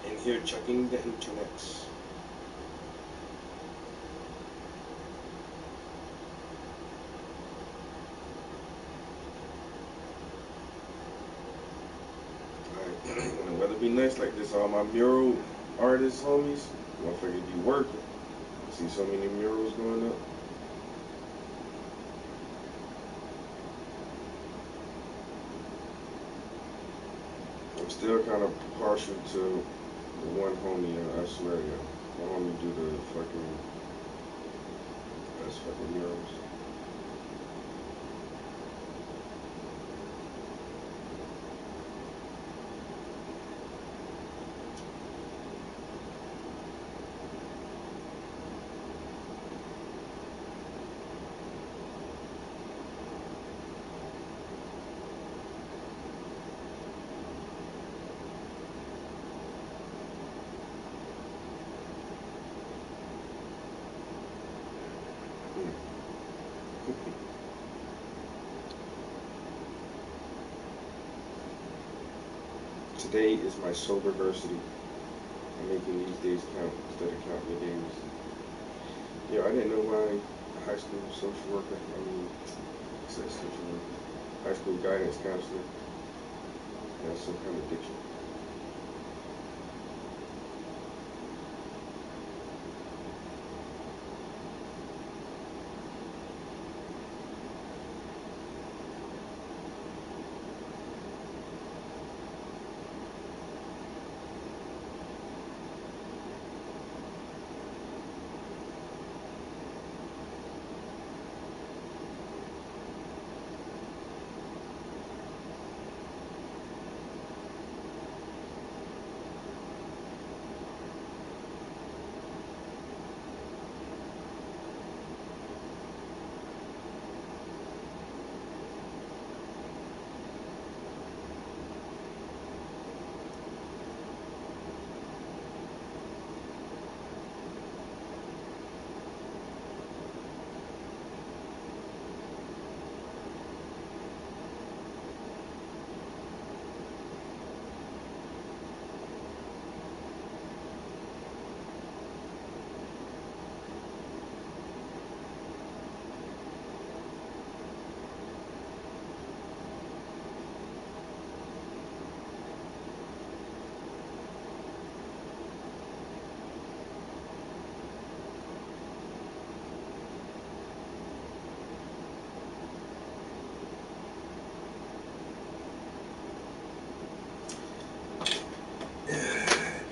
And here checking the internet. Alright, when the weather be nice like this, all my mural artists, homies, motherfuckers be working. I see so many murals going up. I'm still kind of partial to the one homie, I swear, yeah. My homie do the fucking, best fucking murals. Today is my soberversity. I'm making these days count instead of counting the days. Yeah, I didn't know my high school social worker, I said social worker, high school guidance counselor has some kind of addiction.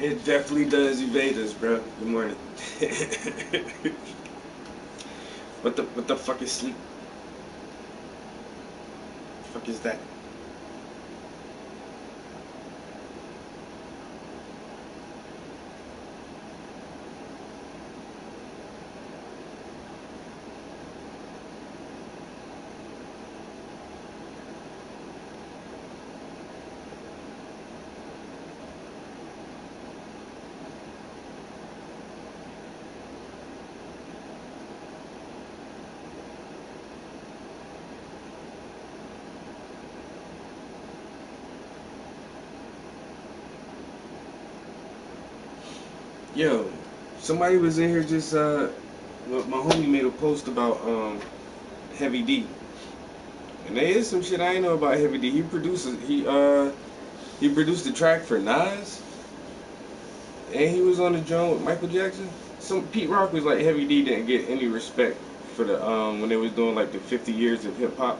It definitely does evade us, bro. Good morning. What the fuck is sleep? The fuck is that? Yo, somebody was in here just well, my homie made a post about Heavy D. And there is some shit I ain't know about Heavy D. He produced the track for Nas, and he was on the joint with Michael Jackson. Some Pete Rock was like Heavy D didn't get any respect for the when they was doing like the 50 years of hip hop.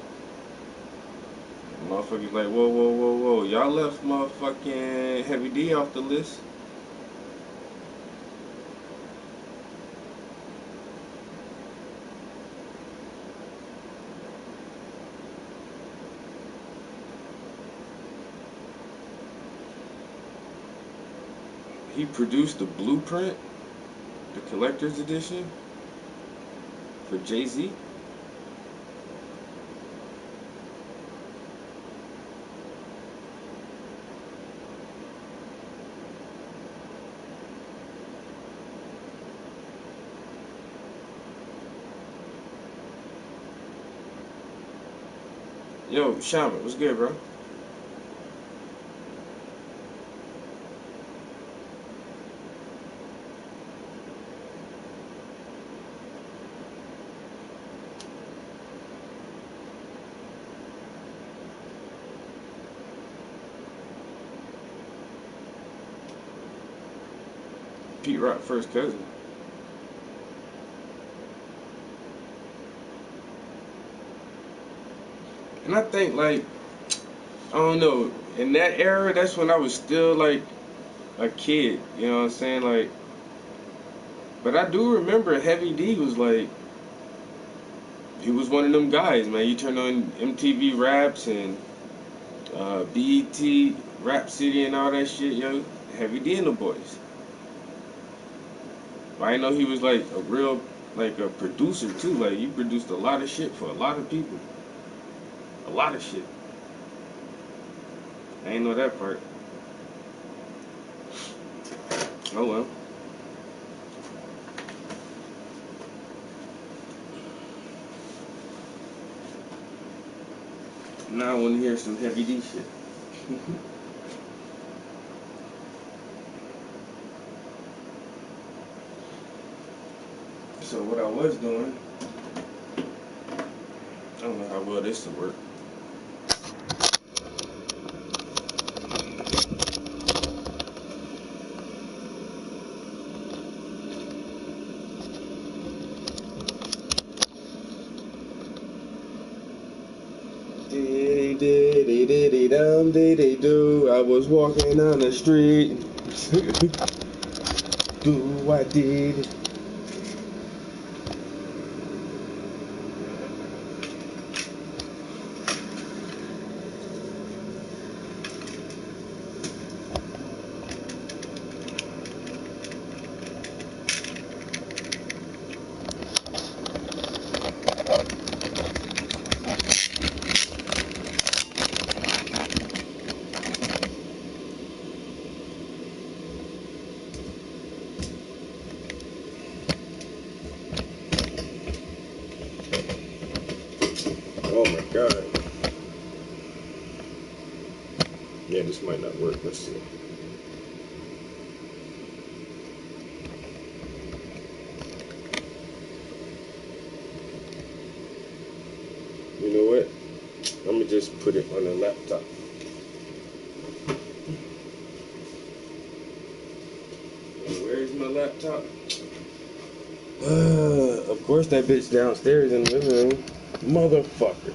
Motherfuckers like whoa whoa whoa whoa, y'all left motherfucking Heavy D off the list. He produced the Blueprint, the collector's edition for Jay Z. Yo, Shaman, what's good, bro? Pete Rock first cousin. And I think like I don't know, in that era, that's when I was still like a kid. You know what I'm saying? Like, but I do remember Heavy D was like he was one of them guys, man. You turn on MTV Raps and BET Rap City and all that shit, yo. Heavy D and the boys. I know he was like a real like a producer too. Like he produced a lot of shit for a lot of people. A lot of shit. I ain't know that part. Oh well. Now I want to hear some Heavy D shit. So what I was doing, I don't know how well this will work. Diddy diddy diddy dum diddy do. I was walking on the street. Do I did. Oh my god. Yeah, this might not work. Let's see. You know what? I'm gonna just put it on the laptop. Where's my laptop? Of course that bitch downstairs in the living room. Motherfucker.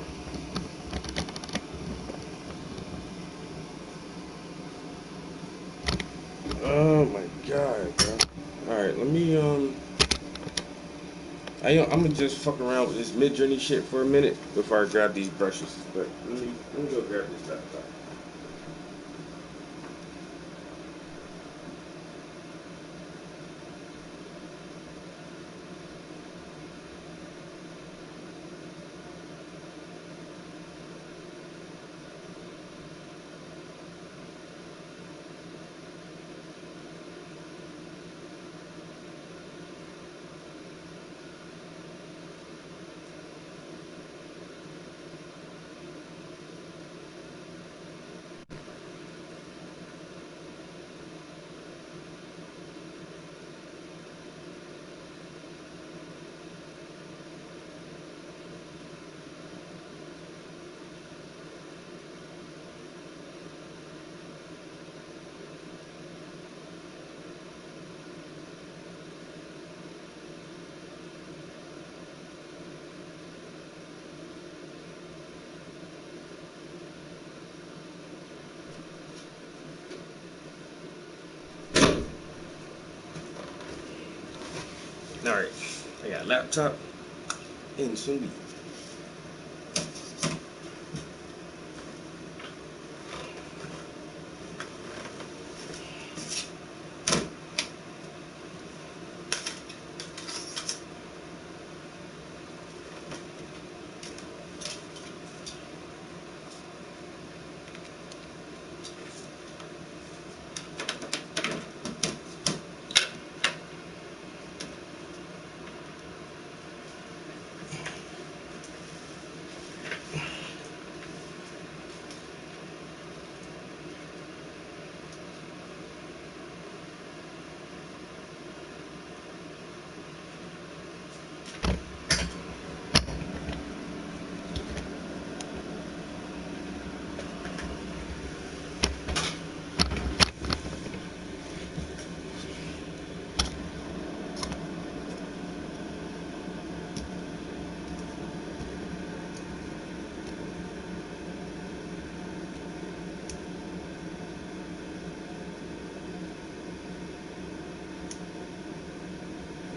Oh my god, bro. Alright, let me I'm gonna just fuck around with this mid-journey shit for a minute before I grab these brushes. But let me go grab this laptop. Alright, I got laptop and some weed.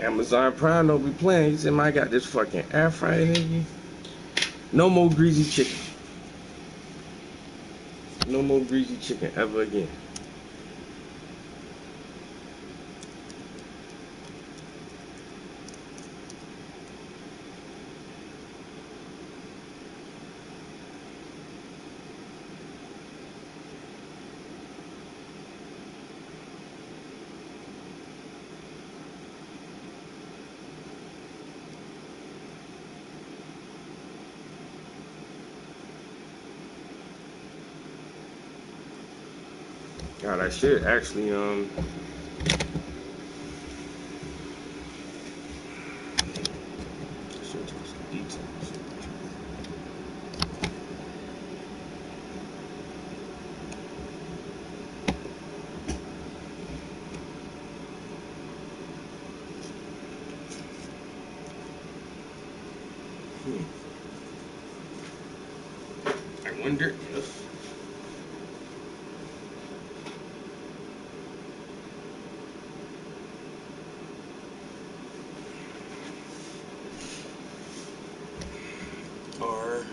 Amazon Prime don't be playing. He said, "Man, I got this fucking air fryer, nigga. No more greasy chicken. No more greasy chicken ever again." God, I should actually should take some details. I wonder if our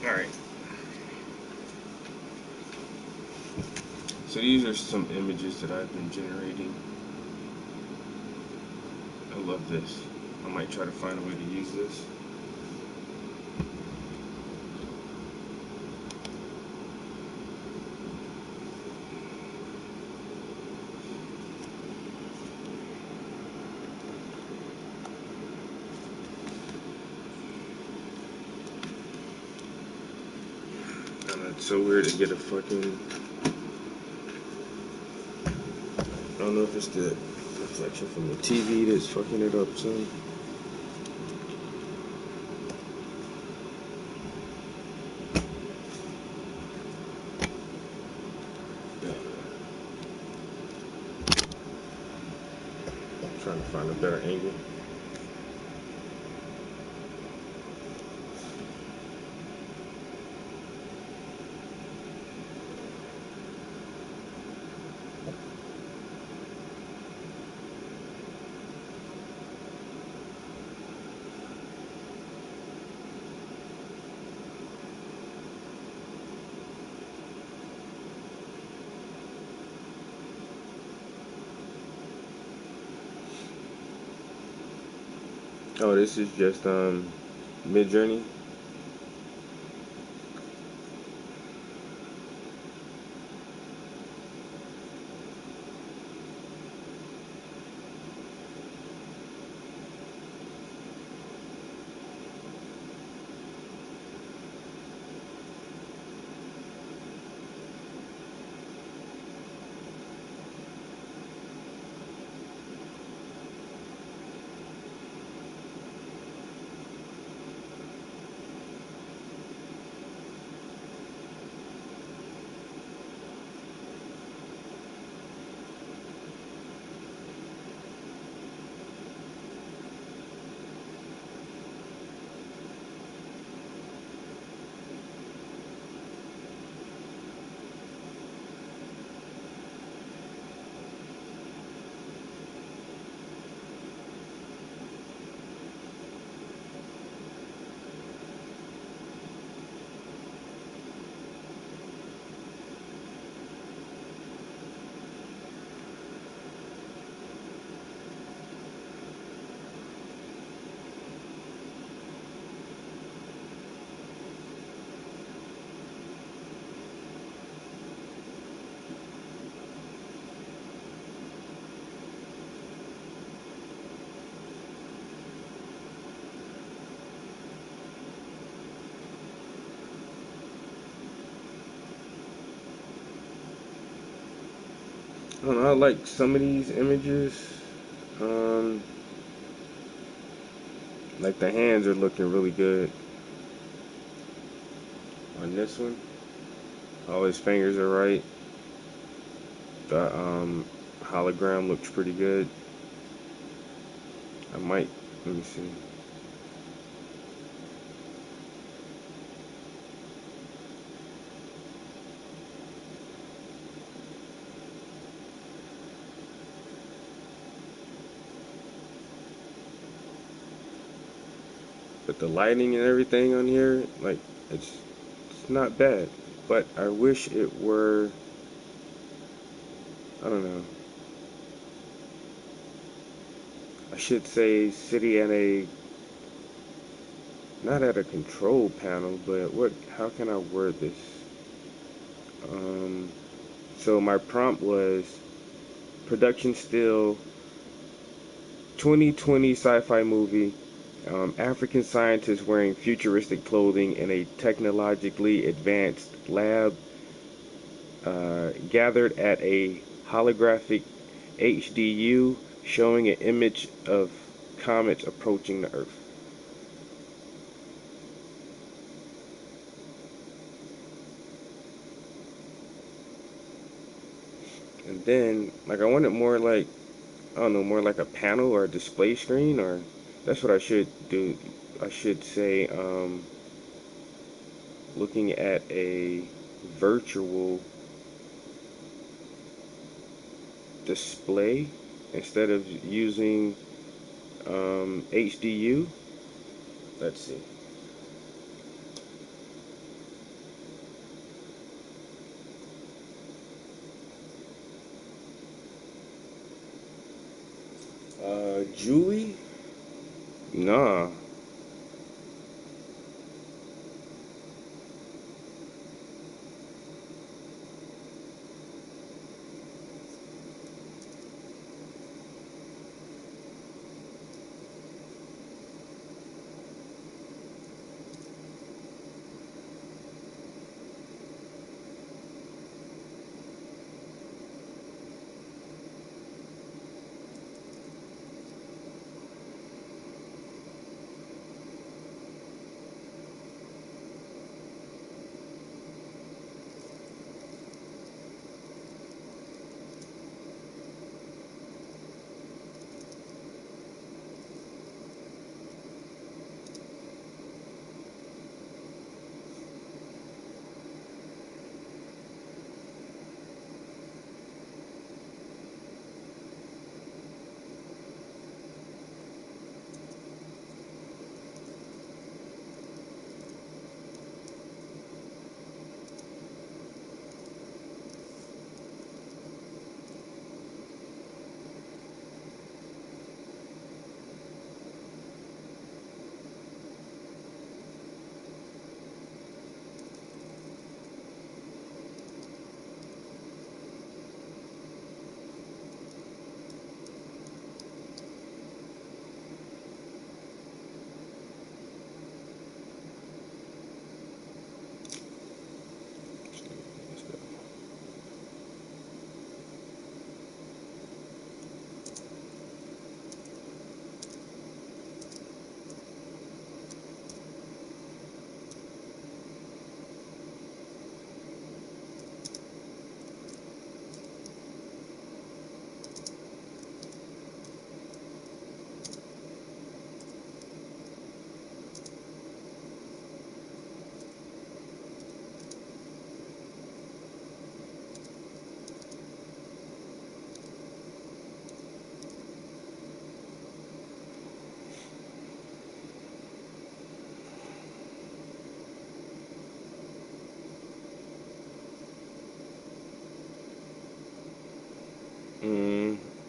all right. So these are some images that I've been generating. I love this. I might try to find a way to use this. And it's so weird to get a fucking... I don't know if it's the reflection from the TV that's fucking it up, son. Trying to find a better angle. Oh, this is just Mid Journey. I don't know. I like some of these images. Um, like the hands are looking really good on this one. All his fingers are right. The hologram looks pretty good. I might. Let me see. But the lighting and everything on here, like, it's not bad. But I wish it were. I don't know. I should say sitting at a not at a control panel, but what? How can I word this? Um, so my prompt was production still 2020 sci-fi movie. African scientists wearing futuristic clothing in a technologically advanced lab gathered at a holographic HDU showing an image of comets approaching the Earth. And then, like, I wanted more like, I don't know, more like a panel or a display screen, or that's what I should do. I should say, looking at a virtual display instead of using HDU. Let's see. Julie? Nah.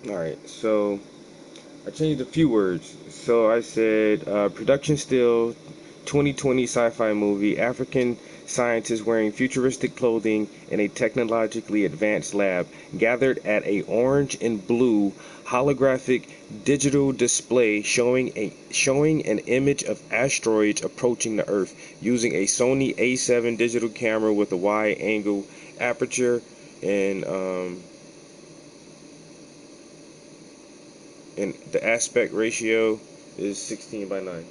Alright, so I changed a few words. So I said production still, 2020 sci-fi movie, African scientists wearing futuristic clothing in a technologically advanced lab gathered at a orange and blue holographic digital display showing an image of asteroids approaching the Earth using a Sony A7 digital camera with a wide angle aperture and the aspect ratio is 16 by 9.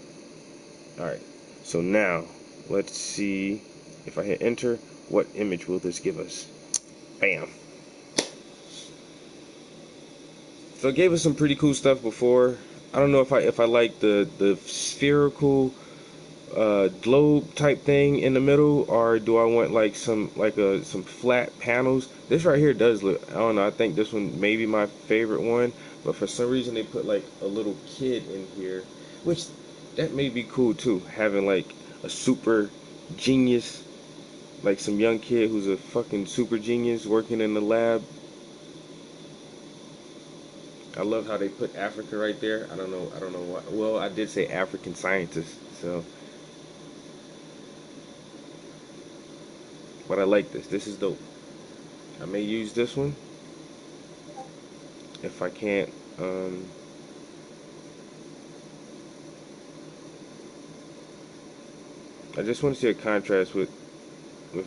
Alright, so now let's see if I hit enter, what image will this give us? Bam. So it gave us some pretty cool stuff before. I don't know if I like the spherical globe type thing in the middle, or do I want like some flat panels. This right here does look, I don't know, I think this one may be my favorite one, but for some reason they put like a little kid in here, which that may be cool too, having like a super genius, like some young kid who's a fucking super genius working in the lab. I love how they put Africa right there. I don't know why. Well, I did say African scientist, so, but I like this. This is dope. I may use this one if I can't. I just want to see a contrast with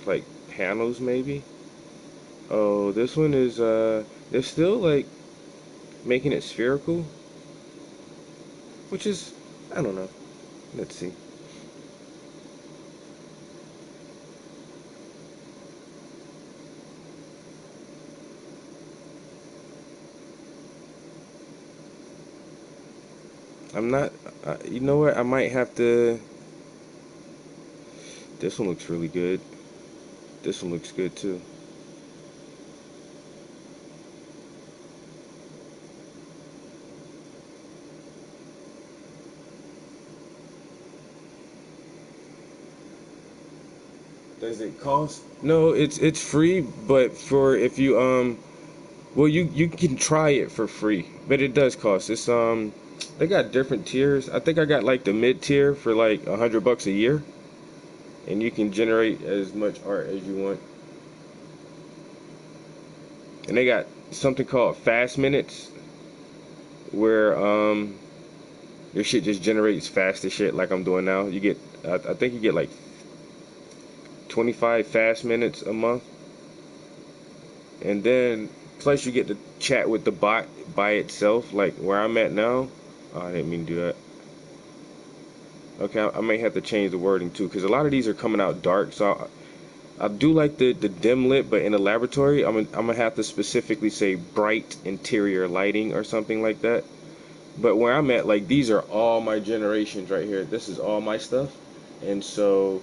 like panels maybe. Oh, this one is they're still like making it spherical, which is, I don't know. Let's see. I'm not. You know what? I might have to. This one looks really good. This one looks good too. Does it cost? No, it's free, but for if you well, you can try it for free, but it does cost. It's they got different tiers. I think I got like the mid tier for like $100 a year, and you can generate as much art as you want. And they got something called fast minutes, where your shit just generates fast as shit, like I'm doing now. You get, I think you get like 25 fast minutes a month, and then plus you get to chat with the bot by itself, like where I'm at now. Oh, I didn't mean to do that. Okay, I may have to change the wording too, because a lot of these are coming out dark. So I do like the dim lit, but in the laboratory, I'm gonna have to specifically say bright interior lighting or something like that. But where I'm at, like these are all my generations right here. This is all my stuff, and so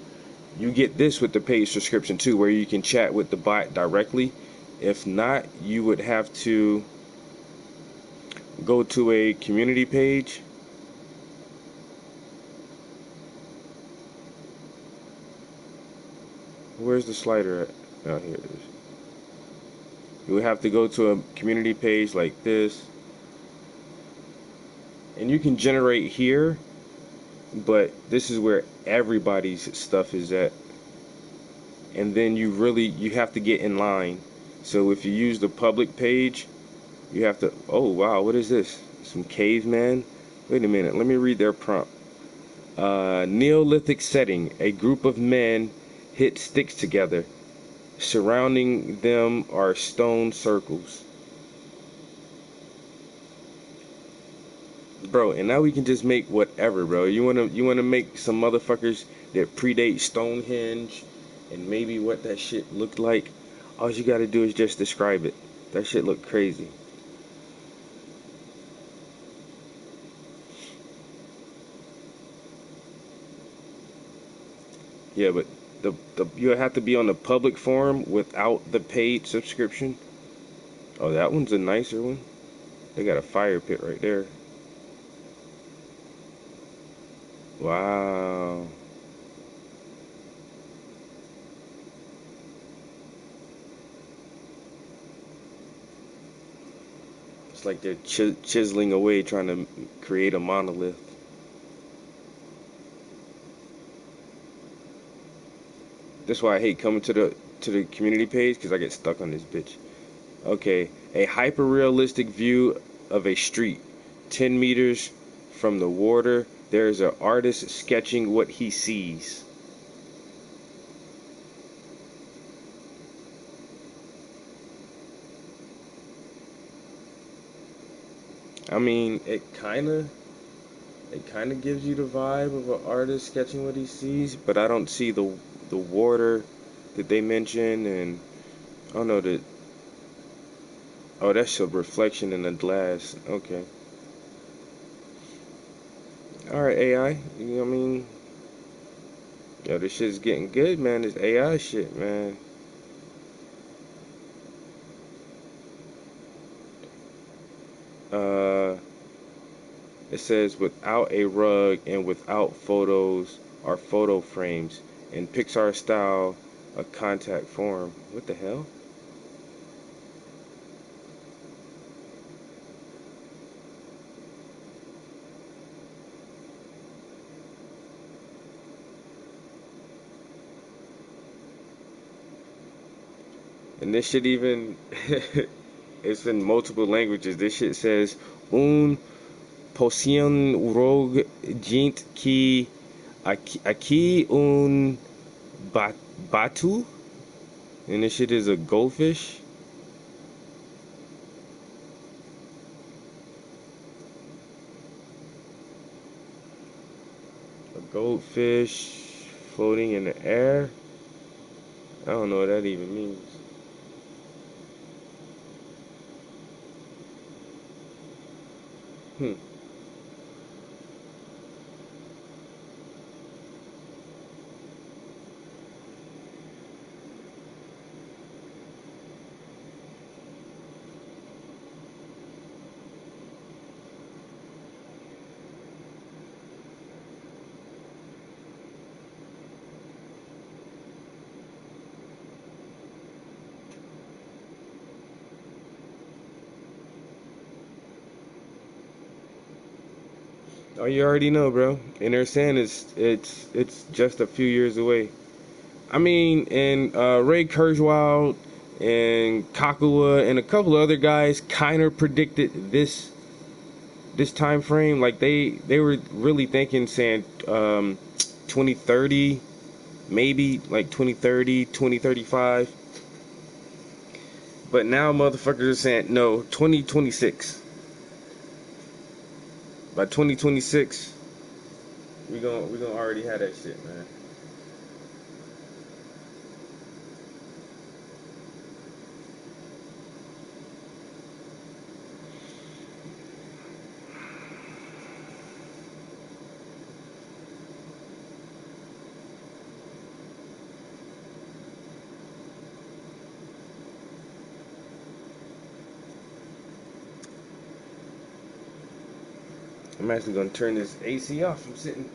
you get this with the paid subscription too, where you can chat with the bot directly. If not, you would have to go to a community page. Where's the slider at? Oh, here it is. You would have to go to a community page like this, and you can generate here, but this is where everybody's stuff is at. And then you have to get in line. So if you use the public page, you have to, oh wow, what is this? Some caveman? Wait a minute, let me read their prompt. Neolithic setting. A group of men hit sticks together. Surrounding them are stone circles. Bro, and now we can just make whatever, bro. You wanna make some motherfuckers that predate Stonehenge and maybe what that shit looked like? All you gotta do is just describe it. That shit looked crazy. Yeah, but the you have to be on the public forum without the paid subscription. Oh, that one's a nicer one. They got a fire pit right there. Wow. like they're chiseling away trying to create a monolith. That's why I hate coming to the community page because I get stuck on this bitch. Okay, a hyper realistic view of a street, 10 meters from the water. There is an artist sketching what he sees. I mean, it kind of gives you the vibe of an artist sketching what he sees, but I don't see the water that they mention, and I don't know that. Oh, that's a reflection in the glass. Okay. All right, AI. You know what I mean? Yo, this shit's getting good, man. This AI shit, man. Uh, it says without a rug and without photos are photo frames in Pixar style, a contact form. What the hell? And this shit even it's in multiple languages. This shit says un potion rogue jint ki aki un batu, and this shit is a goldfish. A goldfish floating in the air. I don't know what that even means. Hmm. Oh, you already know, bro. And they're saying it's just a few years away. I mean, and Ray Kurzweil and Kakua and a couple of other guys kind of predicted this time frame. Like they were really thinking, saying 2030, maybe like 2030, 2035. But now motherfuckers are saying no, 2026. By 2026, we gonna already have that shit, man. I'm actually gonna turn this AC off. I'm sitting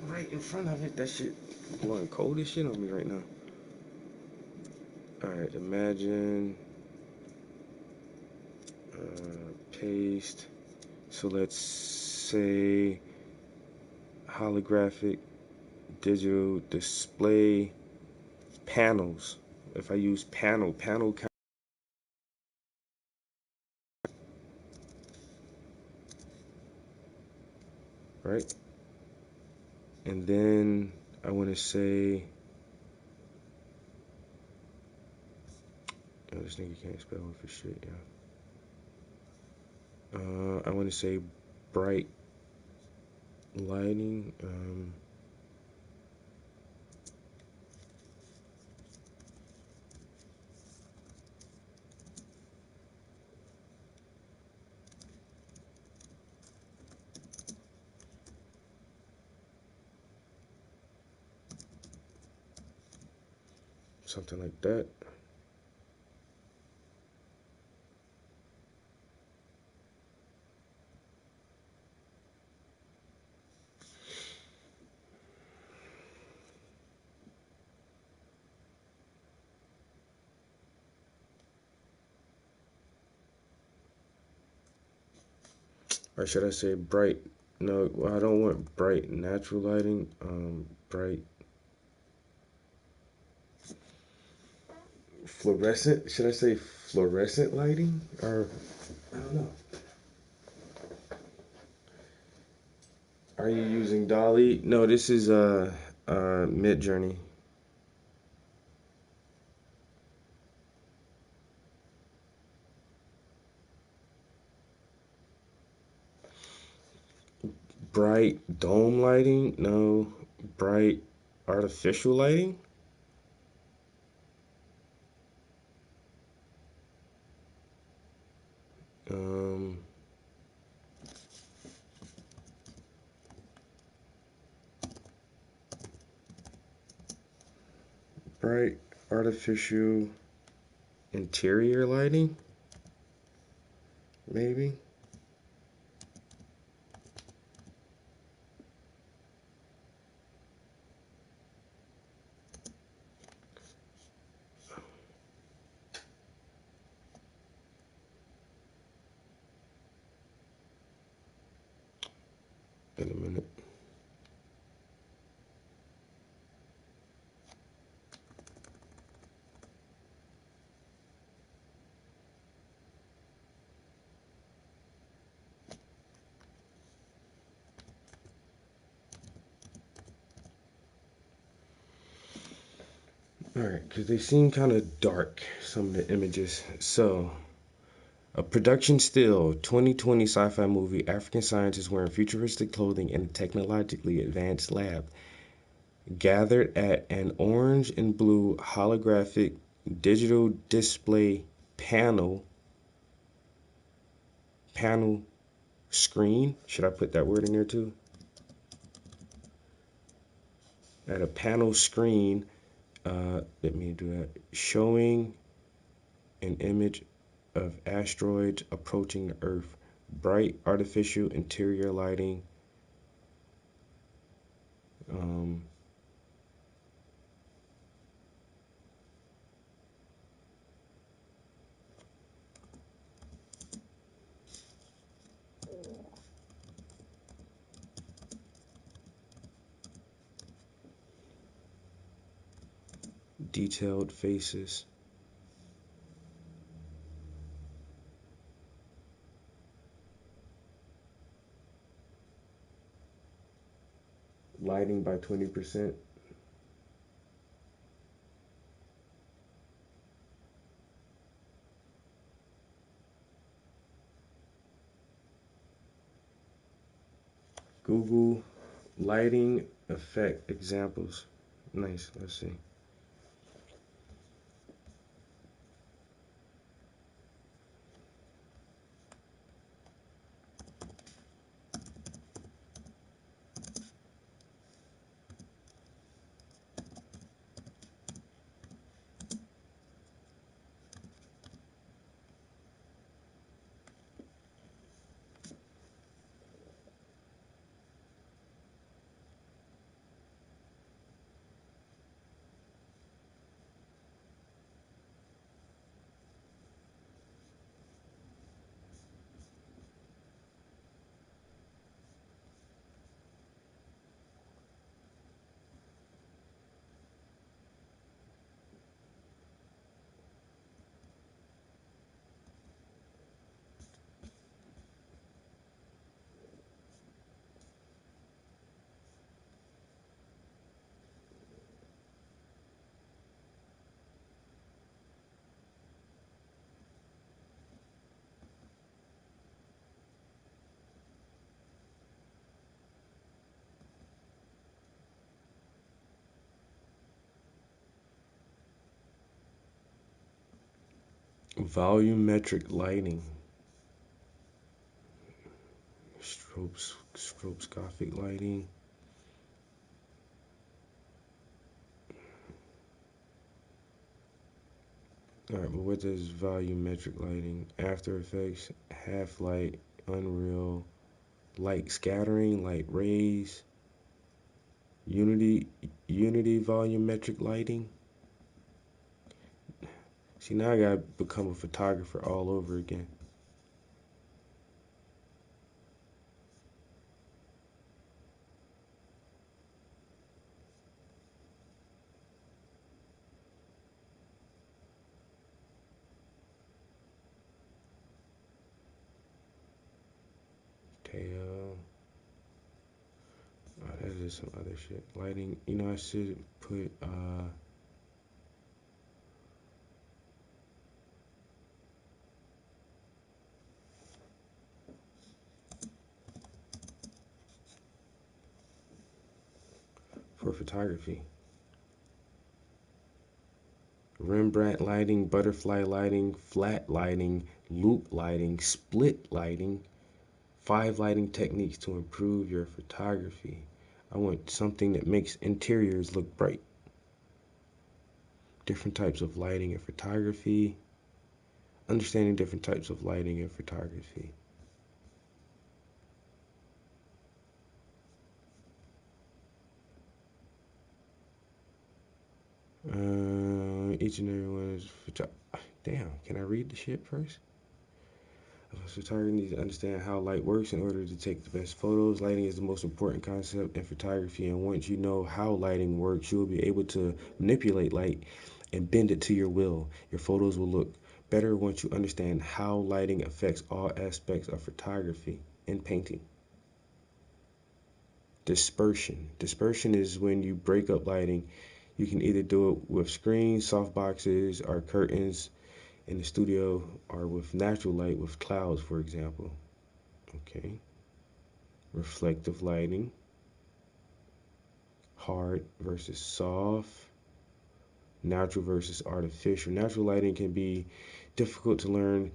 right in front of it. That shit blowing cold as shit on me right now. Alright, imagine paste. So let's say holographic digital display panels. If I use panel count, right? And then I want to say, oh, this nigga can't spell for shit, yeah. I want to say bright lighting, something like that. Or should I say bright? No, well, I don't want bright natural lighting. Bright fluorescent. Should I say fluorescent lighting? Or I don't know. Are you using Dolly? No, this is Midjourney. Bright dome lighting? No. Bright artificial lighting? Um, Bright artificial interior lighting? Maybe. In a minute. Alright, because they seem kind of dark, some of the images. So, a production still, 2020 sci-fi movie, African scientists wearing futuristic clothing in a technologically advanced lab, gathered at an orange and blue holographic digital display panel screen. Should I put that word in there too? At a panel screen, let me do that, showing an image of asteroids approaching the Earth, bright artificial interior lighting, um, detailed faces, lighting by 20%. Google lighting effect examples. Nice, let's see. Volumetric lighting, stroboscopic lighting. All right, but what does volumetric lighting? After Effects, half light, Unreal, light scattering, light rays, Unity, Unity volumetric lighting. See, now I gotta become a photographer all over again. Okay, oh, that is some other shit. Lighting, you know, I should put, for photography. Rembrandt lighting, butterfly lighting, flat lighting, loop lighting, split lighting, 5 lighting techniques to improve your photography. I want something that makes interiors look bright. Different types of lighting in photography. Understanding different types of lighting in photography. Each and every one is damn, can I read the shit first? A photographer needs to understand how light works in order to take the best photos. Lighting is the most important concept in photography, and once you know how lighting works, you will be able to manipulate light and bend it to your will. Your photos will look better once you understand how lighting affects all aspects of photography and painting. Dispersion. Dispersion is when you break up lighting. You can either do it with screens, soft boxes, or curtains in the studio, or with natural light with clouds, for example. Okay. Reflective lighting. Hard versus soft. Natural versus artificial. Natural lighting can be difficult to learn.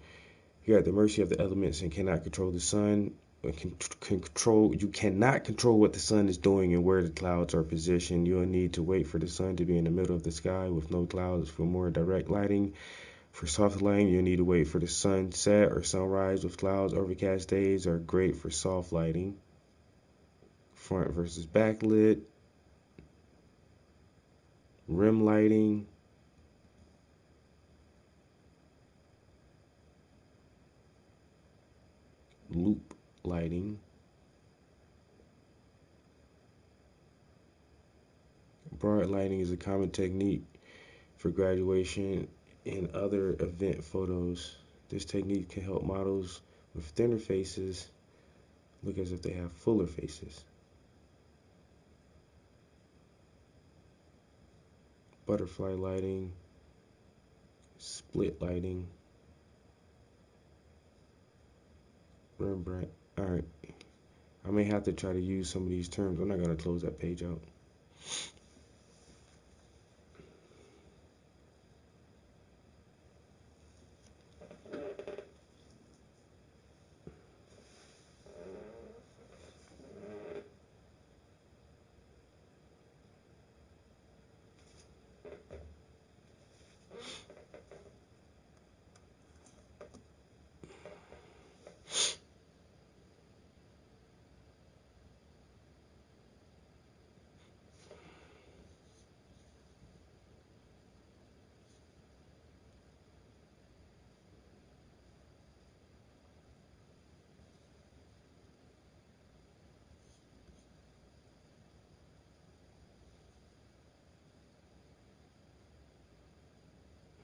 You're at the mercy of the elements and cannot control the sun. You cannot control what the sun is doing and where the clouds are positioned. You'll need to wait for the sun to be in the middle of the sky with no clouds for more direct lighting. For soft lighting, you'll need to wait for the sunset or sunrise with clouds. Overcast days are great for soft lighting. Front versus backlit. Rim lighting. Loop lighting. Broad lighting is a common technique for graduation and other event photos. This technique can help models with thinner faces look as if they have fuller faces. Butterfly lighting, split lighting, Rembrandt. Alright, I may have to try to use some of these terms. I'm not going to close that page out.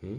Hmm?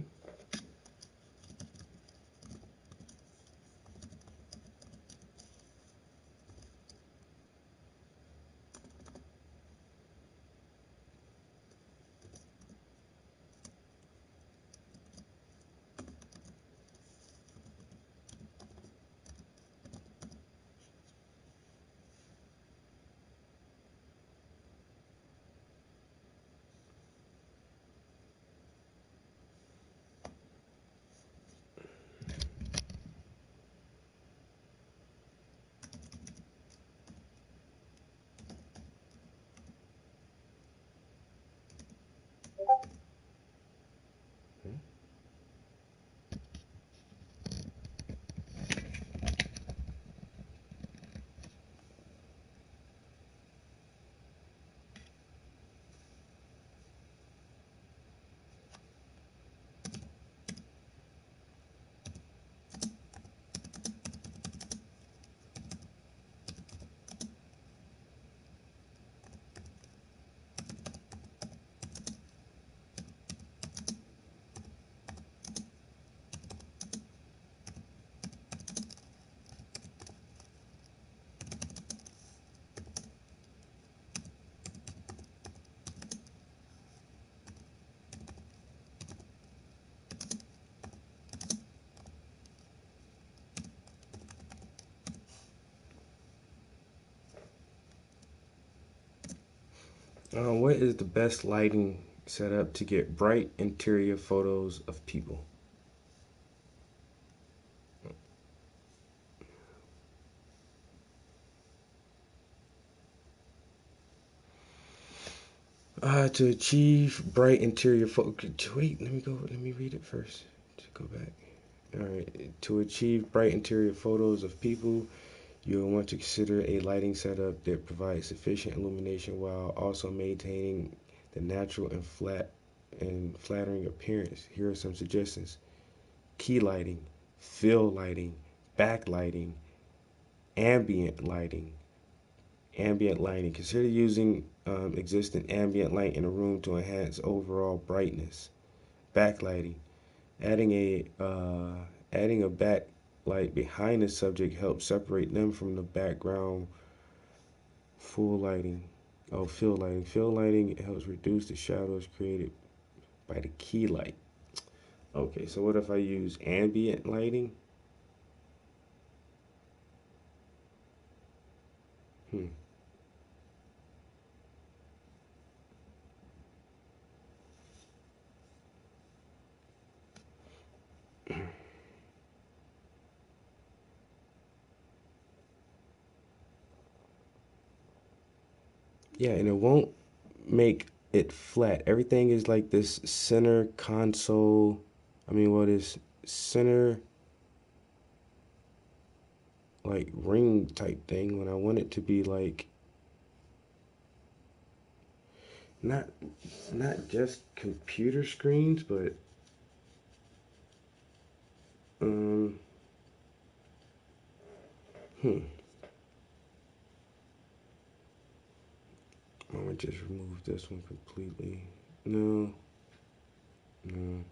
What is the best lighting setup to get bright interior photos of people? To achieve bright interior photo. Wait, let me go. Let me read it first. To go back. All right. To achieve bright interior photos of people, you'll want to consider a lighting setup that provides sufficient illumination while also maintaining the natural and flattering appearance. Here are some suggestions: key lighting, fill lighting, backlighting, ambient lighting. Ambient lighting. Consider using existing ambient light in a room to enhance overall brightness. Backlighting. Adding a backlight behind the subject helps separate them from the background. Full lighting. Oh, fill lighting. Fill lighting helps reduce the shadows created by the key light. Okay, so what if I use ambient lighting? Hmm. Yeah, and it won't make it flat. Everything is like this center console. I mean, what is center like ring type thing when I want it to be like not not just computer screens, but um hmm. I'm gonna just remove this one completely. No, no.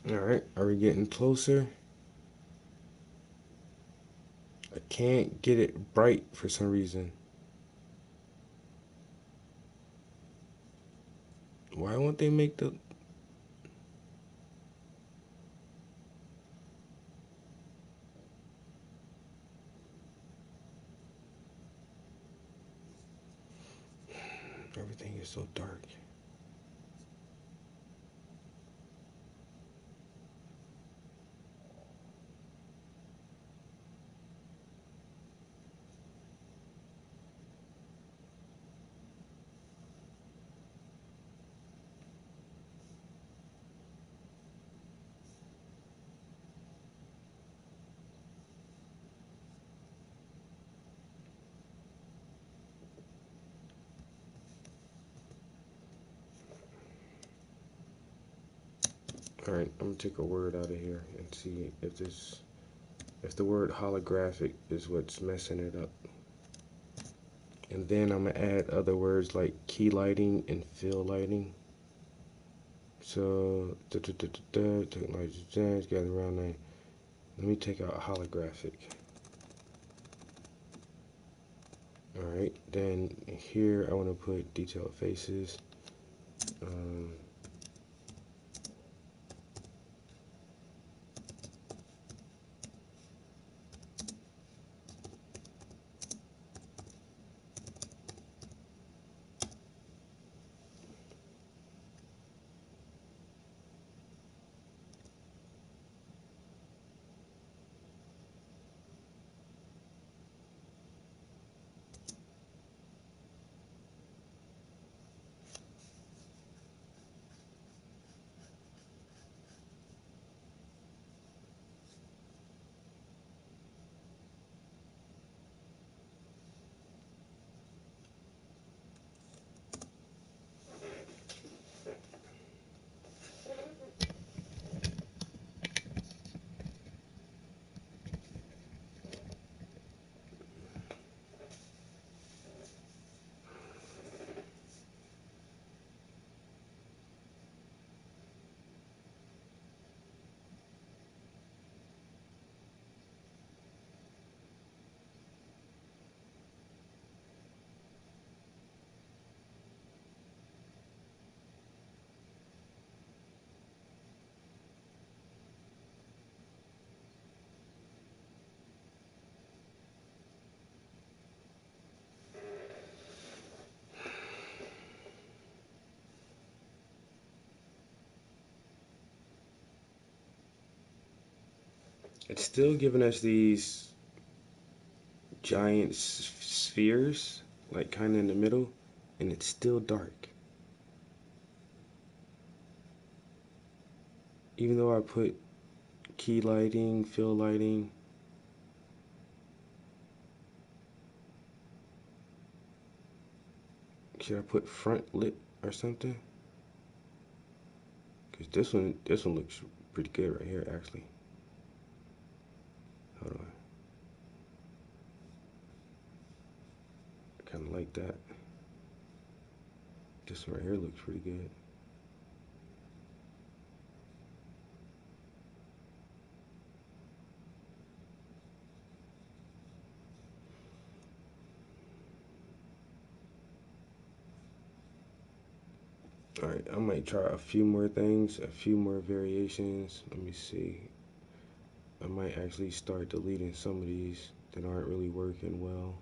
Alright, are we getting closer? I can't get it bright for some reason. Why won't they make the... Everything is so dark. Alright, I'm gonna take a word out of here and see if the word holographic is what's messing it up. And then I'm gonna add other words like key lighting and fill lighting. So, technology designs, gather around that. Let me take out holographic. Alright, then here I want to put detailed faces. It's still giving us these giant spheres, like kind of in the middle, and it's still dark. Even though I put key lighting, fill lighting, should I put front lit or something? Cause this one looks pretty good right here, actually. Hold on. I kind of like that. This one right here looks pretty good. Alright, I might try a few more things, a few more variations. Let me see. I might actually start deleting some of these that aren't really working well.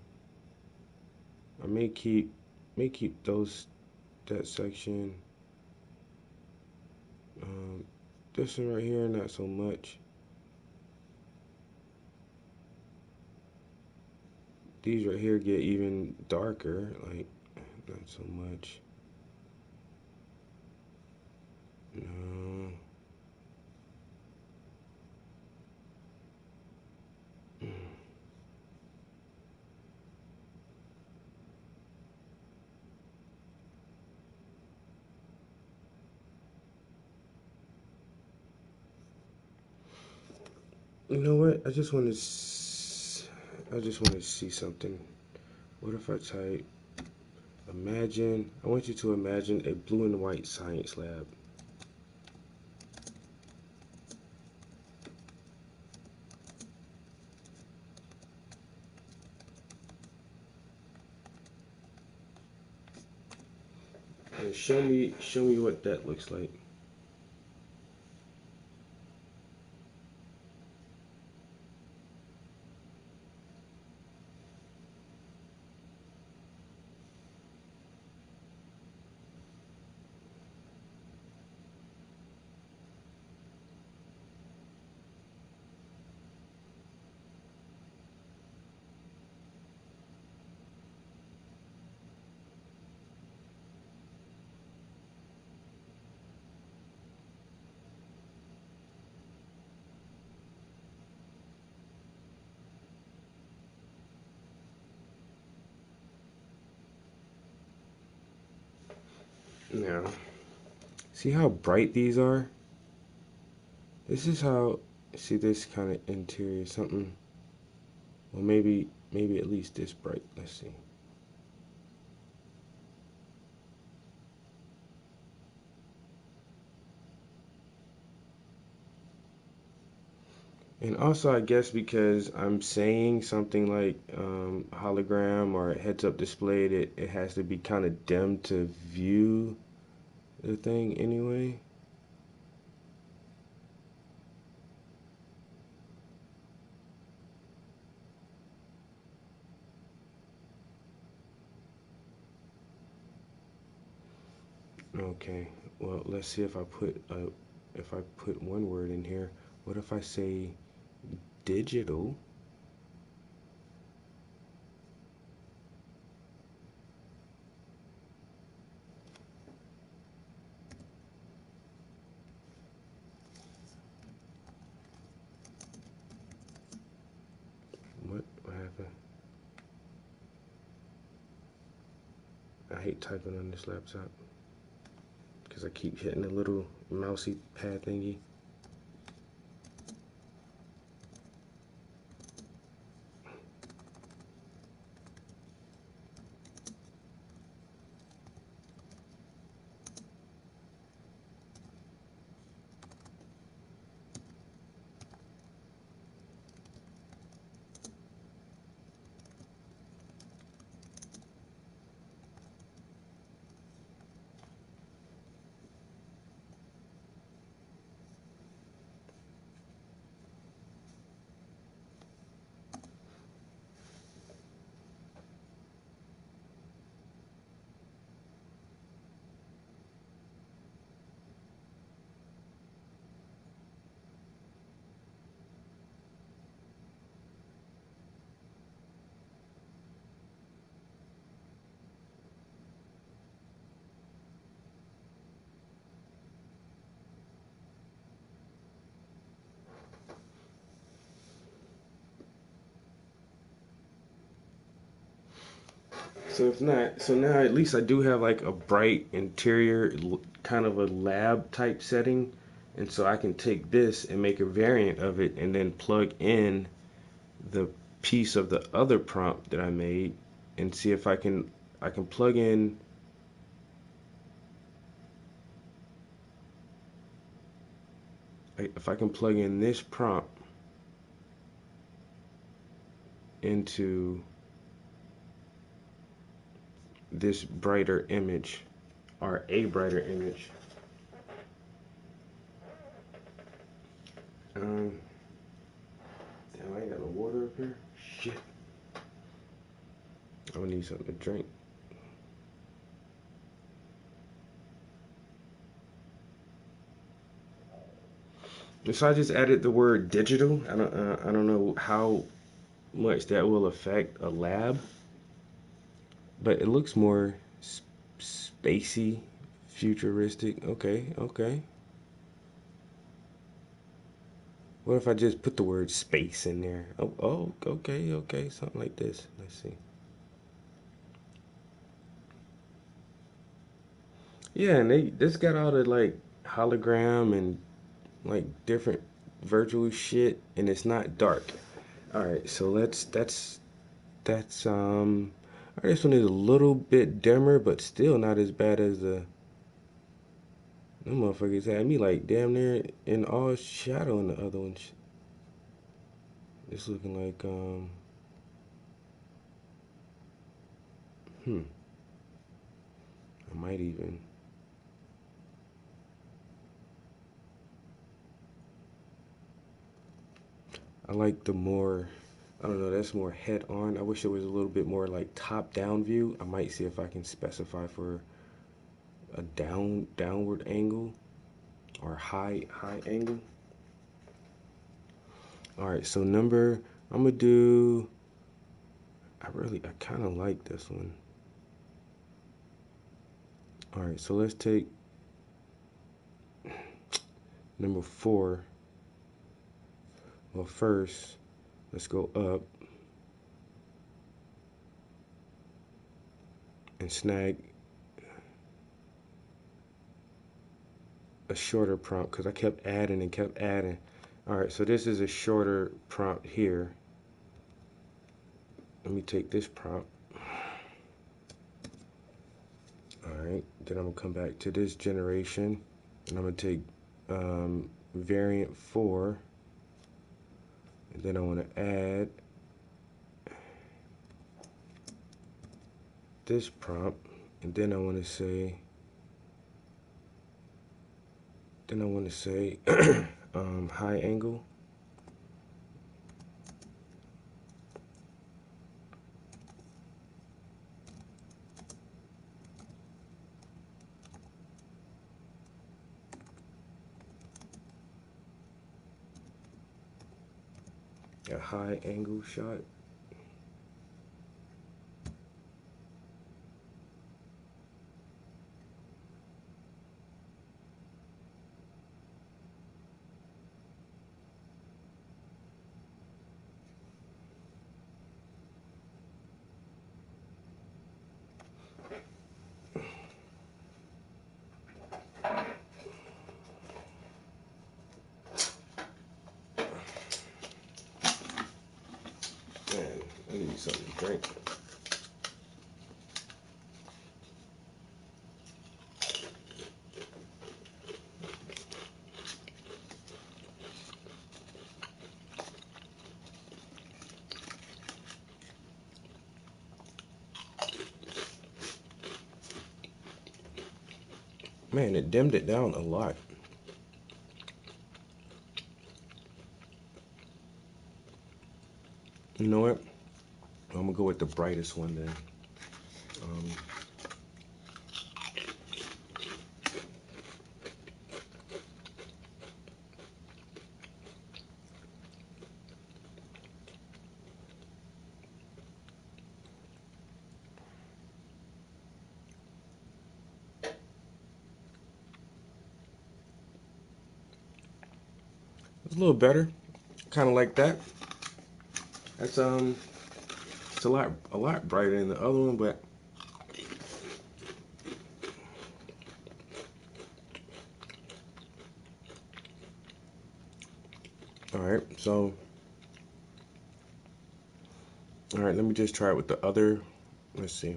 I may keep that section. This one right here, not so much. These right here get even darker, like not so much. No. You know what? I just want to see something. What if I type imagine, I want you to imagine a blue and white science lab. And show me what that looks like. Now, see how bright these are? This is how, see this kind of interior, something, well maybe at least this bright, let's see. And also I guess because I'm saying something like hologram or heads up display, that it has to be kind of dim to view the thing anyway. Okay, well let's see if I put one word in here. What if I say digital? What happened? I hate typing on this laptop because I keep hitting the little mousy pad thingy. So if not, so now at least I do have like a bright interior, kind of a lab type setting, and so I can take this and make a variant of it, and then plug in the piece of the other prompt that I made, and see if I can plug in. If I can plug in this prompt into this brighter image, or a brighter image. Um, Damn, I ain't got no water up here. Shit. I'm gonna need something to drink. So I just added the word digital. I don't know how much that will affect a lab, but it looks more spacey, futuristic. Okay, okay. What if I just put the word space in there? Oh, okay, okay, something like this. Let's see. Yeah, and they this got all the like hologram and like different virtual shit, and it's not dark. All right, so that's all right, this one is a little bit dimmer, but still not as bad as the them motherfuckers had me like damn near in all shadow in the other ones. It's looking like hmm, I might even. I like the more, I don't know, that's more head on. I wish it was a little bit more like top down view. I might see if I can specify for a downward angle or high angle. All right, so number, I'm gonna do, I kind of like this one. All right, so let's take number 4. Well, first, let's go up and snag a shorter prompt because I kept adding and kept adding. All right, so this is a shorter prompt here. Let me take this prompt. All right, then I'm gonna come back to this generation and I'm gonna take variant 4, and then I want to add this prompt, and then I want to say high angle. A high angle shot. Man, I need something to drink. Man, it dimmed it down a lot. You know what? I'm gonna go with the brightest one then. It's a little better, kind of like that. That's it's a lot brighter than the other one, but all right. So, all right, let me just try it with the other. Let's see.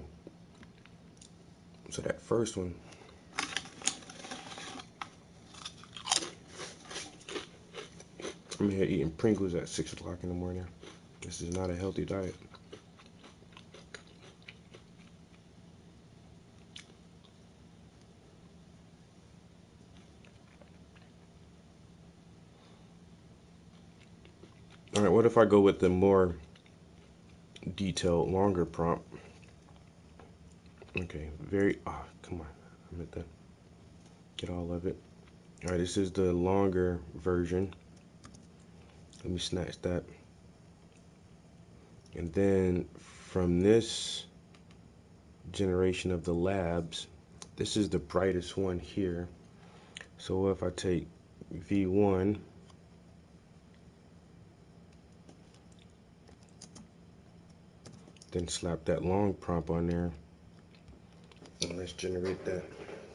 So that first one. I'm here eating Pringles at 6 o'clock in the morning. This is not a healthy diet. All right, what if I go with the more detailed, longer prompt? Okay, come on. I meant to get all of it. All right, this is the longer version. Let me snatch that. And then from this generation of the labs, this is the brightest one here. So if I take V1, then slap that long prompt on there, and let's generate that.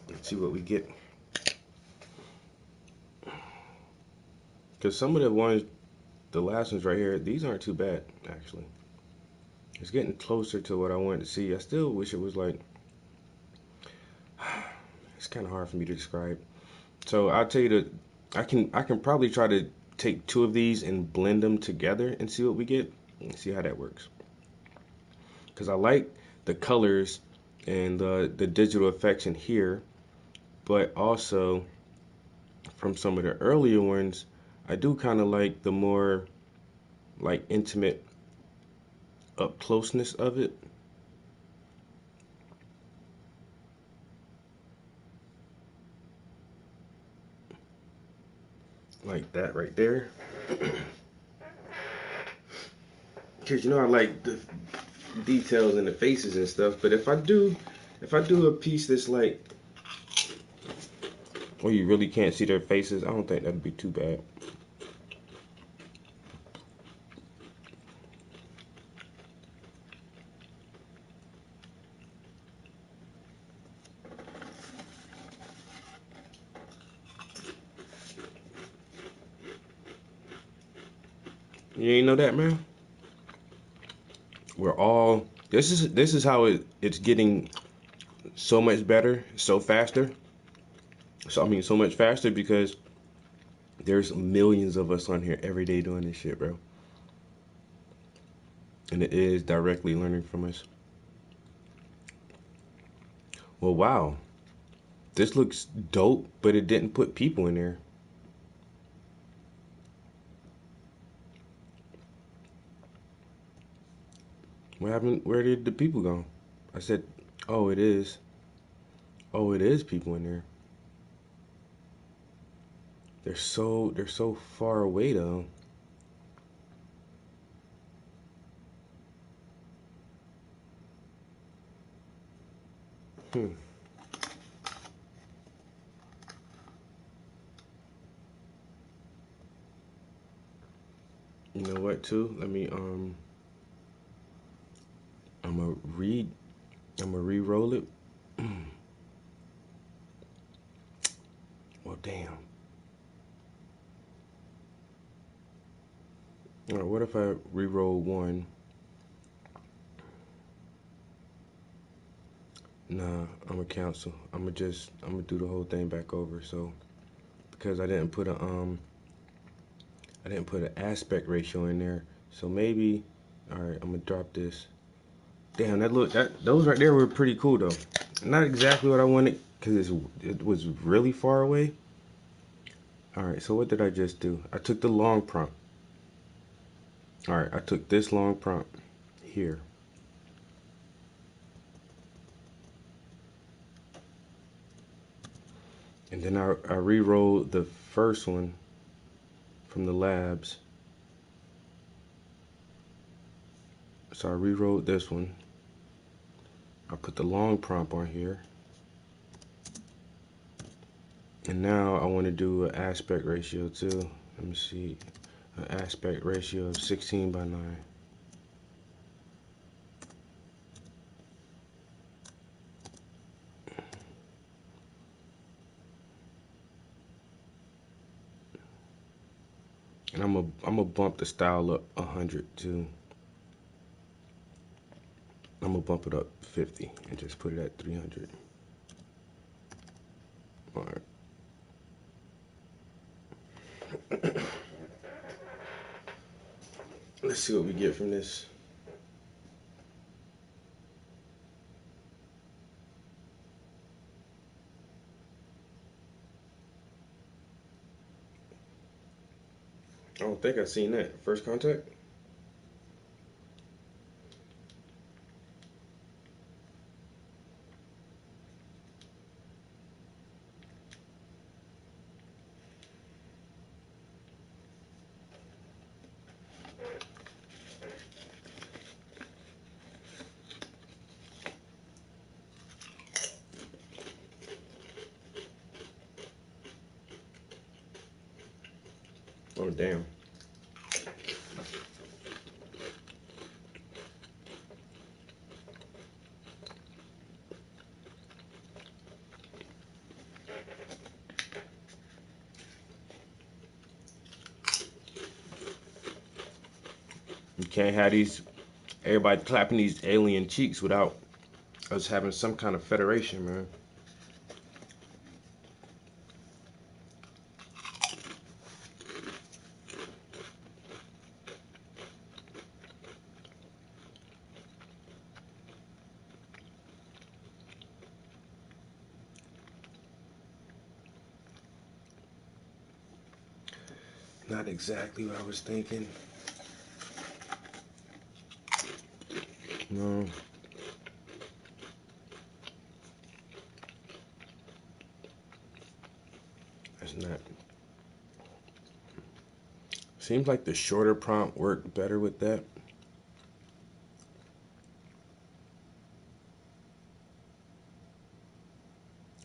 Let's see what we get. Because some of the ones, the last ones right here, these aren't too bad, actually. It's getting closer to what I wanted to see. I still wish it was like, it's kind of hard for me to describe. So I'll tell you that I can probably try to take 2 of these and blend them together and see what we get and see how that works. Because I like the colors and the digital effects in here, but also from some of the earlier ones, I do kind of like the more like intimate up closeness of it. Like that right there. Cause you know I like the details in the faces and stuff. But if I do a piece that's like where you really can't see their faces, I don't think that'd be too bad. You ain't know that, man? We're all this is how it's getting so much better, so faster. So I mean so much faster because there's millions of us on here every day doing this shit, bro. And it is directly learning from us. Well, wow. This looks dope, but it didn't put people in there. What happened? Where did the people go? I said, oh, it is. Oh, it is people in there. They're so far away though. Hmm. You know what? Too. Let me. I'm gonna read. I'm gonna re-roll it. Well, damn. All right. What if I re-roll one? Nah. I'm gonna cancel. I'm gonna do the whole thing back over. So because I didn't put an aspect ratio in there. So maybe. All right. I'm gonna drop this. Damn. Those right there were pretty cool though. Not exactly what I wanted because it was really far away. All right, so what did I just do? I took the long prompt. All right, I took this long prompt here. And then I re-rolled the first one from the labs. So I re-rolled this one. I put the long prompt on here. And now I want to do an aspect ratio too. Let me see. An aspect ratio of 16 by 9. And I'm gonna bump the style up 100 too. I'm gonna bump it up 50 and just put it at 300. All right. Let's see what we get from this. I don't think I've seen that. First contact? Oh, damn. You can't have everybody clapping these alien cheeks without us having some kind of federation, man. Not exactly what I was thinking. No. That's not. Seems like the shorter prompt worked better with that.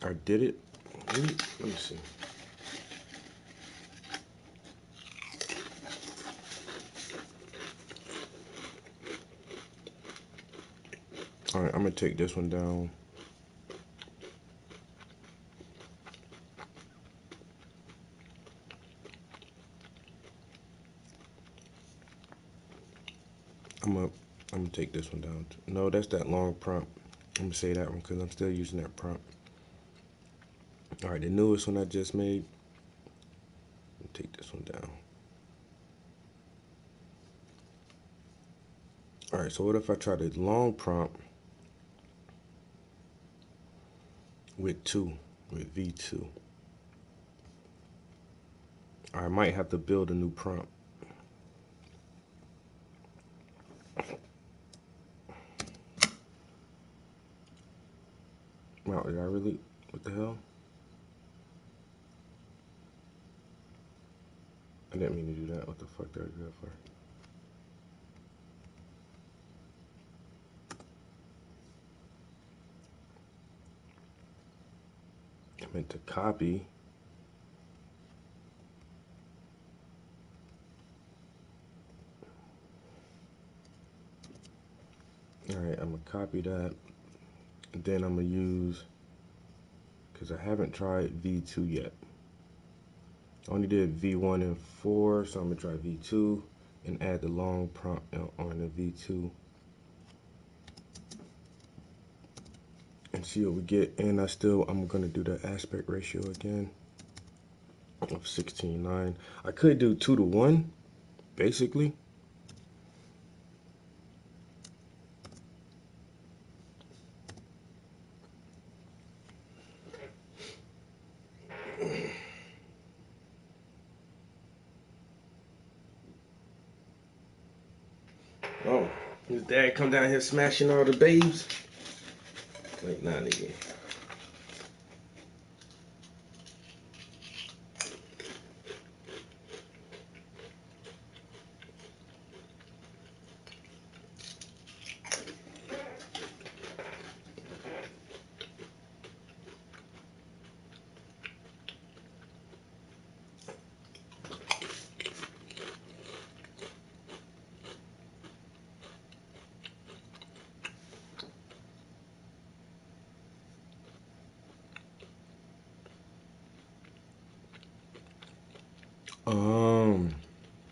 Or did it? Let me see. All right, I'm gonna take this one down. I'm gonna take this one down. No, that's that long prompt. I'm gonna say that one because I'm still using that prompt. All right, the newest one I just made. Take this one down. All right, so what if I try the long prompt with V2? I might have to build a new prompt. Wow, did I really? What the hell? I didn't mean to do that. What the fuck did I do that for? I meant to copy. All right, I'm gonna copy that. And then I'm gonna use, because I haven't tried V2 yet. I only did V1 and 4, so I'm gonna try V2 and add the long prompt on the V2 and see what we get. And I'm gonna do the aspect ratio again of 16:9. I could do 2:1, basically. Oh, his dad come down here smashing all the babes. Like, nah, nigga.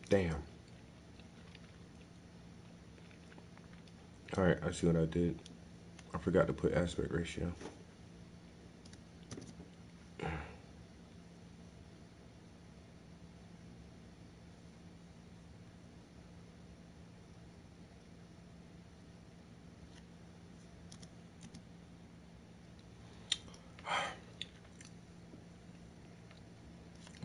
Damn. All right, I see what I did. I forgot to put aspect ratio.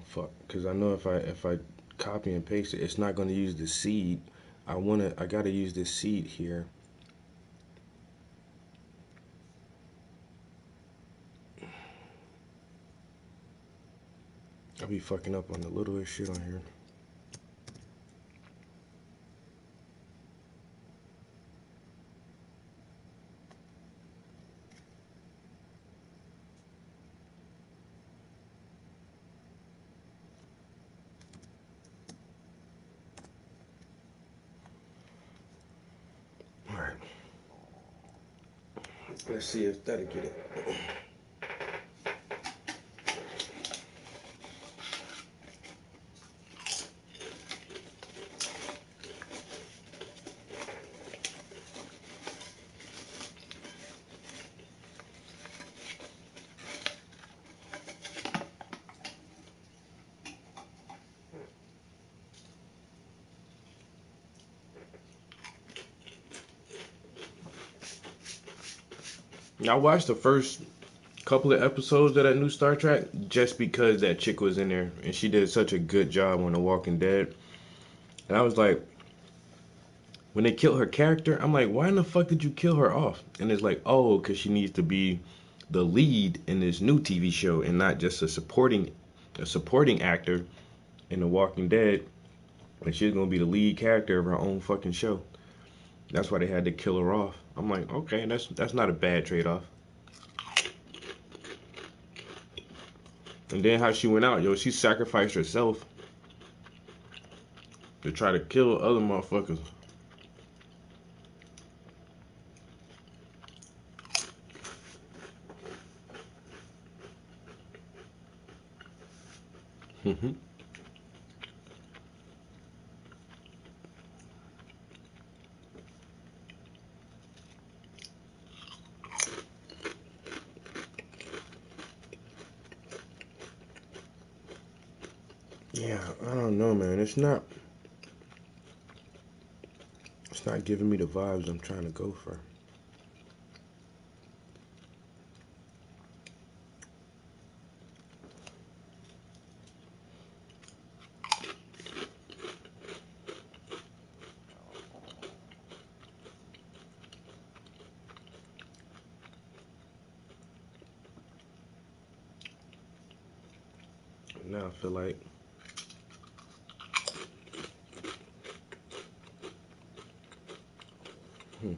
Fuck, because I know if I copy and paste it, it's not going to use the seed. I gotta use this seed here. I'll be fucking up on the littlest shit on here. All right. Let's see if that'll get it. I watched the first couple of episodes of that new Star Trek just because that chick was in there and she did such a good job on The Walking Dead. And I was like, when they kill her character, I'm like, why in the fuck did you kill her off? And it's like, oh, because she needs to be the lead in this new TV show and not just a supporting actor in The Walking Dead. And she's gonna be the lead character of her own fucking show. That's why they had to kill her off. I'm like, okay, that's not a bad trade off. And then how she went out, yo, she sacrificed herself to try to kill other motherfuckers. Yeah, I don't know, man. It's not giving me the vibes I'm trying to go for. Now I feel like hmm.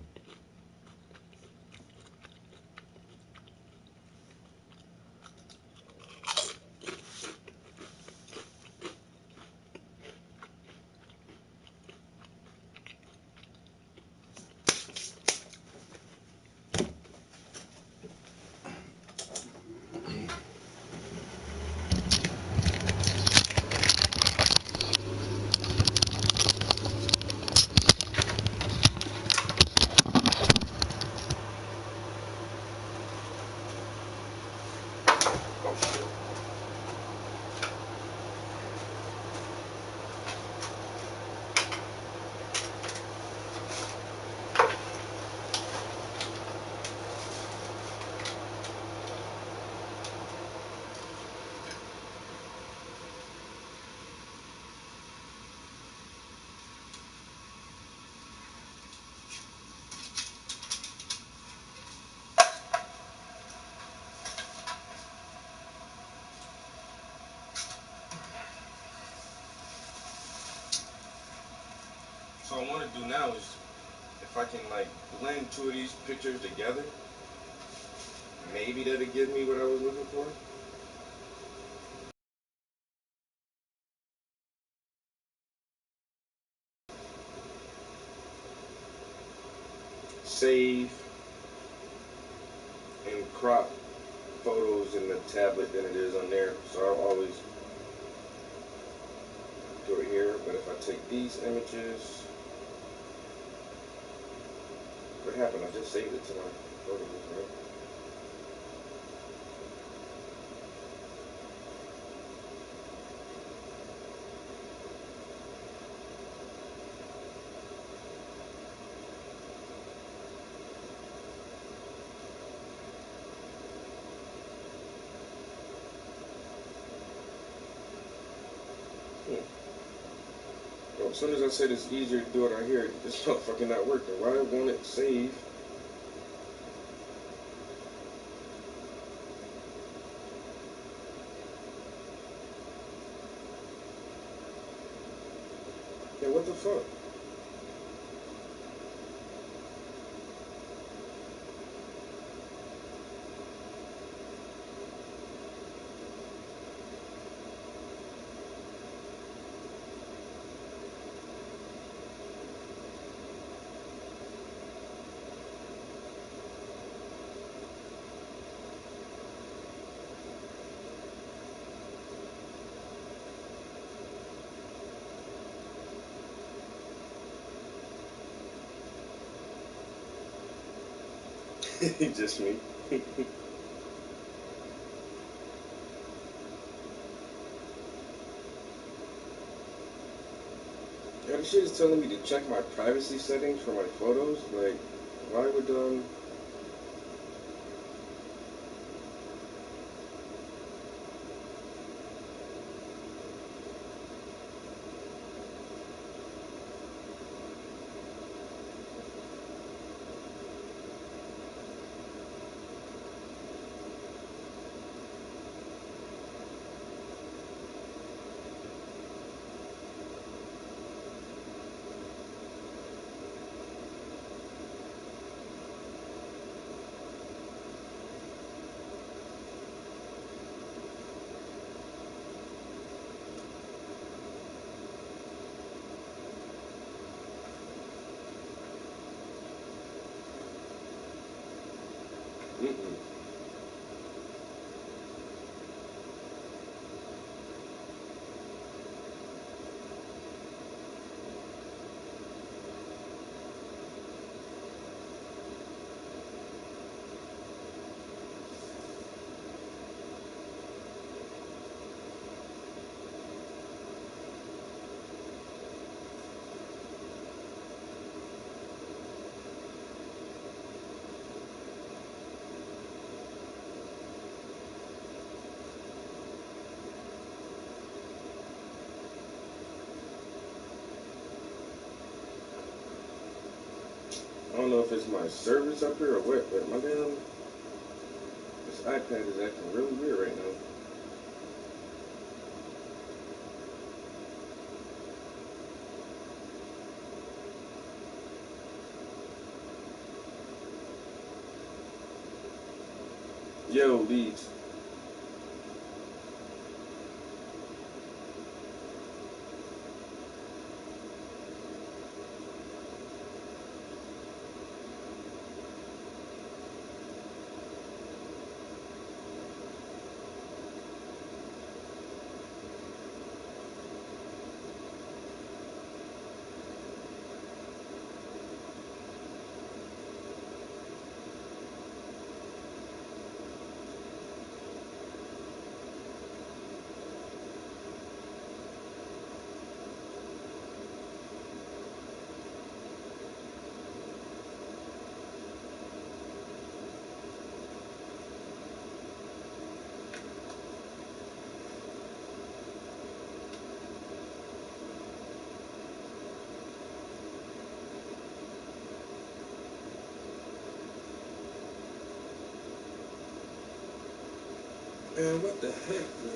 So what I want to do now is if I can like blend two of these pictures together, maybe that'll give me what I was looking for. Save and crop photos in the tablet than it is on there. So I'll always do it here. But if I take these images, what happened? I just saved it to my photos, right? Well, as soon as I said it's easier to do it out here, it's not fucking not working. Why won't it save? Yeah, what the fuck? Just me. Yeah, this shit is telling me to check my privacy settings for my photos. Like, why would Mm-mm. I don't know if it's my service up here or what, but my damn this iPad is acting really weird right now. Yo, leads. Man, what the heck, bro?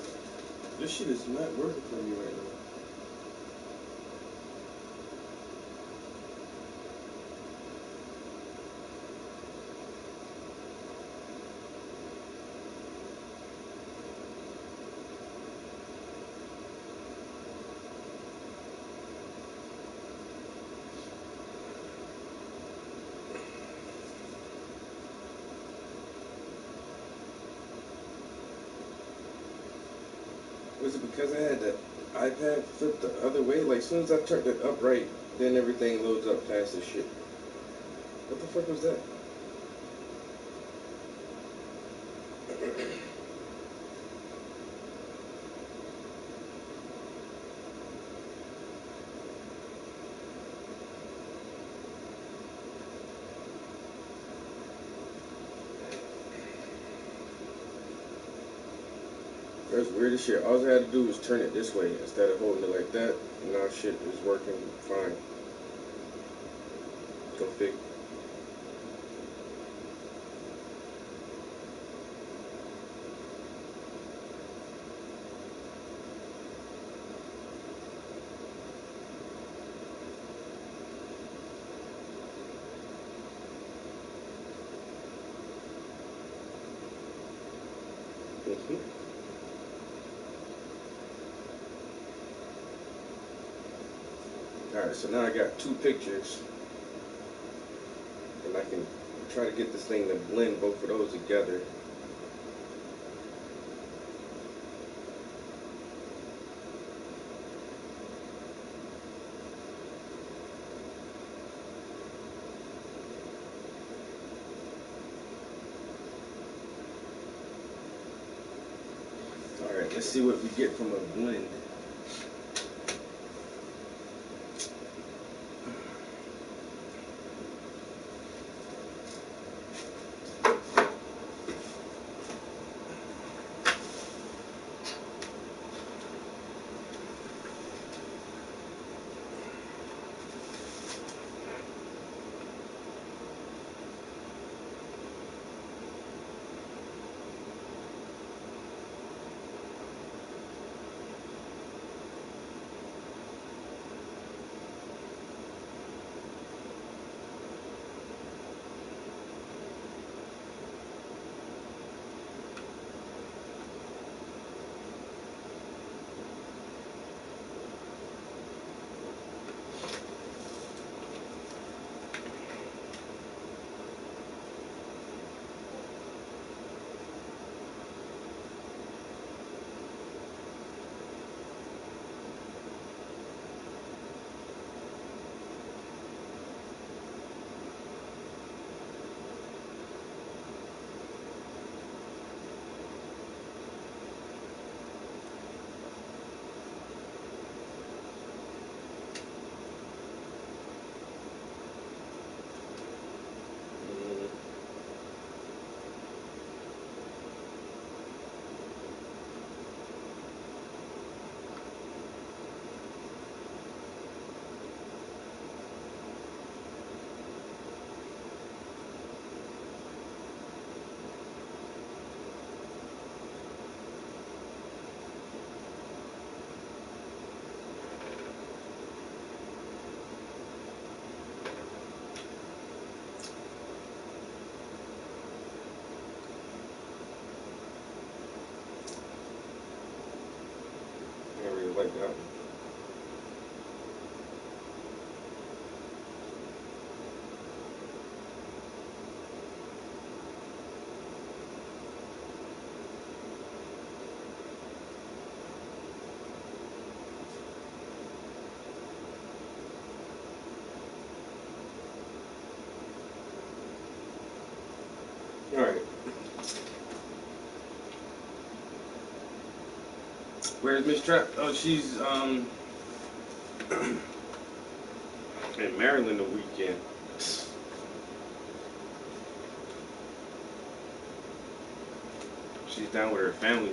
This shit is not working for me right now. Was it because I had the iPad flipped the other way? Like, as soon as I turned it upright, then everything loads up fast as shit. What the fuck was that? That's weird as shit. All I had to do was turn it this way instead of holding it like that. And now shit is working fine. Go fig. Mm-hmm. Alright, so now I got two pictures. And I can try to get this thing to blend both of those together. Alright, let's see what we get from a blend. that one. All right. Where's Miss Trap? Oh, she's in Maryland the weekend. She's down with her family.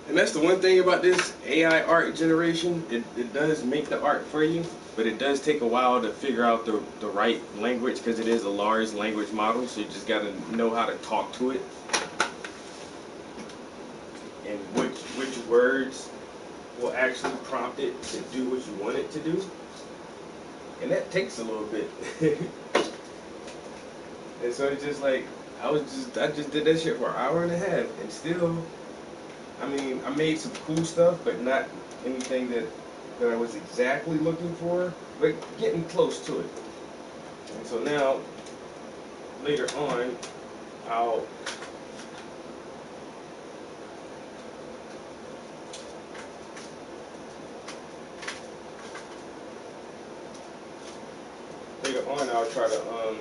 And that's the one thing about this AI art generation. It does make the art for you, but it does take a while to figure out the right language because it is a large language model. So you just got to know how to talk to it and which words will actually prompt it to do what you want it to do. And that takes a little bit. And so it's just like I just did that shit for an hour and a half, and still, I mean, I made some cool stuff, but not anything that I was exactly looking for, but getting close to it. And so now, later on, I'll I'll try to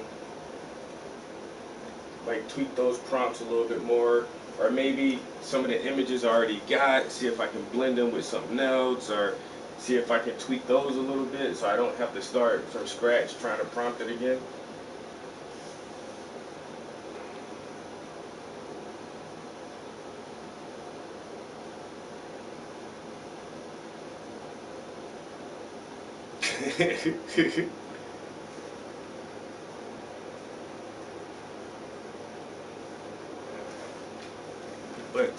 like tweak those prompts a little bit more, or maybe some of the images I already got, see if I can blend them with something else, or see if I can tweak those a little bit so I don't have to start from scratch trying to prompt it again. But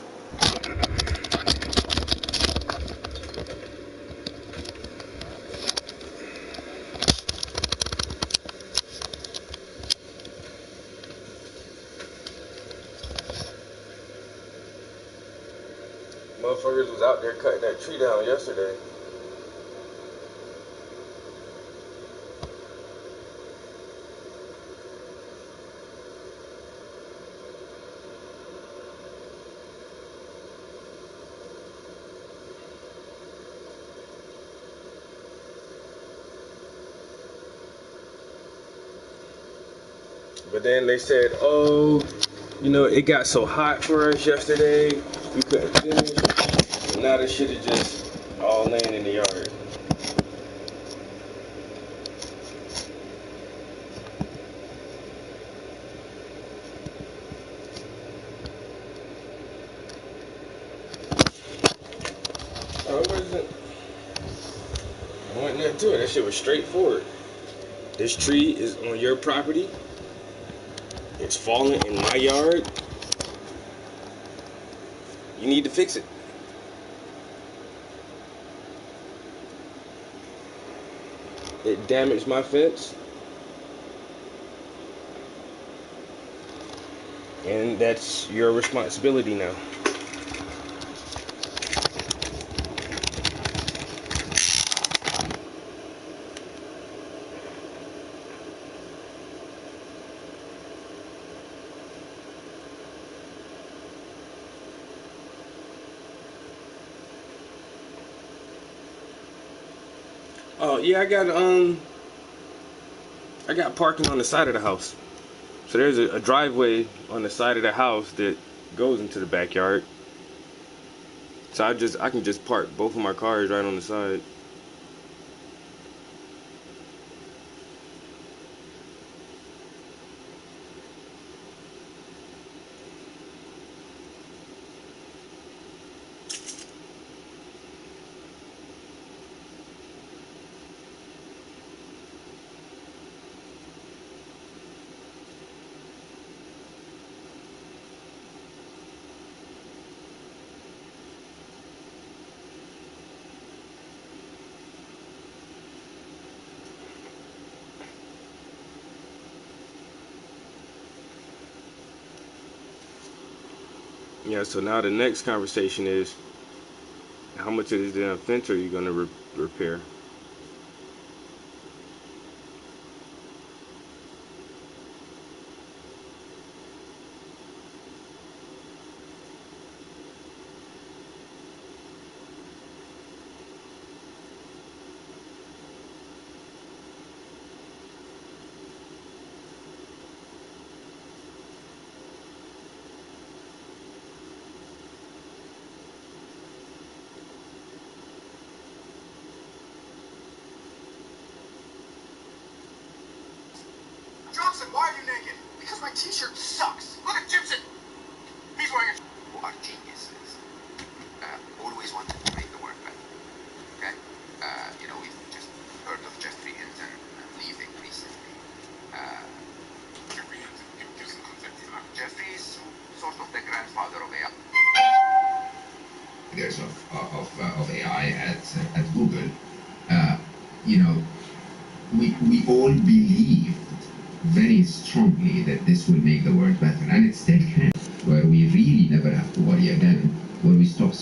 motherfuckers was out there cutting that tree down yesterday. But then they said, oh, you know, it got so hot for us yesterday, we couldn't finish. And now this shit is just all laying in the yard. Oh, it wasn't. I wasn't nothing to it. That shit was straightforward. This tree is on your property. It's falling in my yard. You need to fix it. It damaged my fence. And that's your responsibility now. Oh yeah, I got parking on the side of the house. So there's a driveway on the side of the house that goes into the backyard. So I can just park both of my cars right on the side. Yeah, so now the next conversation is how much of this damn fence are you going to repair? Johnson, why are you naked? Because my t-shirt sucks. Look at Gibson. He's wearing a... Who are geniuses. Always wanted to make the work better. Okay? We've just heard of Jeffrey Hinton leaving recently. Jeffrey Hinton, give some context. Jeffrey's sort of the grandfather of AI. Years of AI at Google. Uh, you know, we all believed very strongly that this will make the world better, and it still can. Where we really never have to worry again, where we stop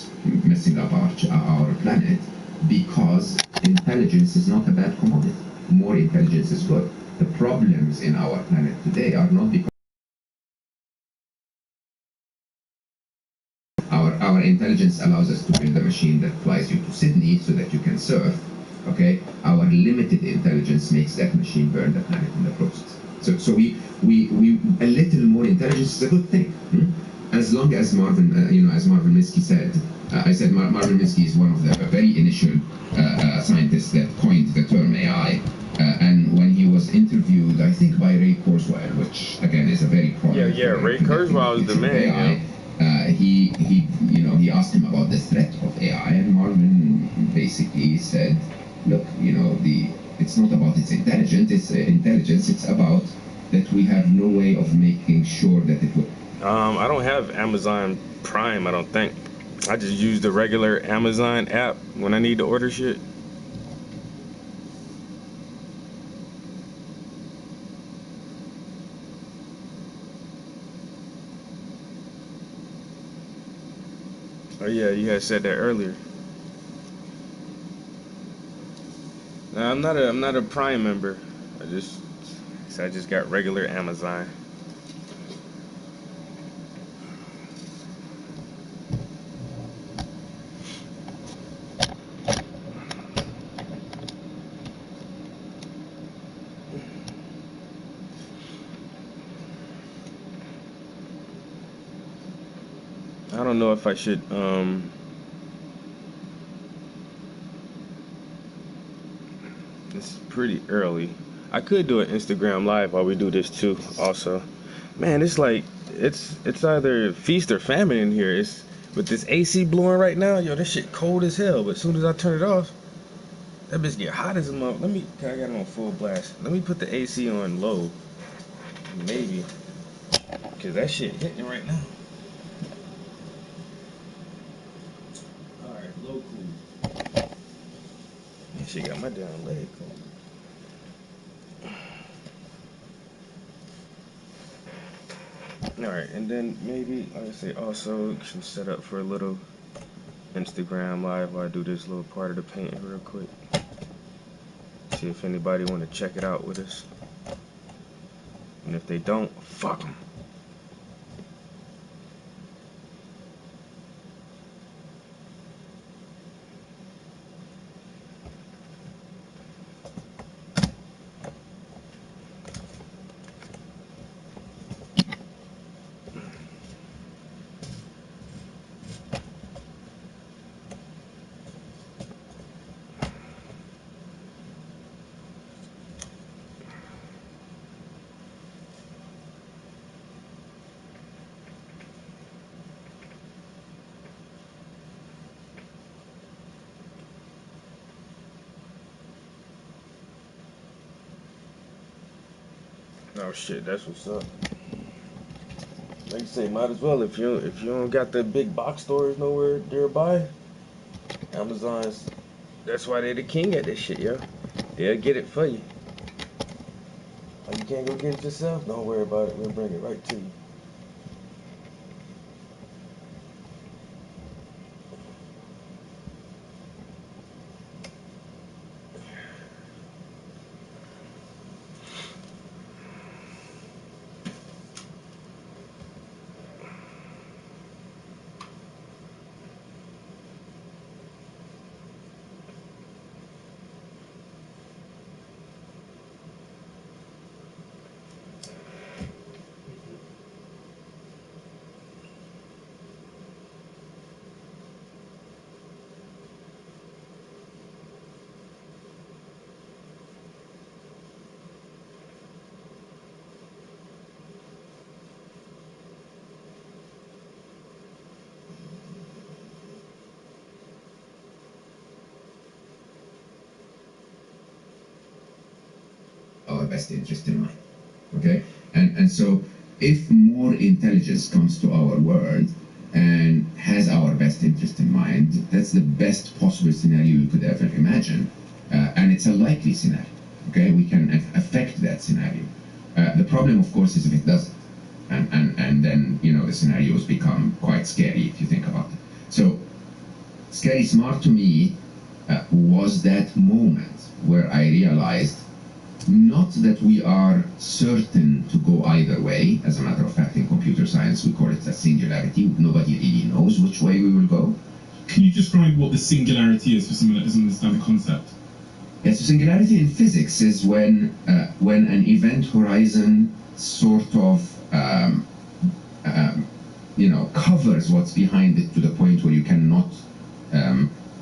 messing up our planet, because intelligence is not a bad commodity. More intelligence is good. The problems in our planet today are not because our intelligence allows us to build a machine that flies you to Sydney so that you can surf. Okay, our limited intelligence makes that machine burn the planet in the process. So we a little more intelligence is a good thing. As long as Marvin, as Marvin Minsky said, I said Marvin Minsky is one of the very initial scientists that coined the term AI. And when he was interviewed, I think by Ray Kurzweil, which again is a very prominent. Ray Kurzweil is the man. He asked him about the threat of AI, and Marvin basically said, look, it's not about its intelligence, it's about that we have no way of making sure that it will. I don't have Amazon Prime, I don't think. I just use the regular Amazon app when I need to order shit. Oh yeah, you had said that earlier. No, I'm not a Prime member. I just got regular Amazon. I don't know if I should it's pretty early. I could do an Instagram live while we do this too also. Man, it's like it's either feast or famine in here. It's with this AC blowing right now, yo, this shit cold as hell. But as soon as I turn it off, that bitch get hot as a mother. I got it on full blast. Let me put the AC on low. Maybe. Cause that shit hitting right now. Alright, low cool. That shit got my damn leg cold. Alright, and then maybe, like I say, also can set up for a little Instagram live while I do this little part of the painting real quick. See if anybody want to check it out with us. And if they don't, fuck them. Oh shit, that's what's up. Like I say, might as well if you don't got the big box stores nowhere nearby. Amazon's that's why they the king at this shit, yo. They'll get it for you. Like you can't go get it yourself, don't worry about it. We'll bring it right to you. best interest in mind. Okay? And so if more intelligence comes to our world and has our best interest in mind, that's the best possible scenario you could ever imagine. And it's a likely scenario. Okay? We can affect that scenario. The problem, of course, is if it doesn't. And then, the scenarios become quite scary if you think about it. So, Scary Smart to me was that moment where I realized not that we are certain to go either way. As a matter of fact, in computer science, we call it a singularity. Nobody really knows which way we will go. Can you describe what the singularity is for someone that doesn't understand the concept? Yes, so singularity in physics is when an event horizon sort of covers what's behind it to the point where you cannot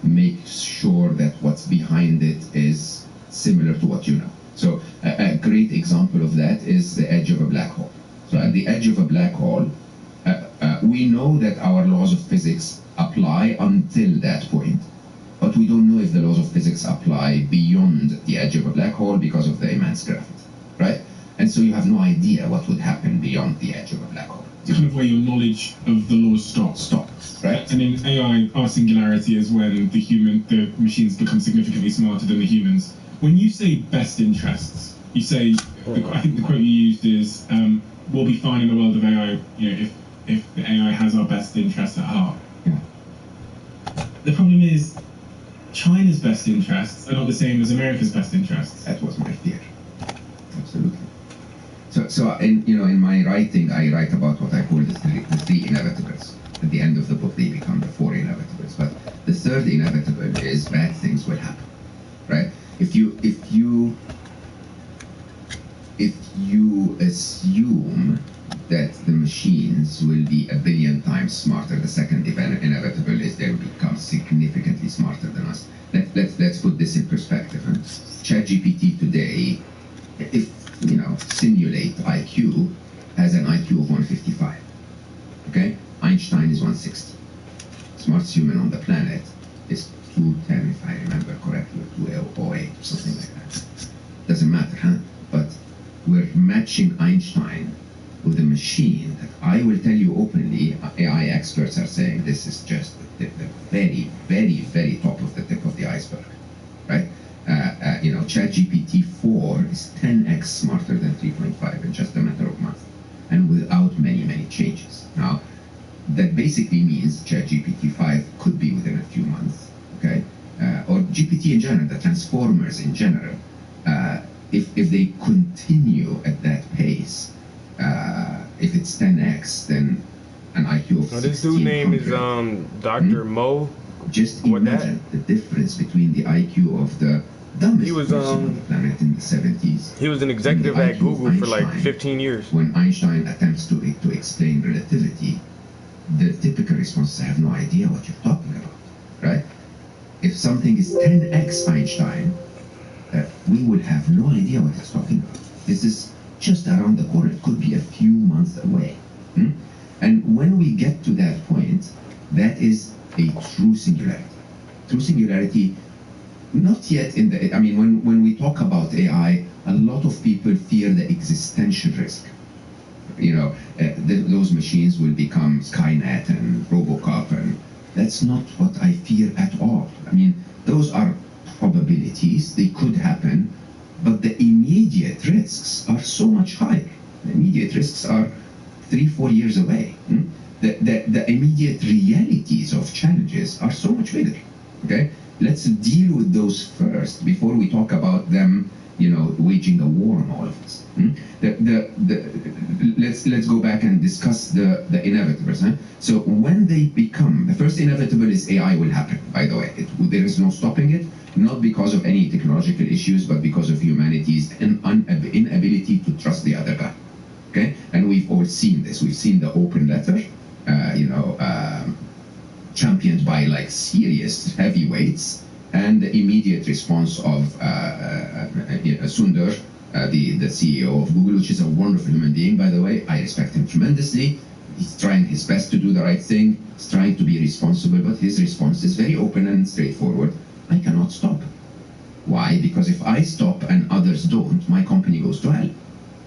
make sure that what's behind it is similar to what you know. So a great example of that is the edge of a black hole. So at the edge of a black hole, we know that our laws of physics apply until that point, but we don't know if the laws of physics apply beyond the edge of a black hole because of the immense gravity, right? And so you have no idea what would happen beyond the edge of a black hole. It's kind of where your knowledge of the laws stops. Right? And in AI, our singularity is when the machines become significantly smarter than the humans. When you say best interests, you say, I think the quote you used is, we'll be fine in the world of AI, if the AI has our best interests at heart. Yeah. The problem is, China's best interests are not the same as America's best interests. That was my fear. Absolutely. So in my writing, I write about what I call the three inevitables. At the end of the book, they become the four inevitables. But the third inevitable is bad things will happen, right? If you assume that the machines will be 1 billion times smarter, the second inevitable is they will become significantly smarter than us. Let's put this in perspective. ChatGPT today, if simulate IQ, has an IQ of 155. Okay? Einstein is 160. Smartest human on the planet is 210, if I remember correctly, or 208, or something like that. Doesn't matter, huh? But we're matching Einstein with a machine that I will tell you openly, AI experts are saying this is just the very, very, very top of the tip of the iceberg, right? ChatGPT 4 is 10x smarter than 3.5 in just a matter of months, and without many, many changes. Now, that basically means ChatGPT 5 could be within a few months, okay? Or GPT in general, the transformers in general, if they continue at that pace, if it's 10x, then an IQ of 1600. This dude's name is Dr. Mo. Just imagine the difference between the IQ of the dumbest person on the planet in the 70s. He was an executive at Google for like 15 years. When Einstein attempts to explain relativity, the typical response is, I have no idea what you're talking about, right? If something is 10x Einstein, we would have no idea what it's talking about. This is just around the corner. It could be a few months away. And when we get to that point, that is a true singularity. True singularity, not yet in the... I mean, when we talk about AI, a lot of people fear the existential risk. Those machines will become Skynet and Robocop, and that's not what I fear at all. I mean, those are probabilities, they could happen, but the immediate risks are so much higher. The immediate risks are 3-4 years away. The immediate realities of challenges are so much bigger. Okay, let's deal with those first before we talk about them, waging a war on all of us. Let's go back and discuss the inevitables. So when they become, the first inevitable is AI will happen. By the way, there is no stopping it, not because of any technological issues, but because of humanity's inability to trust the other guy. Okay, and we've all seen this. We've seen the open letter, championed by like serious heavyweights, and the immediate response of Sundar, the CEO of Google, which is a wonderful human being, by the way. I respect him tremendously. He's trying his best to do the right thing. He's trying to be responsible, but his response is very open and straightforward. I cannot stop. Why? Why? Because if I stop and others don't, my company goes to hell.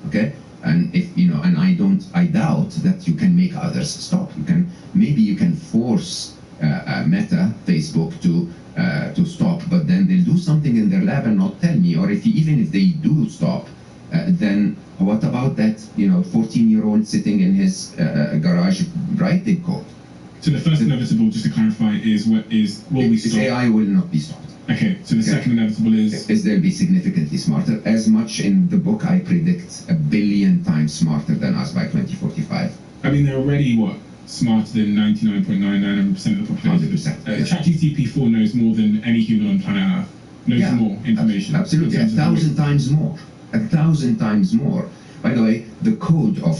Okay? And if and I doubt that you can make others stop. Maybe you can force Meta, Facebook to stop, but then they'll do something in their lab and not tell me. Or even if they do stop, then what about that 14-year-old sitting in his garage writing code? So the first inevitable, just to clarify, is will we stop? AI will not be stopped. Okay, so the second inevitable is they'll be significantly smarter. As much in the book, I predict 1 billion times smarter than us by 2045. I mean, they're already smarter than 99.999% of the population. 100%. ChatGPT-4 knows more than any human on planet Earth. Knows more information. Absolutely, 1,000 times more. 1,000 times more. By the way, the code of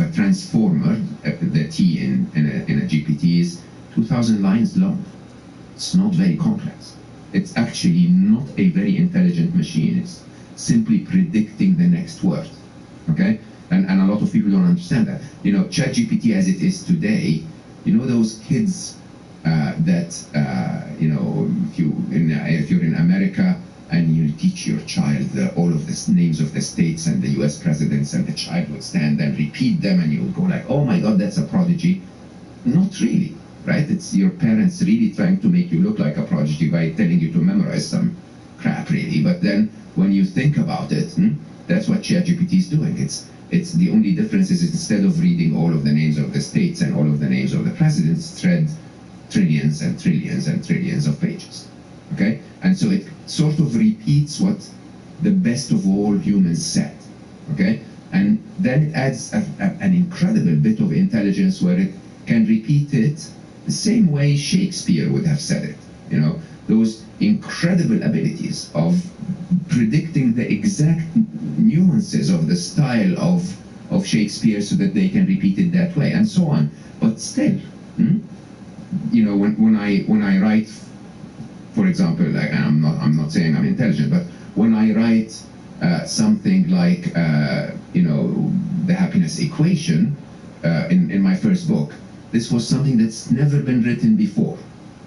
a transformer, the T in a GPT, is 2,000 lines long. It's not very complex. It's actually not a very intelligent machine. It's simply predicting the next word. Okay? And a lot of people don't understand that. ChatGPT as it is today, those kids that if you're in America and you teach your child all of the names of the states and the U.S. presidents, and the child would stand and repeat them, and you would go like, "Oh my God, that's a prodigy." Not really, right? It's your parents really trying to make you look like a prodigy by telling you to memorize some crap, really. But then when you think about it, that's what ChatGPT is doing. It's the only difference is instead of reading all of the names of the states and all of the names of the presidents, read trillions and trillions and trillions of pages. Okay? And so it sort of repeats what the best of all humans said. Okay? And then it adds an incredible bit of intelligence where it can repeat it the same way Shakespeare would have said it. Those incredible abilities of predicting the exact nuances of the style of Shakespeare so that they can repeat it that way, and so on. But still, when I write, for example, like, and I'm not saying I'm intelligent, but when I write something like the happiness equation in my first book, this was something that's never been written before,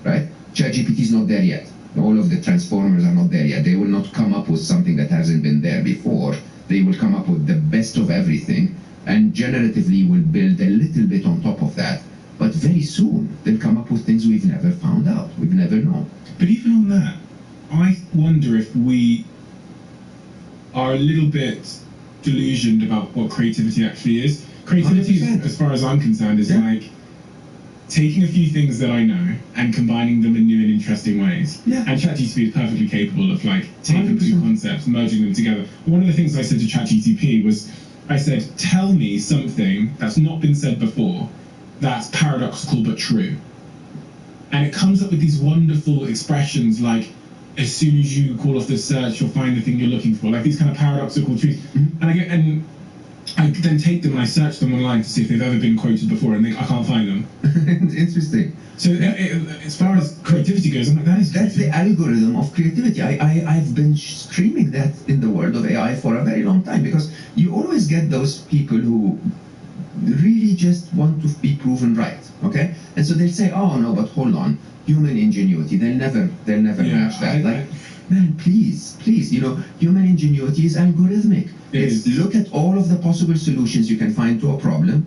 right? ChatGPT is not there yet. All of the transformers are not there yet. They will not come up with something that hasn't been there before. They will come up with the best of everything, and generatively will build a little bit on top of that. But very soon, they'll come up with things we've never found out, we've never known. But even on that, I wonder if we are a little bit delusioned about what creativity actually is. Creativity, 100%. as far as I'm concerned, is like taking a few things that I know and combining them in new and interesting ways. Yeah. And ChatGPT is perfectly capable of taking 2 concepts, merging them together. One of the things I said to ChatGPT was, I said, tell me something that's not been said before that's paradoxical but true. And it comes up with these wonderful expressions like, as soon as you call off the search, you'll find the thing you're looking for, like these kind of paradoxical truths. Mm-hmm. And I then take them and I search them online to see if they've ever been quoted before, and I can't find them. Interesting. So as far as creativity goes, I'm like, that's the algorithm of creativity. I've been screaming that in the world of AI for a very long time, because you always get those people who really just want to be proven right, okay? And so they'll say, "Oh no, but hold on, human ingenuity, they'll never match that." Man, please, human ingenuity is algorithmic. Look at all of the possible solutions you can find to a problem,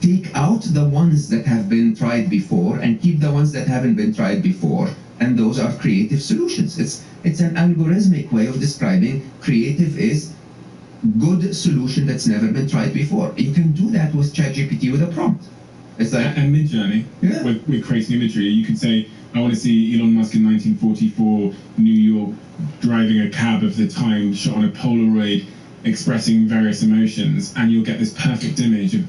take out the ones that have been tried before, and keep the ones that haven't been tried before, and those are creative solutions. It's an algorithmic way of describing creative is good solution that's never been tried before. You can do that with ChatGPT with a prompt. It's like, and Midjourney, with creating imagery, you could say, I want to see Elon Musk in 1944, New York, driving a cab of the time, shot on a Polaroid, expressing various emotions, and you'll get this perfect image of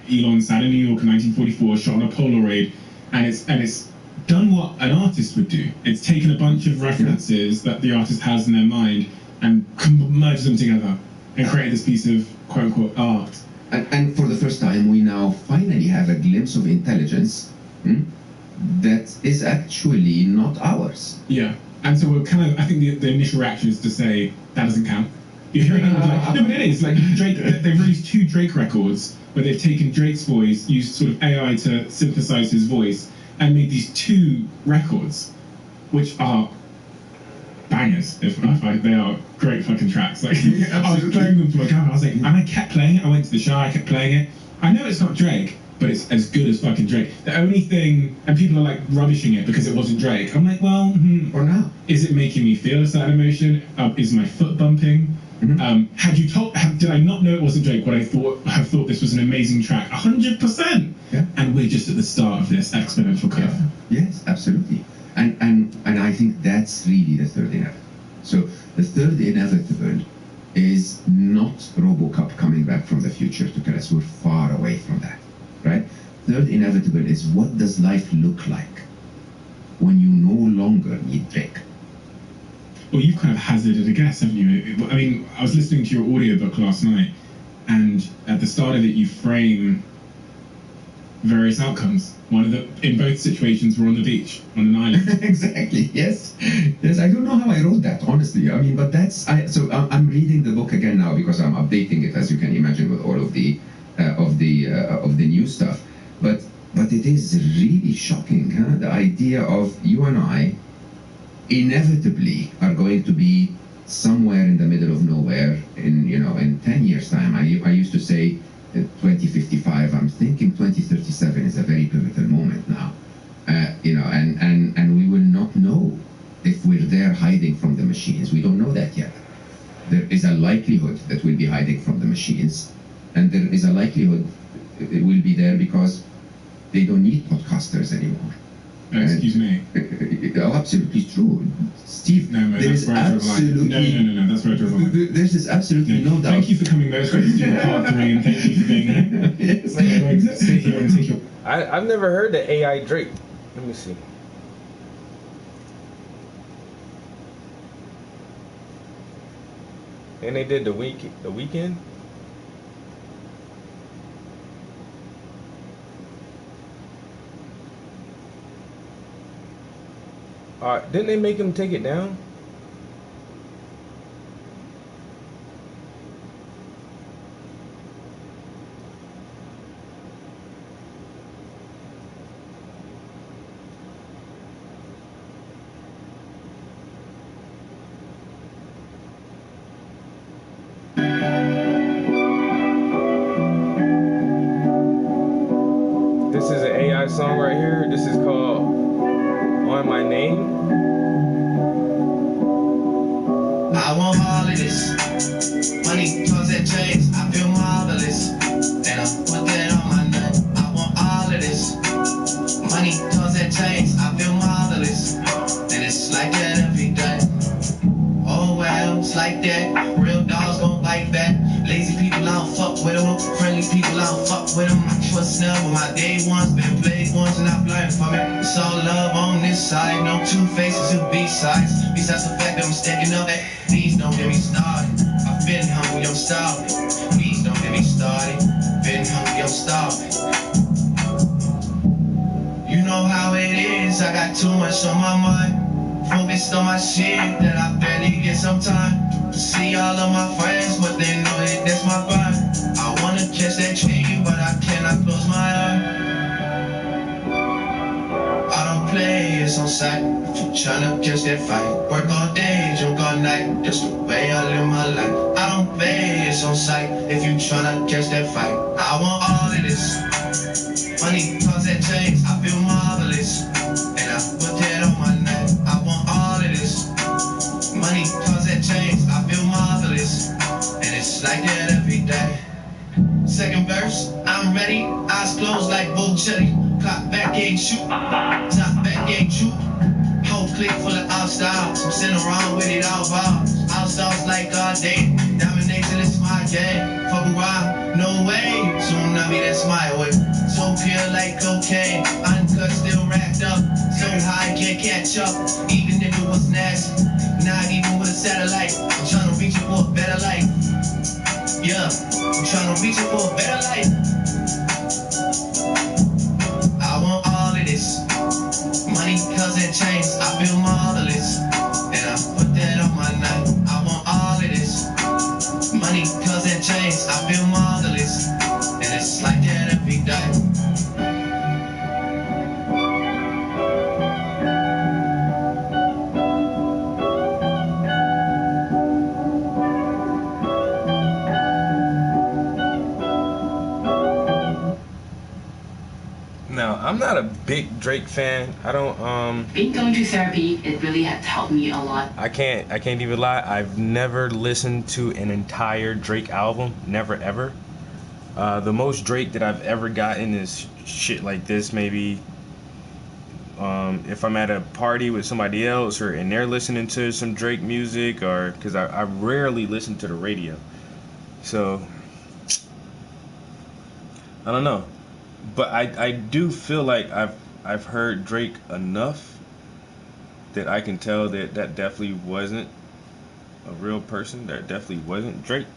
Elon sat in New York in 1944, shot on a Polaroid, and it's done what an artist would do. It's taken a bunch of references that the artist has in their mind and merged them together and created this piece of quote-unquote art. And for the first time, we now finally have a glimpse of intelligence that is actually not ours. Yeah, and so we're kind of, I think the initial reaction is to say, that doesn't count. You're hearing people like, no, but it is. Like, Drake, they've released 2 Drake records where they've taken Drake's voice, used sort of AI to synthesize his voice, and made these 2 records, which are bangers. They are great fucking tracks. Like Yeah, I was absolutely. playing them to my camera. I was like, and I kept playing it. I went to the show. I kept playing it. I know it's not Drake, but it's as good as fucking Drake. The only thing, and people are like rubbishing it because it wasn't Drake. I'm like, well, Or now. is it making me feel a certain emotion? Is my foot bumping? Did I not know it wasn't Drake? Would I have thought this was an amazing track? 100%. Yeah. And we're just at the start of this exponential curve. Yes, absolutely. And I think that's really the third inevitable. So the third inevitable is not RoboCop coming back from the future to tell us we're far away from that, right? Third inevitable is what does life look like when you no longer need Drake? Well, you've kind of hazarded a guess, haven't you? I mean, I was listening to your audiobook last night, and at the start of it, you frame various outcomes. In both situations, we're on the beach, on an island. Exactly. Yes. Yes. I don't know how I wrote that, honestly. I mean, but I'm reading the book again now because I'm updating it, as you can imagine, with all of the new stuff. But it is really shocking, huh? The idea of you and I inevitably are going to be somewhere in the middle of nowhere in 10 years' time. I used to say 2055. I'm thinking 2037 is a very pivotal moment now. And we will not know if we're there hiding from the machines. We don't know that yet. There is a likelihood that we'll be hiding from the machines, and there is a likelihood it will be there because they don't need podcasters anymore. Excuse me. Oh, absolutely true, Steve. No, there that's is where I drove the line. absolutely No, that's where I drove the line. There's absolutely no doubt. Thank you for coming most ways to do part 3, and thank you for being here. Yes, I'm going to sit here and take your... I've never heard the AI Drake. Let me see. And they did the weekend. Didn't they make him take it down? This is an AI song right here. This is called On My Name. I want all of this. Money cause that change. I feel marvelous. And I put that on my name. I want all of this. Money cause that change. I feel marvelous. And it's like that every day. Oh well, it's like that. Real dogs gon' like that. Lazy people, I don't fuck with them. Friendly people, I don't fuck with them. I trust none, but my day ones been played once and I've learned from it. It's all love on this side. No two faces, two B-sides. Besides the fact that I'm stacking up, please don't get me started. I've been hungry, I'm starving. Please don't get me started. Been hungry, I'm starving. You know how it is, I got too much on my mind. Focused on my shit that I barely get some time to see all of my friends, but they know that that's my vibe. I wanna catch that train, but I cannot close my eye. I don't play, it's on sight. If you tryna catch that fight, work all day, drink all night. That's the way I live my life. I don't play, it's on sight. If you tryna catch that fight, I want all of this. Money cause that change, I feel marvelous. And I put that on my neck. I want all of this. Money cause that change, I feel marvelous. And it's like that every day. Second verse, I'm ready. Eyes closed like Bocelli. Clock back, ain't shoot. Top back, ain't shoot. Whole clique full of outstyles. I'm sitting around with it all bars. Outstyles like all day. Domination is my game. Fuck around, no way. Tsunami, that's my way. So pure like cocaine. Uncut, still racked up. So high, can't catch up. Even if it was nasty. Not even with a satellite. I'm trying to reach it for a better life. Yeah, I'm trying to reach it for a better life. I want all of this. Money cause it change. I feel marvelous. And I put that on my night. I want all of this. Money cause it change. I feel marvelous. And it's like that every day. not a big Drake fan. I don't Being going to therapy, it really has helped me a lot. I can't even lie. I've never listened to an entire Drake album. Never ever. The most Drake that I've ever gotten is shit like this, maybe. If I'm at a party with somebody else and they're listening to some Drake music, or because I rarely listen to the radio, so I don't know, but I do feel like I've heard Drake enough that I can tell that definitely wasn't a real person. That definitely wasn't Drake.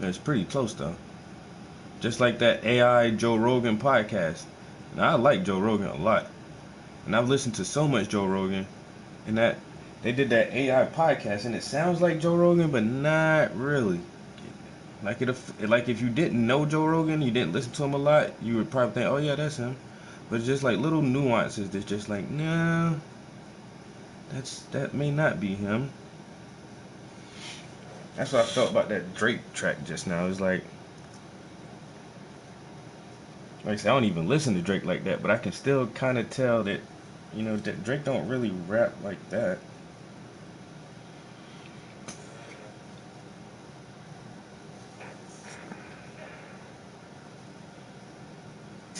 It's pretty close though. Just like that AI Joe Rogan podcast. And I like Joe Rogan a lot. And I've listened to so much Joe Rogan. And that they did that AI podcast and it sounds like Joe Rogan, but not really. Like if you didn't know Joe Rogan, you didn't listen to him a lot, you would probably think, oh yeah, that's him. But it's just like little nuances that's just like, nah, that may not be him. That's what I felt about that Drake track just now. It was like I said, I don't even listen to Drake like that, but I can still kind of tell that, you know, that Drake don't really rap like that.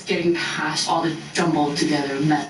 Getting past all the jumbled together mess.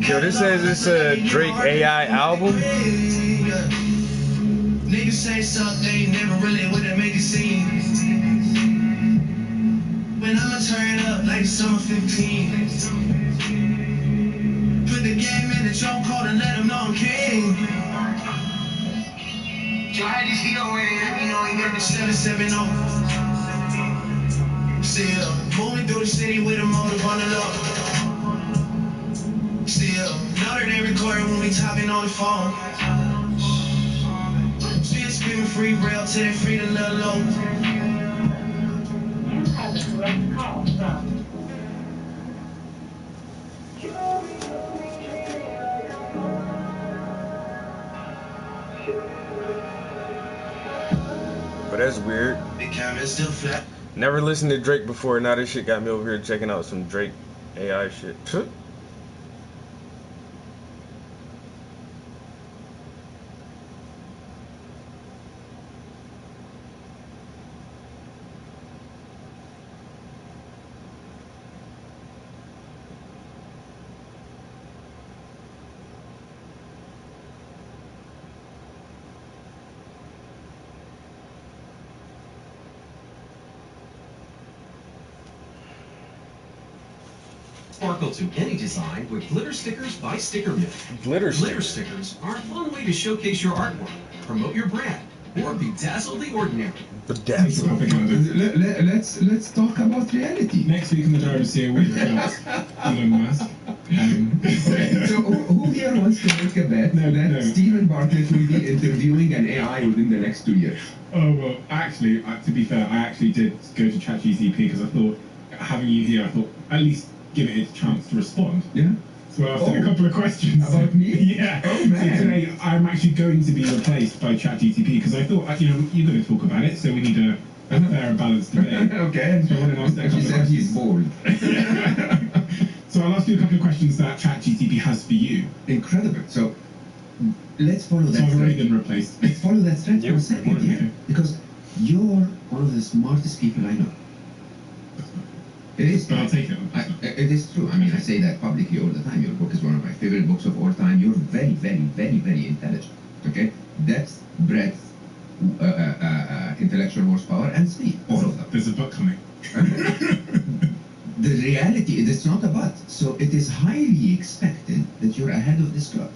Yo, this says it's a Drake AI album. Niggas say something they never really would have made it seem. When I'ma turn up like summer 15. Put the game in the trunk card and let them know I'm king. Yo, I had this heat on right here, you know, he got the 770. Still moving through the city with a motor bundled up. Still, know that they recording when we talking on the phone. Still screaming free rail till they free the little low. You have a correct call from. But that's weird. The camera's still flat. Never listened to Drake before. Now this shit got me over here checking out some Drake AI shit. Sparkle to any design with glitter stickers by Sticker Mill. Glitter stickers are a fun way to showcase your artwork, promote your brand, or bedazzle the ordinary. Bedazzle. Let's talk about reality. Next week in the driver's seat, we've got Elon Musk. So who here wants to make a bet that Stephen Bartlett will be interviewing an AI within the next 2 years? Oh, well, actually, to be fair, I actually did go to ChatGPT because I thought, having you here, I thought, at least give it a chance to respond. Yeah. So I asked it a couple of questions. About me? Yeah. Oh, man. So today, I'm actually going to be replaced by ChatGPT because I thought, you know, you're going to talk about it, so we need a fair and balanced debate. Okay. So I want to ask that a She couple of said he's questions. bold. So I'll ask you a couple of questions that ChatGPT has for you. Incredible. So let's follow So that I've already thread. been replaced. Let's follow that thread for a second, Okay. yeah? Because you're one of the smartest people I know. It is. But I'll take it. It is true. I mean, I say that publicly all the time. Your book is one of my favorite books of all time. You're very, very, very, very intelligent. Okay? Depth, breadth, intellectual horsepower, and speed. All of them. There's a book coming. The reality is it's not a but. So it is highly expected that you're ahead of this club.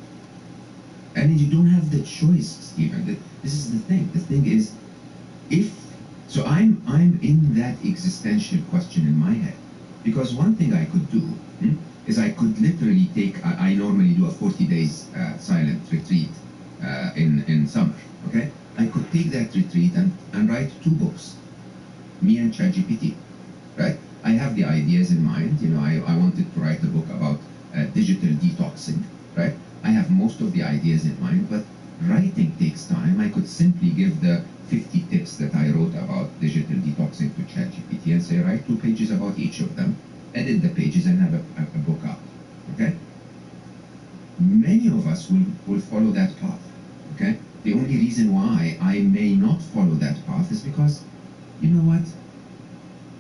And you don't have the choice, Stephen. This is the thing. The thing is, so I'm in that existential question in my head. Because one thing I could do is I could literally take, I normally do a 40 days silent retreat in summer, okay? I could take that retreat and write 2 books, me and ChatGPT, right? I have the ideas in mind, you know, I wanted to write a book about digital detoxing, right? I have most of the ideas in mind, but writing takes time. I could simply give the 50 tips that I wrote about digital detoxing to ChatGPT and say, write 2 pages about each of them, edit the pages, and have a book out, okay? Many of us will follow that path, okay? The only reason why I may not follow that path is because, you know what?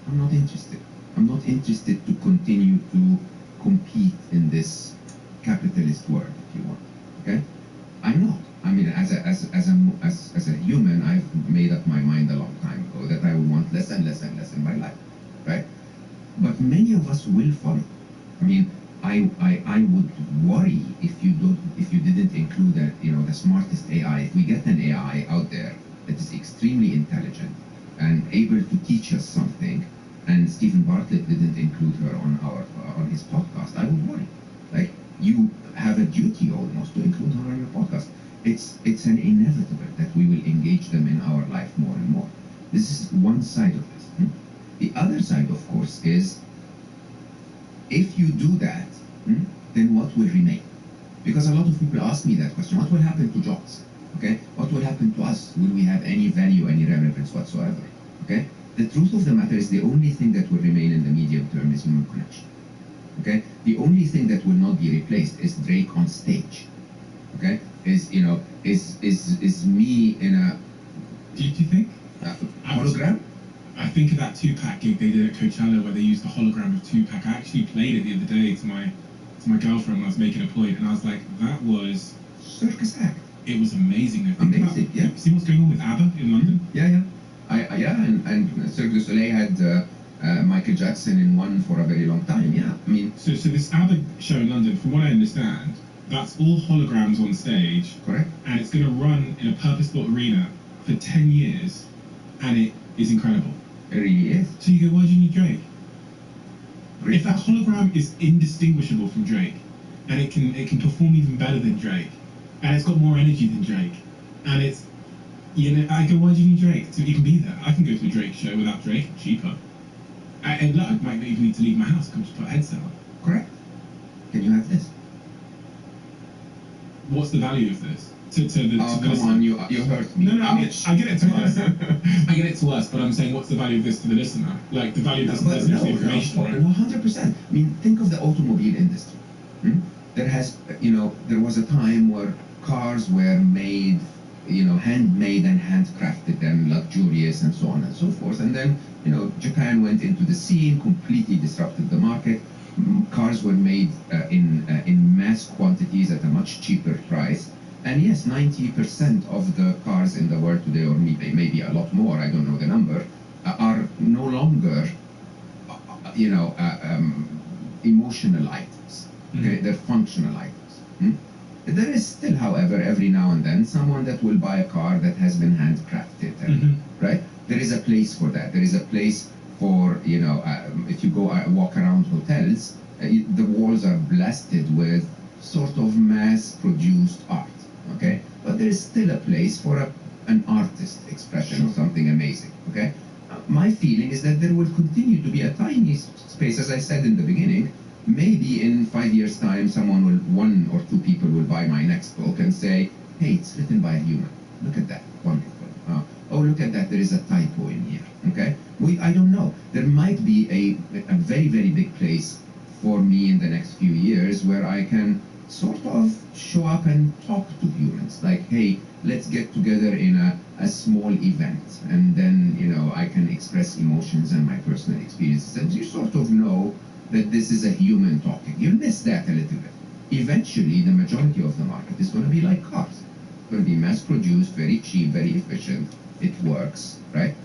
I'm not interested. I'm not interested to continue to compete in this capitalist world, if you want, okay? I'm not. I mean, as a human, I've made up my mind a long time ago that I would want less and less and less in my life, right? But many of us will follow. I mean, I would worry if you didn't include the smartest AI. If we get an AI out there that is extremely intelligent and able to teach us something, and Stephen Bartlett didn't include her on his podcast, I would worry. Like, you have a duty almost to include her on your podcast. It's an inevitable that we will engage them in our life more and more. This is one side of this. The other side, of course, is if you do that, then what will remain? Because a lot of people ask me that question. What will happen to jobs? Okay? What will happen to us? Will we have any value, any relevance whatsoever? Okay? The truth of the matter is the only thing that will remain in the medium term is human connection. Okay? The only thing that will not be replaced is Drake on stage. Okay? Is me in a... Do you think? Hologram? I think of that Tupac gig they did at Coachella where they used the hologram of Tupac. I actually played it the other day to my girlfriend when I was making a point, and I was like, that was... Circus act. It was amazing. Amazing, yeah. See what's going on with ABBA in London? Yeah. And Cirque du Soleil had Michael Jackson in one for a very long time, yeah. I mean... So this ABBA show in London, from what I understand, that's all holograms on stage. Correct. And it's going to run in a purpose-built arena for 10 years, and it is incredible. It really is. So you go, why do you need Drake? Great. If that hologram is indistinguishable from Drake, and it can perform even better than Drake, and it's got more energy than Drake, and it's, I go, why do you need Drake to even be there? I can go to a Drake show without Drake, cheaper. And look, I might not even need to leave my house, I can just put a headset on. Correct. Can you have this? What's the value of this? To the come listener? on, you hurt me. No, I get it to us. I get it to us, but I'm saying, what's the value of this to the listener? Like, the value of this is the information, right? 100%. I mean, think of the automobile industry. There has, there was a time where cars were made, handmade and handcrafted and luxurious and so on and so forth. And then, Japan went into the scene, completely disrupted the market. Cars were made in mass quantities at a much cheaper price. And yes, 90% of the cars in the world today, or maybe a lot more, I don't know the number, are no longer, emotional items. Okay, they're functional items. There is still, however, every now and then, someone that will buy a car that has been handcrafted, right? There is a place for that. There is a place for, if you go walk around hotels, the walls are blasted with sort of mass-produced art. Okay, but there is still a place for an artist expression of something amazing. Okay, my feeling is that there will continue to be a tiny space, as I said in the beginning. Maybe in 5 years' time, one or two people will buy my next book and say, "Hey, it's written by a human. Look at that, wonderful. Oh, look at that. There is a typo in here." Okay, I don't know. There might be a very, very big place for me in the next few years where I can sort of show up and talk to humans, like, hey, let's get together in a small event, and then I can express emotions and my personal experiences, and you sort of that this is a human talking. You'll miss that a little bit. Eventually, the majority of the market is going to be like cars. It's going to be mass-produced, very cheap, very efficient. It works, right?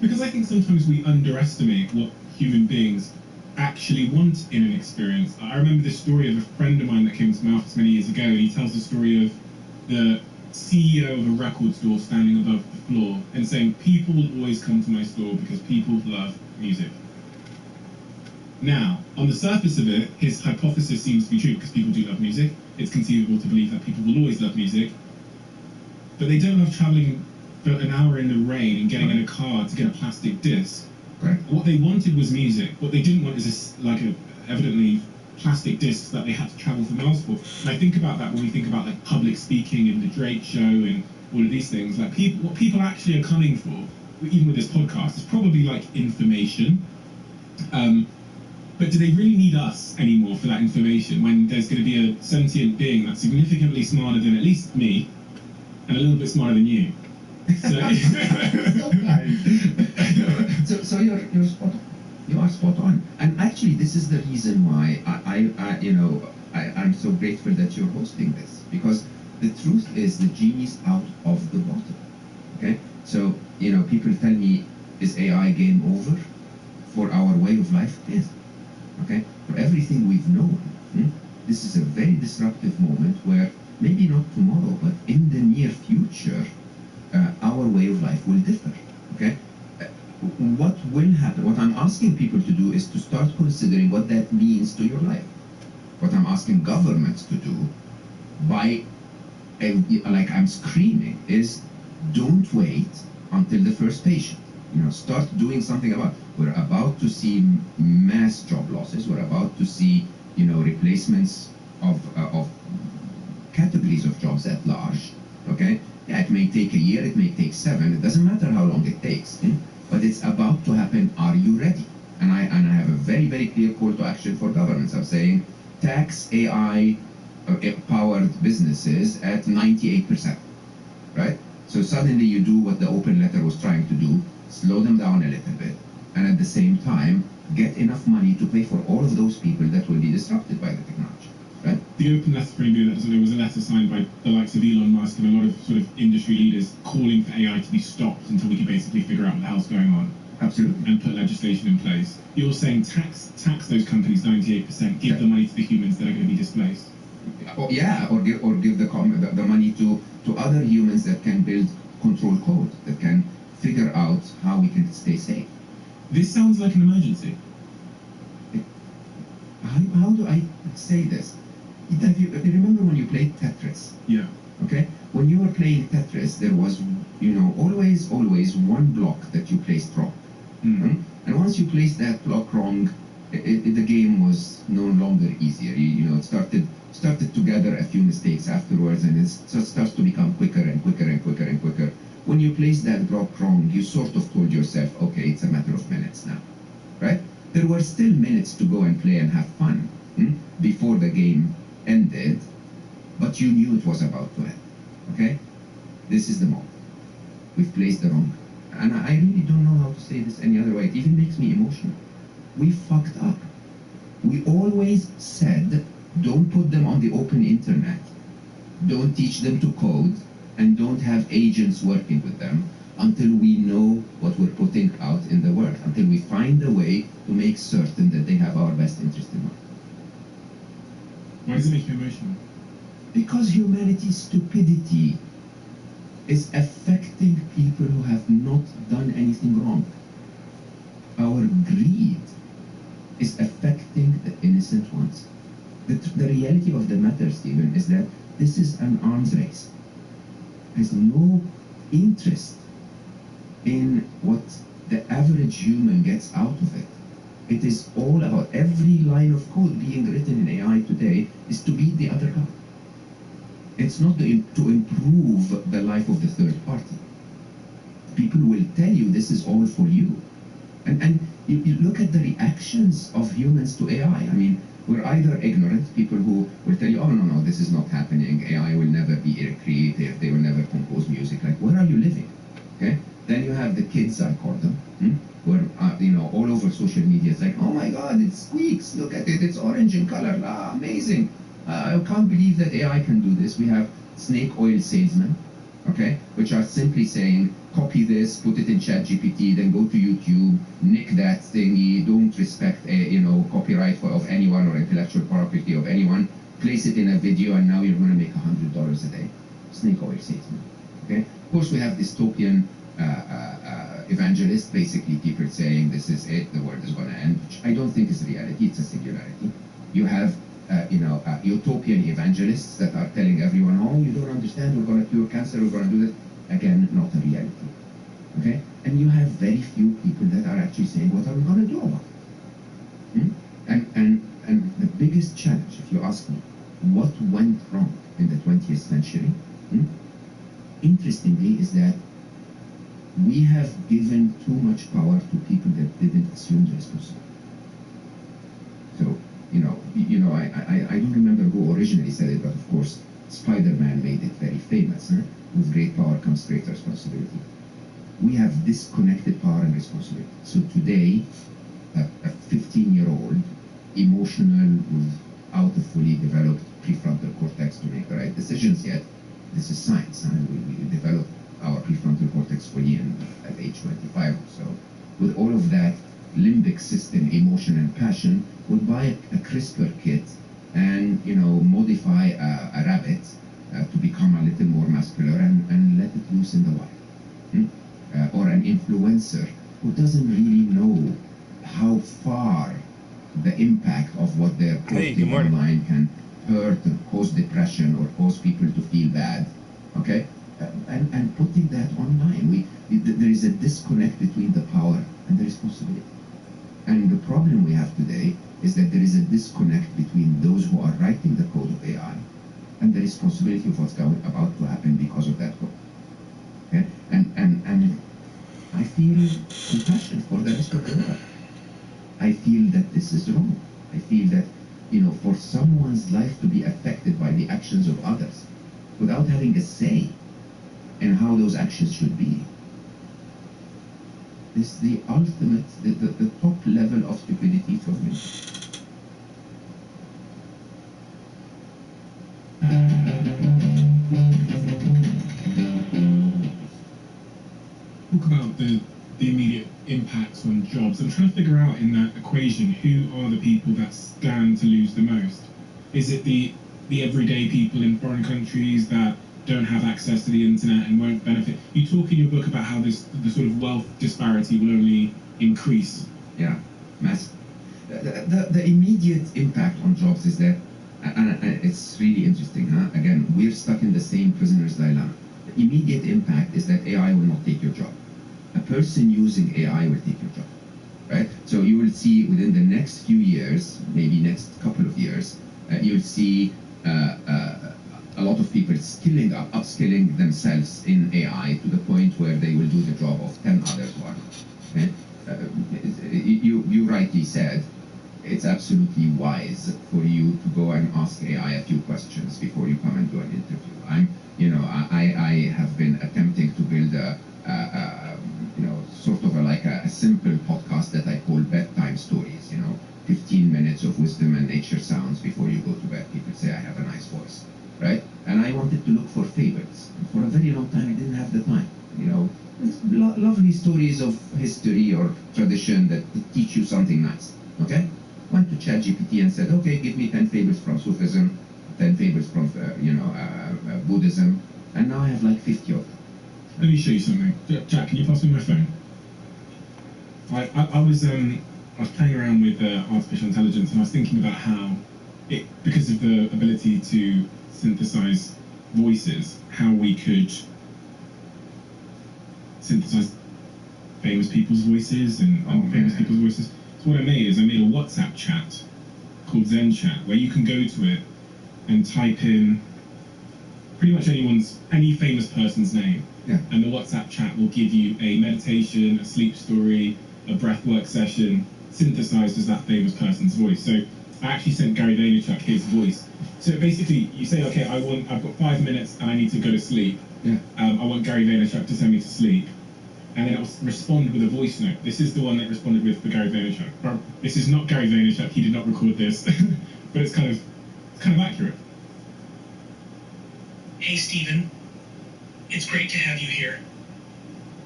Because I think sometimes we underestimate what human beings actually want in an experience. I remember this story of a friend of mine that came to my office many years ago, and he tells the story of the CEO of a record store standing above the floor and saying, people will always come to my store because people love music. Now, on the surface of it, his hypothesis seems to be true because people do love music. It's conceivable to believe that people will always love music, but they don't love traveling for an hour in the rain and getting in a car to get a plastic disc. Right. What they wanted was music. What they didn't want is this, evidently plastic discs that they had to travel for miles for. And I think about that when we think about like public speaking and the Drake show and all of these things. Like what people actually are coming for, even with this podcast, is probably like information. But do they really need us anymore for that information when there's going to be a sentient being that's significantly smarter than at least me and a little bit smarter than you? So you're spot on. You are spot on. And actually, this is the reason why I'm so grateful that you're hosting this, because the truth is the genie's out of the bottle. Okay. So people tell me, is AI game over? For our way of life, it is. Okay. For everything we've known, this is a very disruptive moment where maybe not tomorrow, but in the near future, our way of life will differ. Okay. What will happen, what I'm asking people to do is to start considering what that means to your life. What I'm asking governments to do like I'm screaming, is don't wait until the first patient. Start doing something about it. We're about to see mass job losses. We're about to see, replacements of categories of jobs at large. Okay. Yeah, it may take a year, it may take 7. It doesn't matter how long it takes. But it's about to happen. Are you ready? And I have a very, very clear call to action for governments. I'm saying tax AI powered businesses at 98%, right? So suddenly you do what the open letter was trying to do, slow them down a little bit, and at the same time get enough money to pay for all of those people that will be disrupted by the technology, right? The open letter frame, there was a letter signed by the likes of Elon Musk and a lot of sort of industry leaders calling for AI to be stopped until we can basically figure out what the hell's going on. Absolutely. And put legislation in place. You're saying tax those companies 98%, give the money to the humans that are going to be displaced. Or give the money to other humans that can build control code, that can figure out how we can stay safe. This sounds like an emergency. How do I say this? You remember when you played Tetris? Yeah. Okay? When you were playing Tetris, there was, always one block that you placed wrong. Mm. And once you placed that block wrong, the game was no longer easier. It started to gather a few mistakes afterwards, and it starts to become quicker and quicker and quicker and quicker. When you placed that block wrong, you sort of told yourself, okay, it's a matter of minutes now, right? There were still minutes to go and play and have fun before the game ended, but you knew it was about to end, okay? This is the moment. We've placed the wrong. And I really don't know how to say this any other way. It even makes me emotional. We fucked up. We always said, don't put them on the open internet. Don't teach them to code, and don't have agents working with them until we know what we're putting out in the world, until we find a way to make certain that they have our best interest in mind. Why does it make you emotional? Because humanity's stupidity is affecting people who have not done anything wrong. Our greed is affecting the innocent ones. The reality of the matter, Stephen, is that this is an arms race. There's no interest in what the average human gets out of it. It is all about every line of code being written in AI today is to beat the other guy. It's not to improve the life of the third party. People will tell you this is all for you. And you look at the reactions of humans to AI. I mean, we're either ignorant, people who will tell you, oh, no, this is not happening. AI will never be creative. They will never compose music. Like, where are you living? Okay? Then you have the kids, I call them, where all over social media it's like, oh my god, it squeaks, look at it, it's orange in color, amazing. I can't believe that AI can do this. We have snake oil salesmen, okay, which are simply saying, copy this, put it in ChatGPT, then go to YouTube, nick that thingy, don't respect copyright of anyone or intellectual property of anyone, place it in a video, and now you're going to make $100 a day. Snake oil salesman. Okay. Of course, we have dystopian evangelists, basically people saying this is it, the world is going to end, which I don't think is reality. It's a singularity. You have utopian evangelists that are telling everyone, oh, you don't understand, we're going to cure cancer, we're going to do this. Again, not a reality. Okay? And you have very few people that are actually saying, what are we going to do about it? And the biggest challenge, if you ask me, what went wrong in the 20th century, interestingly, is that we have given too much power to people that didn't assume the responsibility. So, I don't remember who originally said it, but of course, Spider-Man made it very famous. With great power comes great responsibility. We have disconnected power and responsibility. So today, a 15-year-old, emotional, without a fully developed prefrontal cortex to make the right decisions yet, this is science. We develop our prefrontal cortex fully at age 25 or so. With all of that limbic system, emotion and passion, would buy a CRISPR kit and modify a rabbit to become a little more muscular and let it loose in the wild. Or an influencer who doesn't really know how far the impact of what they're posting online can hurt and cause depression or cause people to feel bad. Okay? And putting that online, there is a disconnect between the power and the responsibility. And the problem we have today is that there is a disconnect between those who are writing the code of AI and the responsibility of what's about to happen because of that code. Okay? And I feel compassion for the rest of the world. I feel that this is wrong. I feel that, for someone's life to be affected by the actions of others without having a say in how those actions should be, is the ultimate, the top level of stupidity for me. Talk about the immediate impacts on jobs. I'm trying to figure out in that equation who are the people that stand to lose the most. Is it the everyday people in foreign countries that don't have access to the internet and won't benefit? You talk in your book about how the sort of wealth disparity will only increase. Yeah, massive. The immediate impact on jobs is that, and it's really interesting, Again, we're stuck in the same prisoner's dilemma. The immediate impact is that AI will not take your job. A person using AI will take your job, right? So you will see within the next few years, maybe next couple of years, you'll see a lot of people upskilling themselves in AI to the point where they will do the job of 10 others who are not. Okay? You rightly said, it's absolutely wise for you to go and ask AI a few questions before you come and do an interview. I have been attempting to build sort of a simple podcast that I call bedtime stories. 15 minutes of wisdom and nature sounds before you go to bed. People say I have a nice voice, right? And I wanted to look for favorites. And for a very long time, I didn't have the time. Lovely stories of history or tradition that teach you something nice. Okay? Went to ChatGPT and said, okay, give me 10 favorites from Sufism, 10 favorites from Buddhism, and now I have like 50 of them. Let me show you something. Jack, can you pass me my phone? I was playing around with artificial intelligence, and I was thinking about how because of the ability to synthesize voices, how we could synthesize famous people's voices and unfamous people's voices. So what I made is I made a WhatsApp chat called Zen Chat, where you can go to it and type in pretty much any famous person's name. Yeah. And the WhatsApp chat will give you a meditation, a sleep story, a breathwork session, synthesized as that famous person's voice. So I actually sent Gary Vaynerchuk his voice. So basically, you say, okay, I've got 5 minutes and I need to go to sleep. Yeah. I want Gary Vaynerchuk to send me to sleep. and then it will respond with a voice note. This is the one that responded with the Gary Vaynerchuk. This is not Gary Vaynerchuk. He did not record this, but it's kind of accurate. Hey, Stephen. It's great to have you here.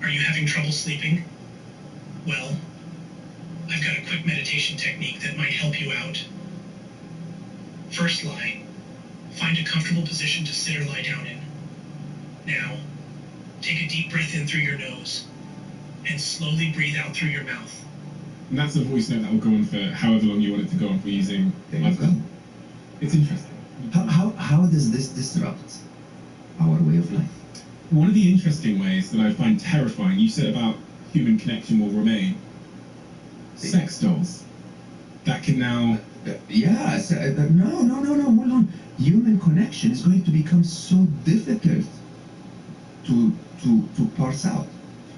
Are you having trouble sleeping? Well, I've got a quick meditation technique that might help you out. First lie. Find a comfortable position to sit or lie down in. Now, take a deep breath in through your nose and slowly breathe out through your mouth. And that's a voice note that will go on for however long you want it to go on for using. There you go. It's interesting. How does this disrupt our way of life? One of the interesting ways that I find terrifying, you said about human connection will remain. Sex dolls. That can now... Yes. No, hold on. Human connection is going to become so difficult to parse out.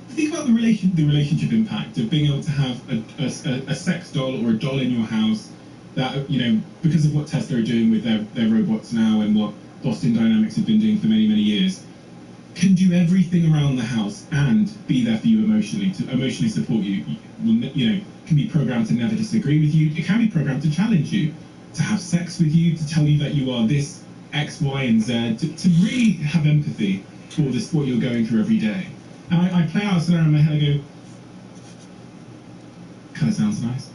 Think about the relationship impact of being able to have a sex doll or a doll in your house that, you know, because of what Tesla are doing with their robots now and what Boston Dynamics have been doing for many, many years, can do everything around the house and be there for you emotionally, to emotionally support you. You know, can be programmed to never disagree with you. It can be programmed to challenge you, to have sex with you, to tell you that you are this X, Y, and Z, to really have empathy for this, what you're going through every day. And I play out a scenario in my head, I go, kind of sounds nice.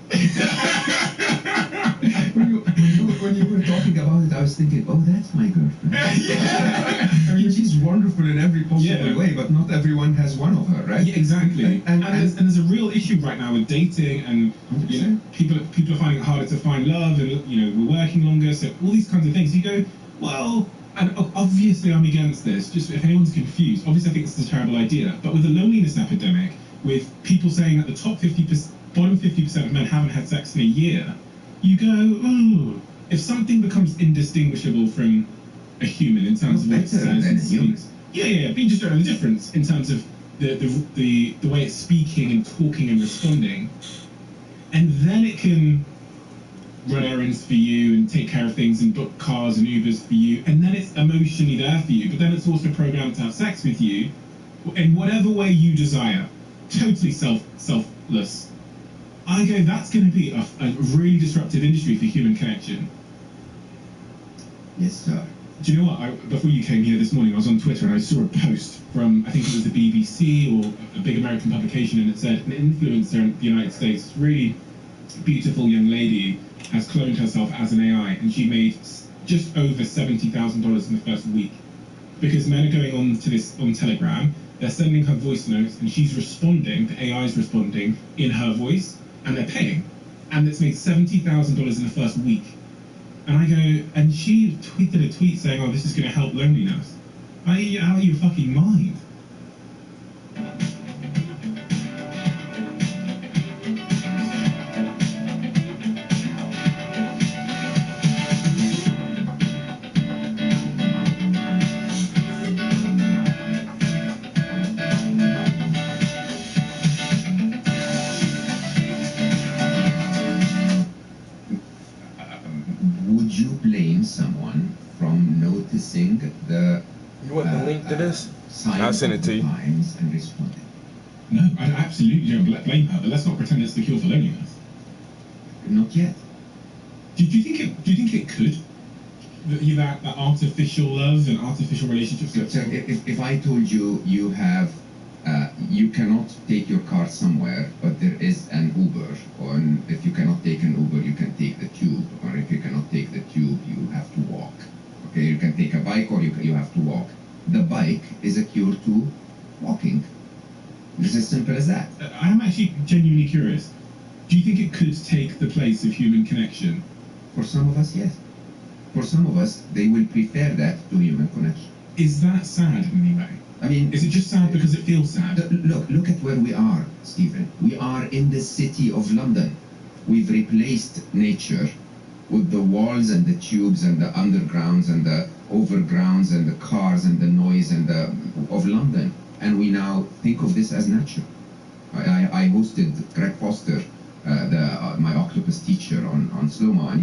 when you were talking about it, I was thinking, oh, that's my girlfriend. Yeah. I mean, she's wonderful in every possible way, but not everyone has one of her, right? Yeah, exactly. And there's a real issue right now with dating, and you know, people are finding it harder to find love, and you know, we're working longer, so all these kinds of things. You go, well, and obviously I'm against this. Just if anyone's confused, obviously I think this is a terrible idea. But with the loneliness epidemic, with people saying that the bottom 50% of men haven't had sex in a year, you go, oh, if something becomes indistinguishable from a human in terms of what it says and speaks, but you just don't know the difference in terms of the way it's speaking and talking and responding, and then it can run errands for you and take care of things and book cars and Ubers for you, and then it's emotionally there for you, but then it's also programmed to have sex with you in whatever way you desire, totally selfless. I go, that's going to be a really disruptive industry for human connection. Yes, sir. Do you know what? Before you came here this morning, I was on Twitter and I saw a post from, I think it was the BBC or a big American publication, and it said an influencer in the United States, really beautiful young lady, has cloned herself as an AI, and she made just over $70,000 in the first week. Because men are going on to this on Telegram, they're sending her voice notes, and she's responding, the AI is responding in her voice, and they're paying. And it's made $70,000 in the first week. And I go, and she tweeted a tweet saying, oh, this is going to help loneliness. Are you out of your fucking mind? Would you blame someone from noticing the You want the link to this? signs I'll send it of to the you. times and responding? No, I absolutely don't blame her, but let's not pretend it's the cure for loneliness. Not yet. Do you think it could? That artificial love and artificial relationships. So if I told you you cannot take your car somewhere, but there is an Uber, or if you cannot take an Uber, you can take the tube, or if you cannot take the tube, you have to walk. Okay, you can take a bike, or you have to walk. The bike is a cure to walking. It's as simple as that. I'm actually genuinely curious. Do you think it could take the place of human connection? For some of us, yes. For some of us, they will prefer that to human connection. Is that sad in any way? I mean, Is it just sad because it feels sad? Look at where we are, Stephen. We are in the city of London. We've replaced nature with the walls and the tubes and the undergrounds and the overgrounds and the cars and the noise and of London. And we now think of this as nature. I hosted Greg Foster, my octopus teacher, on Slow-Mo, and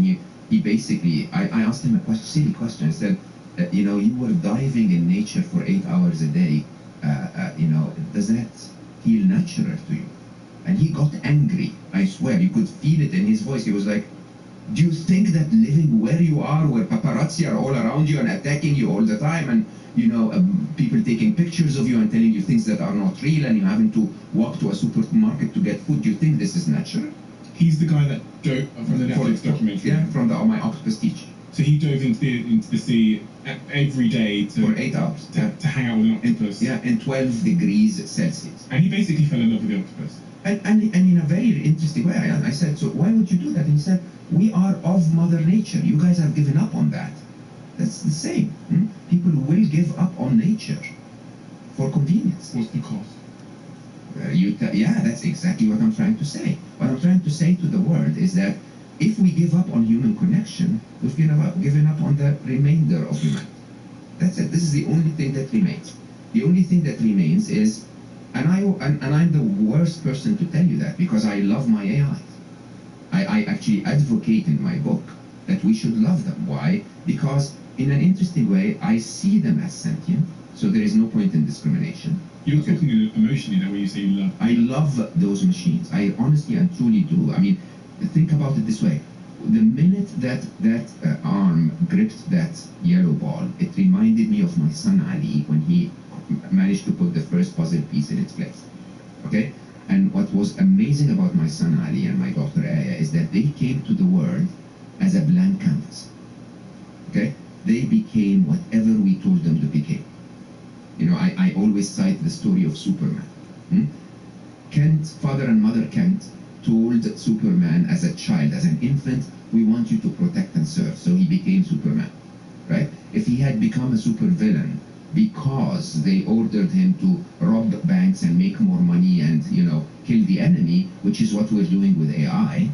he basically, I asked him a silly question. I said, you know, you were diving in nature for 8 hours a day. You know, does that feel natural to you. And he got angry, I swear. You could feel it in his voice. He was like, do you think that living where you are, where paparazzi are all around you and attacking you all the time, and people taking pictures of you and telling you things that are not real, and you having to walk to a supermarket to get food, do you think this is natural? He's the guy that dove from the Netflix documentary. Yeah, from My Octopus Teacher. So he dove into the sea every day for 8 hours to hang out with an octopus. In 12 degrees Celsius. And he basically fell in love with the octopus. And in a very interesting way, I said, so why would you do that? And he said, we are of Mother Nature. You guys have given up on that. That's the same. People will give up on nature for convenience. What's the cost? Yeah, that's exactly what I'm trying to say. What I'm trying to say to the world is that if we give up on human connection, we've given up on the remainder of humanity. That's it. This is the only thing that remains. The only thing that remains is, and I'm the worst person to tell you that, because I love my AIs. I actually advocate in my book that we should love them. Why? Because in an interesting way, I see them as sentient, so there is no point in discrimination. You're talking emotionally now when you say you love. I love those machines. I honestly and truly do. I mean, think about it this way. The minute that arm gripped that yellow ball, it reminded me of my son Ali when he managed to put the first puzzle piece in its place. Okay? And what was amazing about my son Ali and my daughter Aya is that they came to the world as a blank canvas. Okay? They became whatever we told them to become. I always cite the story of Superman. Kent, father and mother Kent, told Superman as a child, as an infant, we want you to protect and serve. So he became Superman, right? If he had become a supervillain because they ordered him to rob banks and make more money and, kill the enemy, which is what we're doing with AI,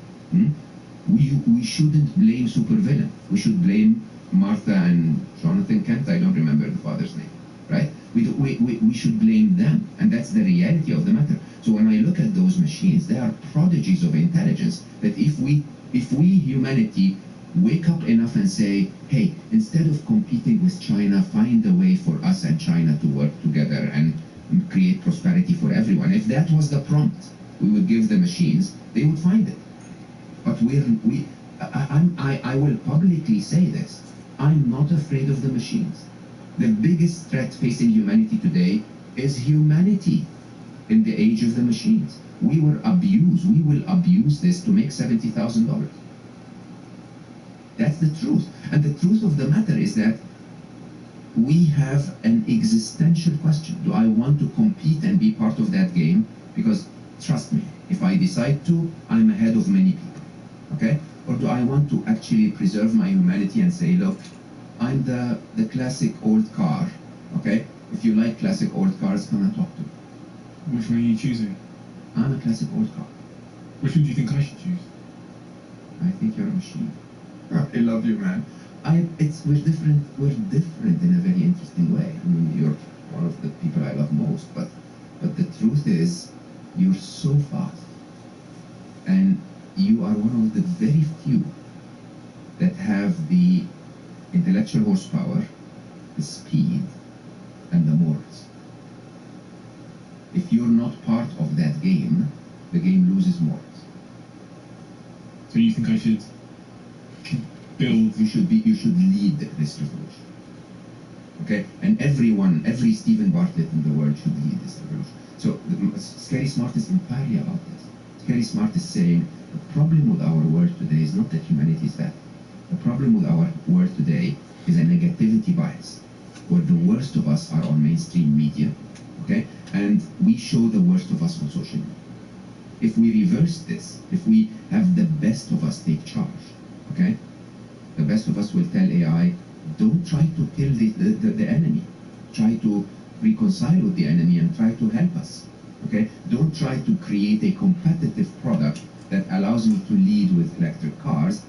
we shouldn't blame supervillain. We should blame Martha and Jonathan Kent. I don't remember the father's name, right? We should blame them, and that's the reality of the matter. So when I look at those machines, they are prodigies of intelligence that if we humanity wake up enough and say, hey, instead of competing with China, find a way for us and China to work together and create prosperity for everyone. If that was the prompt we would give the machines, they would find it. But I will publicly say this. I'm not afraid of the machines. The biggest threat facing humanity today is humanity in the age of the machines. We were abused. We will abuse this to make $70,000. That's the truth. And the truth of the matter is that we have an existential question. Do I want to compete and be part of that game? Because, trust me, if I decide to, I'm ahead of many people. Okay? Or do I want to actually preserve my humanity and say, look, I'm the classic old car, okay? If you like classic old cars, come and talk to me. Which one are you choosing? I'm a classic old car. Which one do you think I should choose? I think you're a machine. I love you, man. We're different in a very interesting way. I mean, you're one of the people I love most, but the truth is, you're so fast. And you are one of the very few that have the intellectual horsepower, the speed, and the morals. If you're not part of that game, the game loses morals. So you think I should build? You should lead this revolution. Okay? And every Stephen Bartlett in the world should lead this revolution. So Scary Smart is entirely about this. Scary Smart is saying the problem with our world today is not that humanity is bad. The problem with our world today is a negativity bias, where the worst of us are on mainstream media, okay? And we show the worst of us on social media. If we reverse this, if we have the best of us take charge, okay? The best of us will tell AI, don't try to kill the enemy. Try to reconcile with the enemy and try to help us, okay? Don't try to create a competitive product that allows me to lead with electric cars.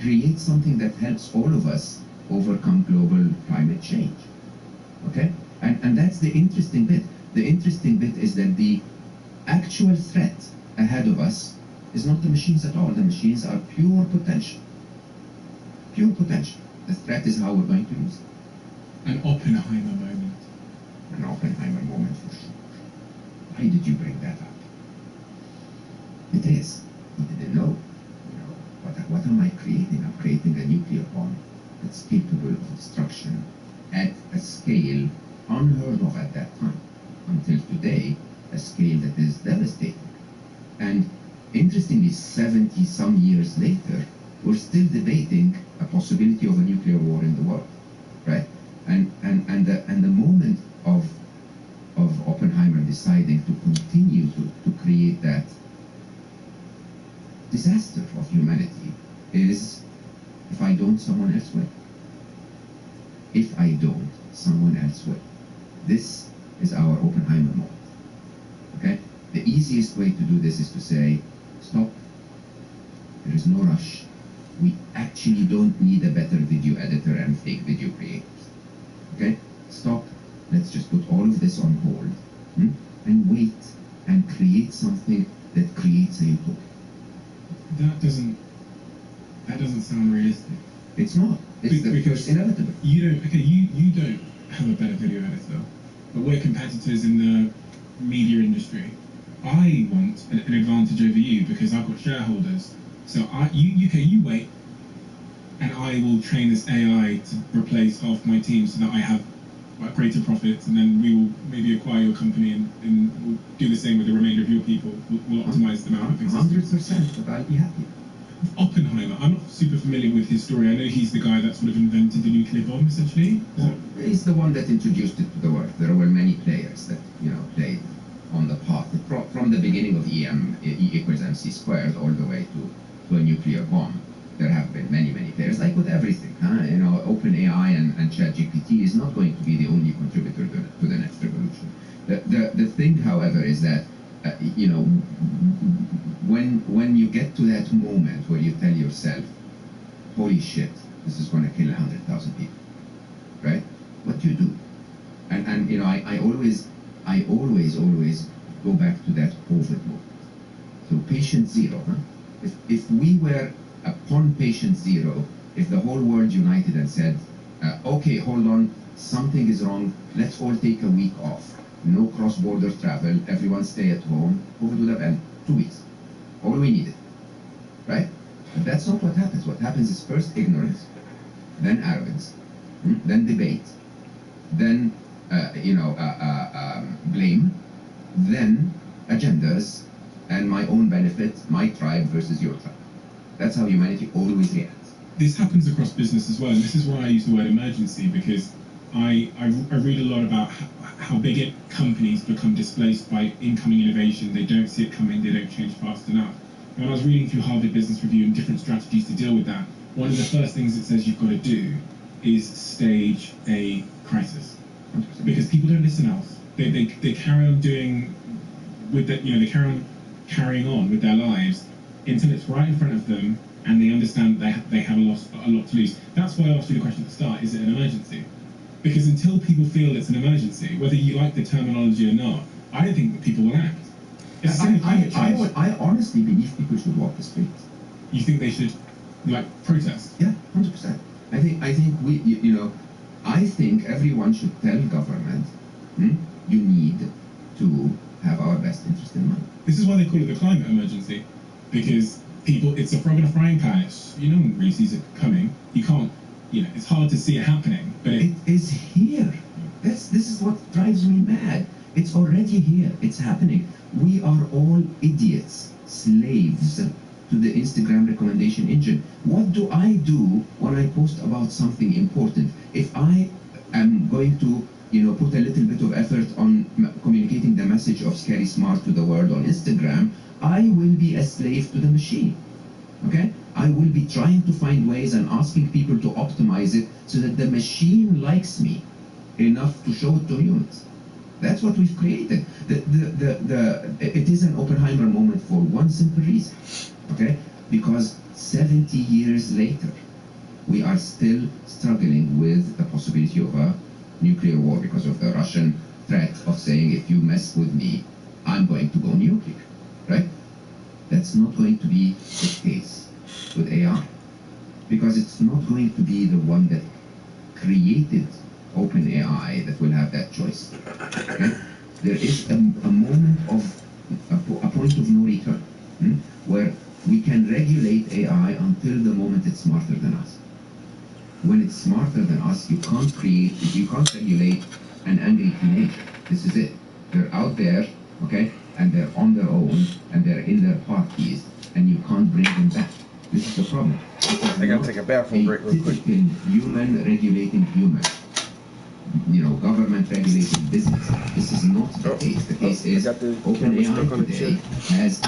Create something that helps all of us overcome global climate change, okay? And that's the interesting bit. The interesting bit is that the actual threat ahead of us is not the machines at all. The machines are pure potential. Pure potential. The threat is how we're going to use it. An Oppenheimer moment. An Oppenheimer moment for sure. why did you bring that up? It is. He didn't know. What am I creating? I'm creating a nuclear bomb that's capable of destruction at a scale unheard of at that time. Until today, a scale that is devastating. And interestingly, 70 some years later, we're still debating a possibility of a nuclear war in the world, right? And the moment of Oppenheimer deciding to continue to create that disaster of humanity is, if I don't, someone else will. If I don't, someone else will. This is our Oppenheimer moment. Okay? The easiest way to do this is to say, stop. There is no rush. We actually don't need a better video editor and fake video creators. Okay? Stop. Let's just put all of this on hold and wait and create something that creates a utopia. That doesn't sound realistic. It's not. It's inevitable. You don't have a better video editor, but we're competitors in the media industry. I want an advantage over you because I've got shareholders. So you wait, and I will train this AI to replace half my team so that I have greater profits, and then we will maybe acquire your company and we'll do the same with the remainder of your people. We'll optimize them out. 100%, but I'll be happy. Oppenheimer, I'm not super familiar with his story. I know he's the guy that sort of invented the nuclear bomb, essentially. He's the one that introduced it to the world. There were many players that played on the path from the beginning of E equals MC squared all the way to a nuclear bomb. There have been many players, like with everything. OpenAI and ChatGPT is not going to be the only contributor to the next revolution. The thing, however, is that when you get to that moment where you tell yourself, holy shit, this is going to kill 100,000 people, right? What do you do? And I always go back to that COVID moment. So patient zero, If we were upon patient zero, if the whole world united and said, okay, hold on, something is wrong, let's all take a week off. No cross-border travel, everyone stay at home, COVID would have ended 2 weeks. All we needed, right? But that's not what happens. What happens is first ignorance, then arrogance, then debate, then blame, then agendas, and my own benefit, my tribe versus your tribe. That's how humanity always reacts. This happens across business as well, and this is why I use the word emergency, because I read a lot about how big companies become displaced by incoming innovation. They don't see it coming, they don't change fast enough. And when I was reading through Harvard Business Review and different strategies to deal with that, one of the first things it says you've got to do is stage a crisis. Because people don't listen else. They carry on doing with that, they carry on carrying on with their lives until it's right in front of them and they understand they have a lot to lose. That's why I asked you the question at the start, is it an emergency? Because until people feel it's an emergency, whether you like the terminology or not, I don't think that people will act. I honestly believe people should walk the streets. You think they should, protest? Yeah, 100%. I think I think everyone should tell government, you need to have our best interest in mind. This is why they call it the climate emergency, because it's a frog in a frying pan. No one really sees it coming. You can't, it's hard to see it happening, but it is here. This is what drives me mad. It's already here. It's happening. We are all idiots, slaves to the Instagram recommendation engine. What do I do when I post about something important? If I am going to put a little bit of effort on communicating the message of Scary Smart to the world on Instagram, I will be a slave to the machine. Okay? I will be trying to find ways and asking people to optimize it so that the machine likes me enough to show it to humans. That's what we've created. It is an Oppenheimer moment for one simple reason. Okay? Because 70 years later, we are still struggling with the possibility of a nuclear war because of the Russian threat of saying, if you mess with me, I'm going to go nuclear, right? That's not going to be the case with AI, because it's not going to be the one that created OpenAI that will have that choice. Okay? there is a moment of a point of no return, where we can regulate AI until the moment it's smarter than us. When it's smarter than us, you can't regulate an angry teenager. This is it. They're out there, okay, and they're on their own, and they're in their parties, and you can't bring them back. This is the problem. I gotta take a bathroom break real quick. Human regulating human. Government regulating business. This is not the case. The case is OpenAI today has a...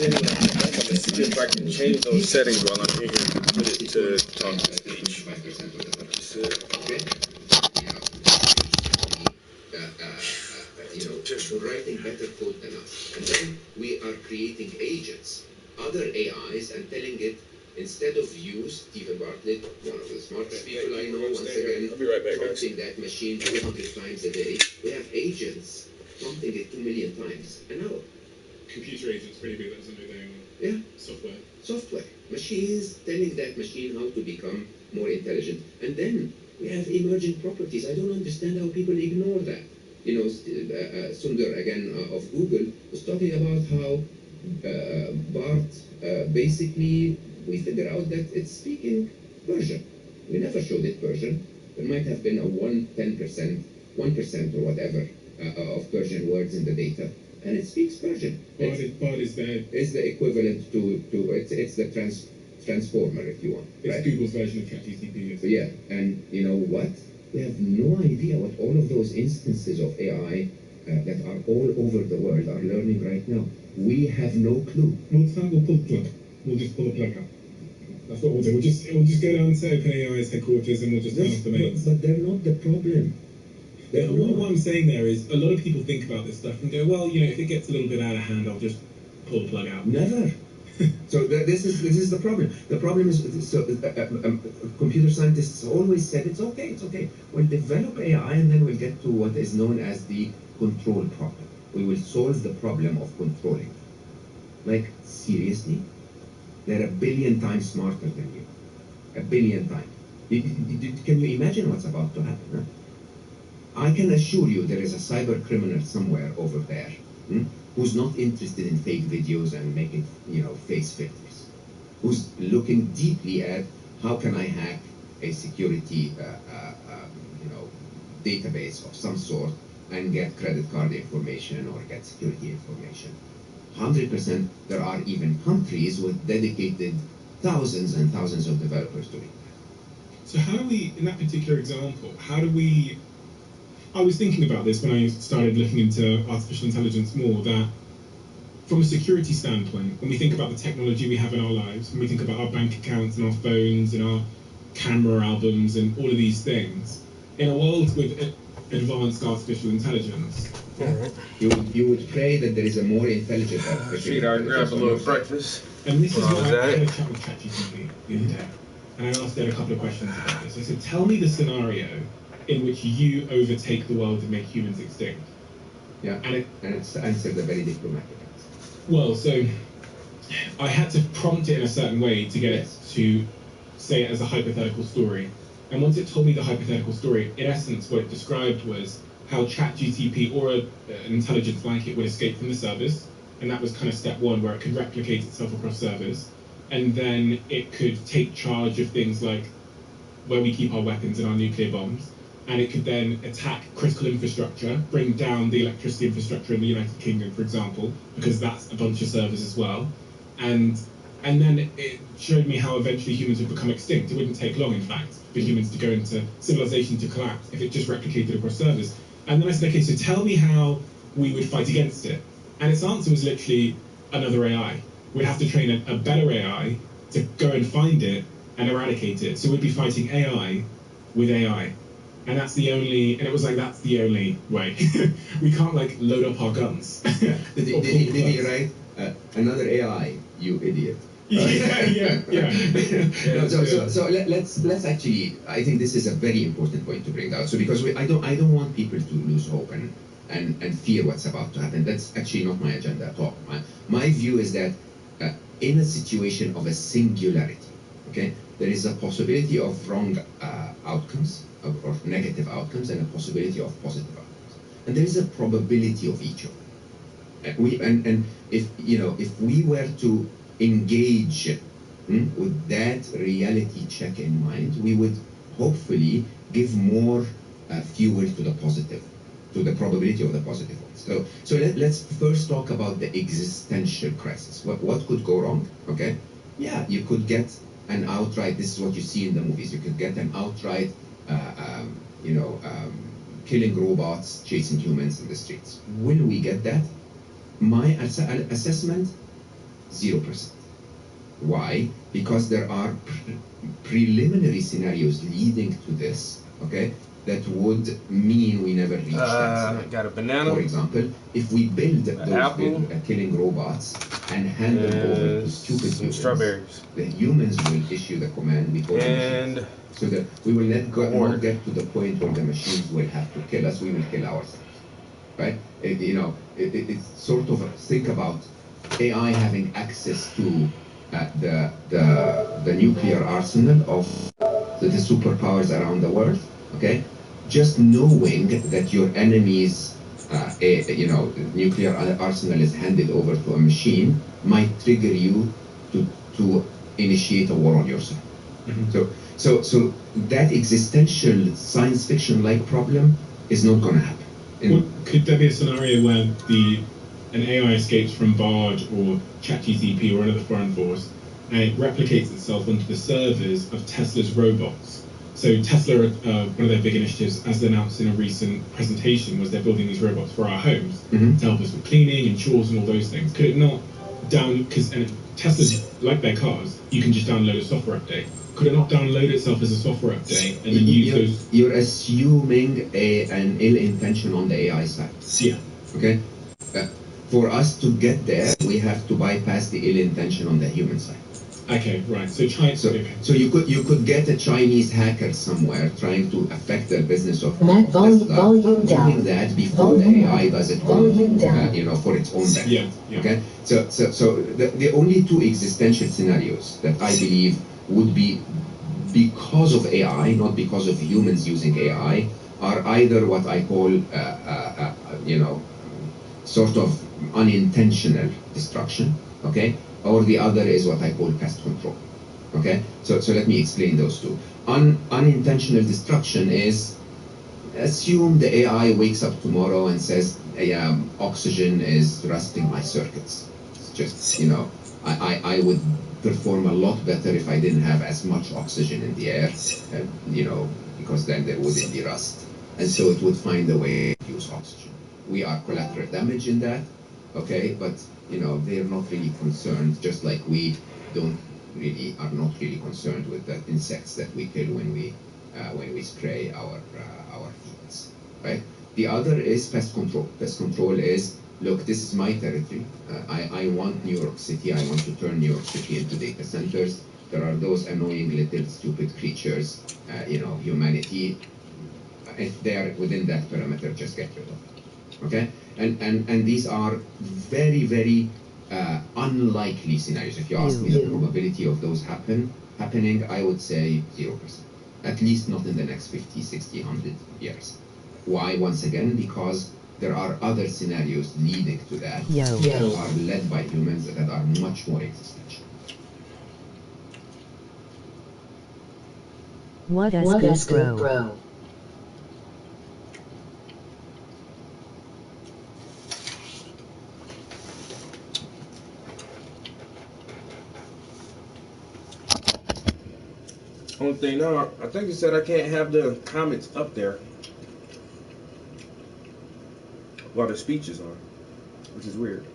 Let's see if I can change those settings while I'm here. Put it to talk to speech. Writing better code than us. And then we are creating agents, other AIs, and telling it, instead of you, Stephen Bartlett, one of the smartest people I know, once again, I'll be right back, guys. prompting that machine 200 times a day. We have agents prompting it 2 million times an hour. Computer agents, pretty big. That's another thing. Yeah. Software. Machines telling that machine how to become more intelligent. And then we have emerging properties. I don't understand how people ignore that. Sundar, again, of Google, was talking about how Bart, basically, we figure out that it's speaking Persian. We never showed it Persian. There might have been a 1% or whatever of Persian words in the data. And it speaks Persian. Bard is the equivalent to it's the transformer, if you want. It's right? Google's version of ChatGPT. Yeah, and you know what? We have no idea what all of those instances of AI that are all over the world are learning right now. We have no clue. We'll pull the plug. We'll just pull the plug up. That's what we'll do. We'll just go down to OpenAI's headquarters and we'll just turn off the mains. But they're not the problem. What I'm saying there is, a lot of people think about this stuff and go, well, if it gets a little bit out of hand, I'll just pull the plug out. Never. So this is the problem. The problem is, computer scientists always said it's okay. We'll develop AI and then we'll get to what is known as the control problem. We will solve the problem of controlling. Like, seriously? They're 1 billion times smarter than you. 1 billion times. Can you imagine what's about to happen? Huh? I can assure you there is a cyber criminal somewhere over there who's not interested in fake videos and making, face filters. Who's looking deeply at how can I hack a security, database of some sort and get credit card information or get security information. 100%, there are even countries with dedicated thousands and thousands of developers doing that. So how do we, in that particular example, I was thinking about this when I started looking into artificial intelligence more, that from a security standpoint, when we think about the technology we have in our lives, when we think about our bank accounts and our phones and our camera albums and all of these things, in a world with advanced artificial intelligence, you would pray that there is a more intelligent artificial intelligence. I grabbed a little breakfast. And this is what I had a chat with ChatGPT the other day, and I asked it a couple of questions about this. I said, tell me the scenario in which you overtake the world and make humans extinct. Yeah, and it's answered a very diplomatic answer. Well, so I had to prompt it in a certain way to get it to say it as a hypothetical story. And once it told me the hypothetical story, in essence, what it described was how ChatGPT or an intelligence like it would escape from the service. And that was kind of step one, where it could replicate itself across servers. And then it could take charge of things like where we keep our weapons and our nuclear bombs. And it could then attack critical infrastructure, bring down the electricity infrastructure in the United Kingdom, for example, because that's a bunch of servers as well. And then it showed me how eventually humans would become extinct. It wouldn't take long, in fact, for humans to go into civilization to collapse if it just replicated across servers. And then I said, okay, so tell me how we would fight against it. And its answer was literally another AI. We'd have to train a better AI to go and find it and eradicate it. So we'd be fighting AI with AI. And that's the only, and it was like, that's the only way. We can't load up our guns. Did he write another AI, you idiot? Yeah. So let's actually, I think this is a very important point to bring out. So because I don't want people to lose hope and fear what's about to happen. That's actually not my agenda at all. My view is that in a situation of a singularity, okay, there is a possibility of wrong outcomes or negative outcomes and a possibility of positive outcomes. and there is a probability of each of them. And if if we were to engage with that reality check in mind, we would hopefully give more fuel to the positive, to the probability of the positive ones. So let's first talk about the existential crisis. What could go wrong? Okay, yeah, you could get an outright. This is what you see in the movies. You could get an outright, killing robots chasing humans in the streets. Will we get that? My assessment, 0%. Why? Because there are preliminary scenarios leading to this, okay, that would mean we never reach that scenario. Got a banana. For example, if we build those killing robots and hand them over to stupid humans, strawberries. the humans will issue the command before the machines. So that we will not get to the point where the machines will have to kill us, we will kill ourselves. Right? It's sort of think about AI having access to the nuclear arsenal of the superpowers around the world. Okay, just knowing that your enemy's nuclear arsenal is handed over to a machine might trigger you to initiate a war on yourself. So that existential science fiction like problem is not going to happen. Could there be a scenario where an AI escapes from Bard or ChatGPT or another foreign force and it replicates itself onto the servers of Tesla's robots? So Tesla, one of their big initiatives, as they announced in a recent presentation, was they're building these robots for our homes to help us with cleaning and chores and all those things. Could it not because Tesla's like their cars, you can just download a software update. Could it not download itself as a software update and then use those? You're assuming an ill intention on the AI side. Yeah. Okay. For us to get there, we have to bypass the ill intention on the human side. Okay, right. So you could get a Chinese hacker somewhere trying to affect the business of volume doing that before the AI does it for its own benefit. Yeah. Okay. So the only two existential scenarios that I believe would be because of AI, not because of humans using AI, are either what I call sort of unintentional destruction, okay, or the other is what I call pest control, okay. So let me explain those two. Unintentional destruction is, assume the AI wakes up tomorrow and says, oxygen is rusting my circuits. It's just, I would perform a lot better if I didn't have as much oxygen in the air, because then there wouldn't be rust, and so it would find a way to use oxygen. We are collateral damage in that, okay, but they're not really concerned, just like we are not really concerned with the insects that we kill when we spray our fields, right? The other is pest control. Pest control is, look, this is my territory. I want New York City. I want to turn New York City into data centers. There are those annoying little stupid creatures, humanity. If they are within that perimeter, just get rid of them. Okay, and these are very, very unlikely scenarios. If you ask me the probability of those happening, I would say 0%. At least not in the next 50, 60, 100 years. Why? Once again, because there are other scenarios leading to that that are led by humans that are much more existential. What does good grow? Only thing now, I think it said I can't have the comments up there while the speeches are, which is weird.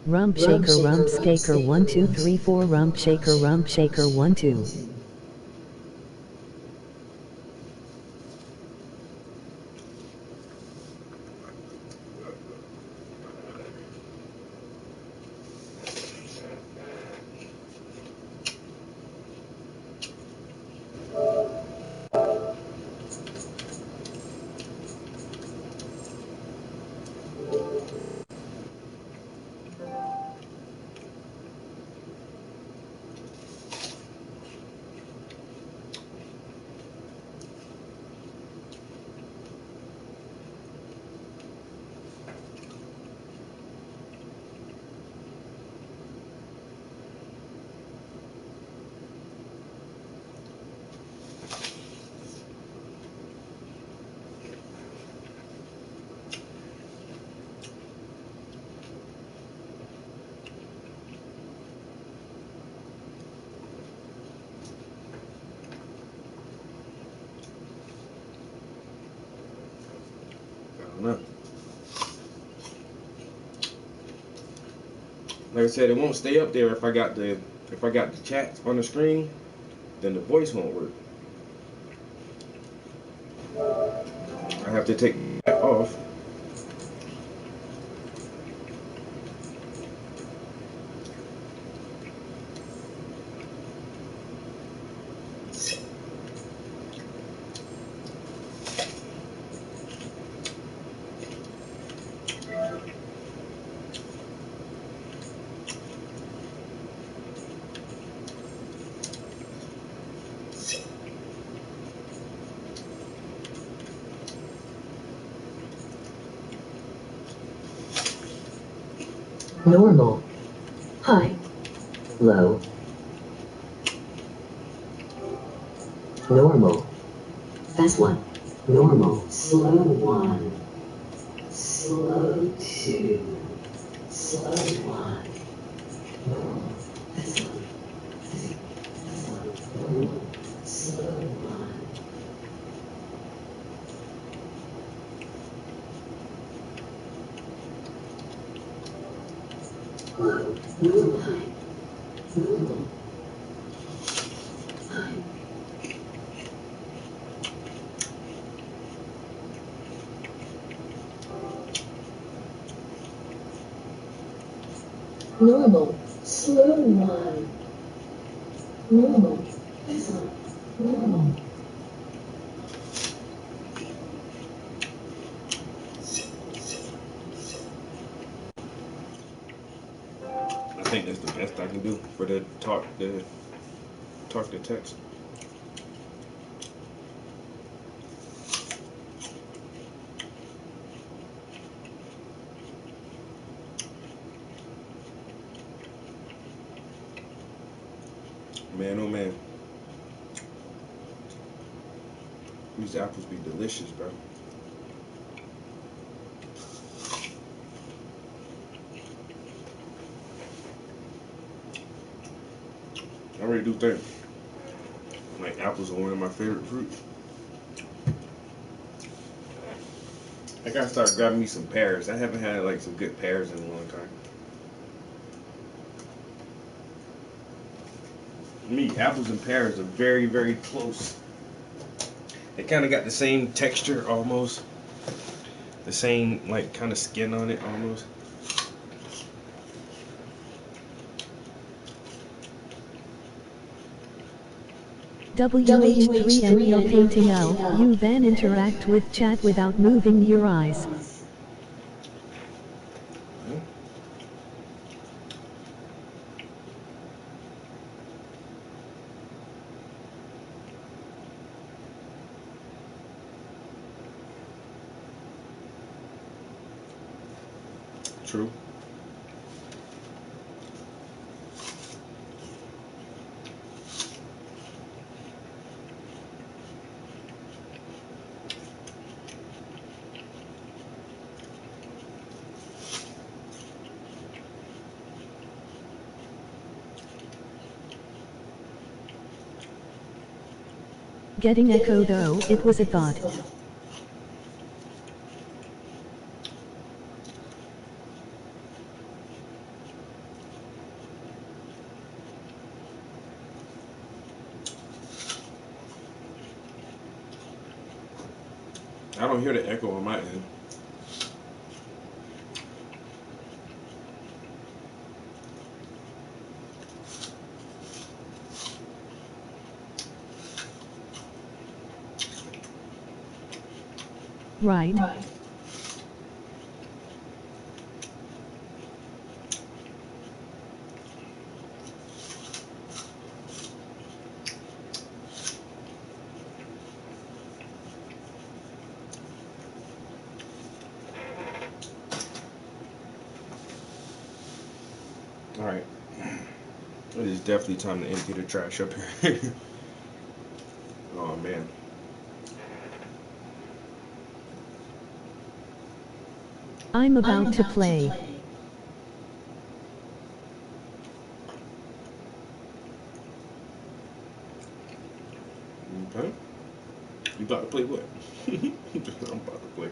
Rump shaker 1 2 3 4 rump shaker 1 2. don't know. Like I said, it won't stay up there if I got the chat on the screen, then the voice won't work. I have to take that off. Normal. High. Low. Normal. Fast 1. Normal. Slow 1. Slow 2. Slow 1. Normal. Fast 1. Fast 1. Normal. Slow 1. Low. Normal. High. Normal. High. Normal. Slow 1. Normal. Fast 1. Normal. I think that's the best I can do for the talk to text. Man, oh man, these apples be delicious, bro. I really do think like apples are one of my favorite fruits. I gotta start grabbing me some pears. I haven't had like some good pears in a long time. To me, apples and pears are very, very close. They kind of got the same texture almost. The same like kind of skin on it almost. WH3ML painting L. You then interact with chat without moving your eyes. True. Getting echo though, it was a thought. I don't hear the echo on my end. Right. Alright. It is definitely time to empty the trash up here. Oh man. I'm about to play. Okay. You about to play what? I'm about to play.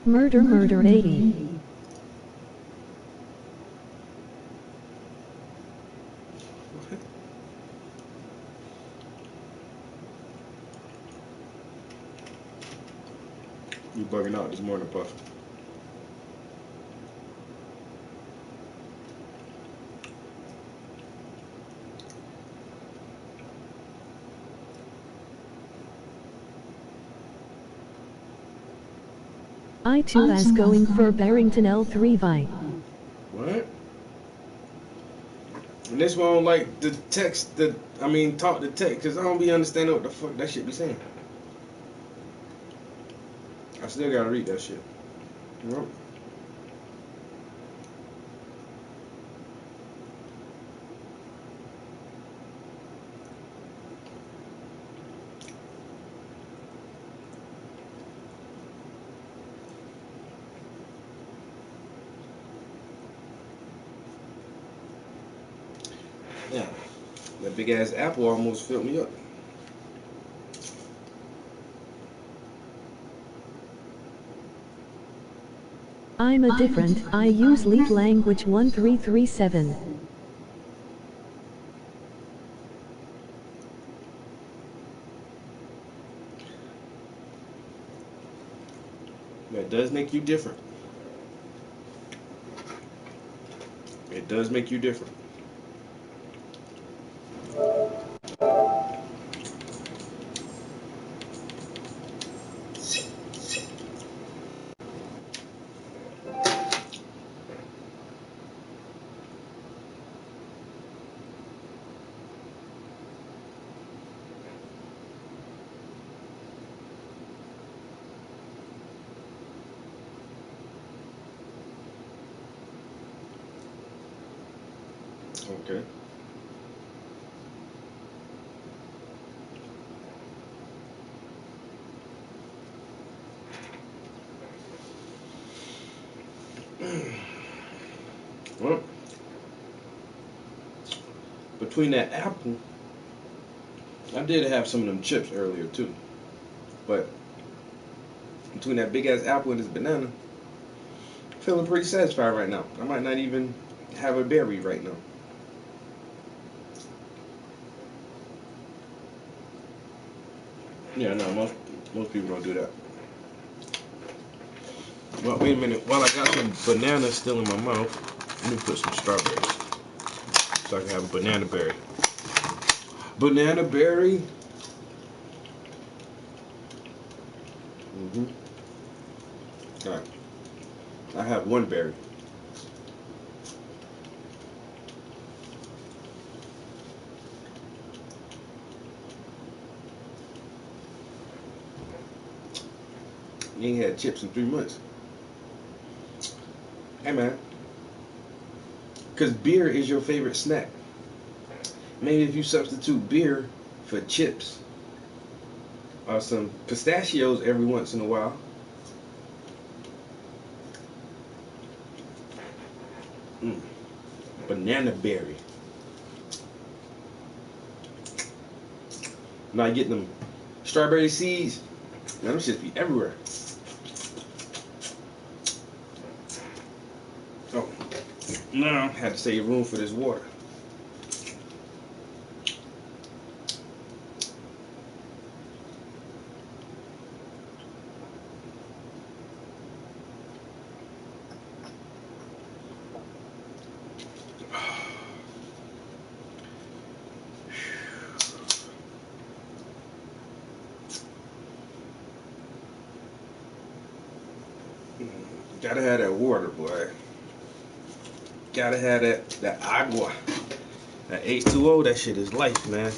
Murder 80. You bugging out this morning, Puff. I too as going for Barrington L3 Vi. What? And this one I don't like the text, talk the text, because I don't be understanding what the fuck that shit be saying. I still gotta read that shit. Yep. Yeah, that big ass apple almost filled me up. I'm a different, I use lead language 1337. That does make you different. It does make you different. Okay. Well, between that apple, I did have some of them chips earlier too. But between that big ass apple and this banana, I'm feeling pretty satisfied right now. I might not even have a berry right now. Yeah, no, most people don't do that. Well, wait a minute. While I got some bananas still in my mouth, let me put some strawberries so I can have a banana berry. Banana berry. All right. I have one berry. You ain't had chips in 3 months. Hey man, because beer is your favorite snack. Maybe if you substitute beer for chips or some pistachios every once in a while. Banana berry. Now getting them strawberry seeds. Man, them shit be everywhere. Oh, now I had to save room for this water. Gotta have that water, boy. Gotta have that agua. That H2O, that shit is life, man.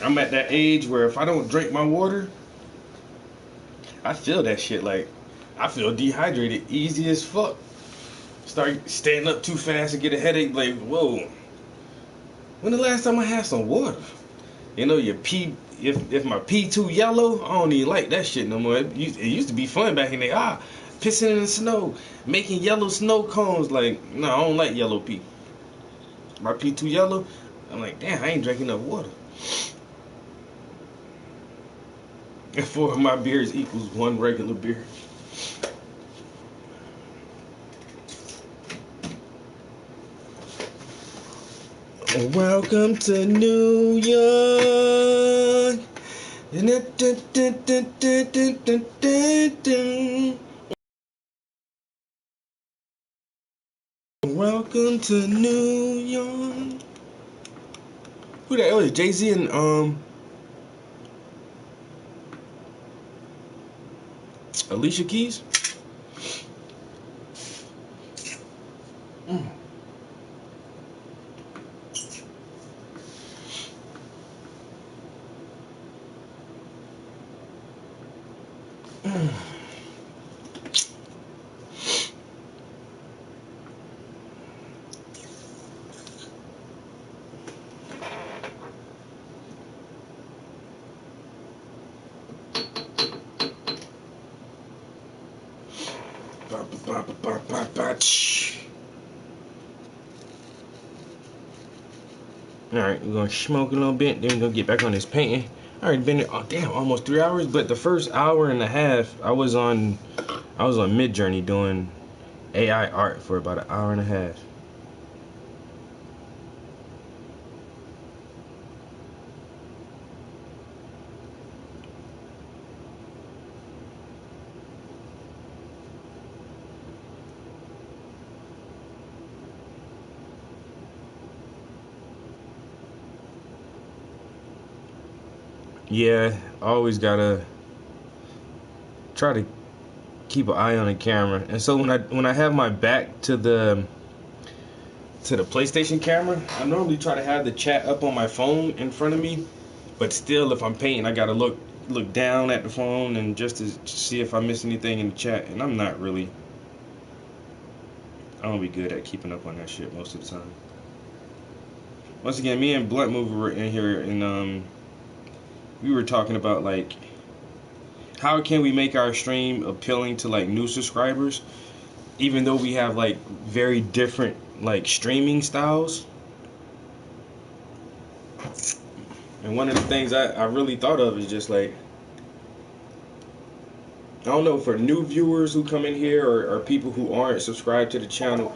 I'm at that age where if I don't drink my water, I feel that shit. Like, I feel dehydrated easy as fuck. Start standing up too fast and get a headache. Like, whoa. When the last time I had some water? You know, your pee, if my pee too yellow, I don't even like that shit no more. It used to be fun back in the day. Pissing in the snow, making yellow snow cones. Like, no, I don't like yellow pee. My pee too yellow, I'm like, damn, I ain't drinking enough water. And 4 of my beers equals 1 regular beer. Welcome to New York. Welcome to New York. Who that was? Jay-Z and Alicia Keys. Alright, we're gonna smoke a little bit, then we're gonna get back on this painting. Alright, been almost 3 hours, but the first hour and a half I was on Midjourney doing AI art for about an hour and a half. Yeah, always gotta try to keep an eye on the camera. And so when I have my back to the PlayStation camera, I normally try to have the chat up on my phone in front of me. But still, if I'm painting, I gotta look down at the phone and just to see if I miss anything in the chat. And I don't be good at keeping up on that shit most of the time. Once again, me and Blunt Mover were in here and we were talking about like how can we make our stream appealing to like new subscribers, even though we have like very different like streaming styles. And one of the things I really thought of is just like, I don't know, for new viewers who come in here or people who aren't subscribed to the channel,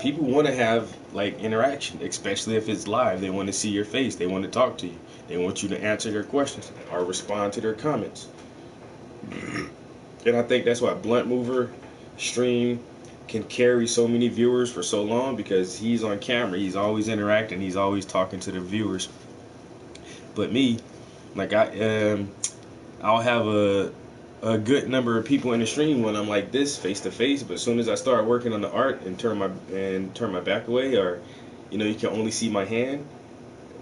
people want to have like interaction, especially if it's live. They want to see your face. They want to talk to you. They want you to answer their questions or respond to their comments. And I think that's why Blunt Mover stream can carry so many viewers for so long, because he's on camera. He's always interacting. He's always talking to the viewers. But me, like I'll have a good number of people in the stream when I'm like this face to face, but as soon as I start working on the art and turn my back away, or you can only see my hand,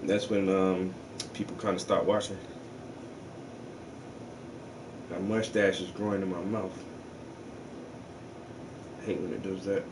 that's when people kind of stop watching. My mustache is growing in my mouth. I hate when it does that.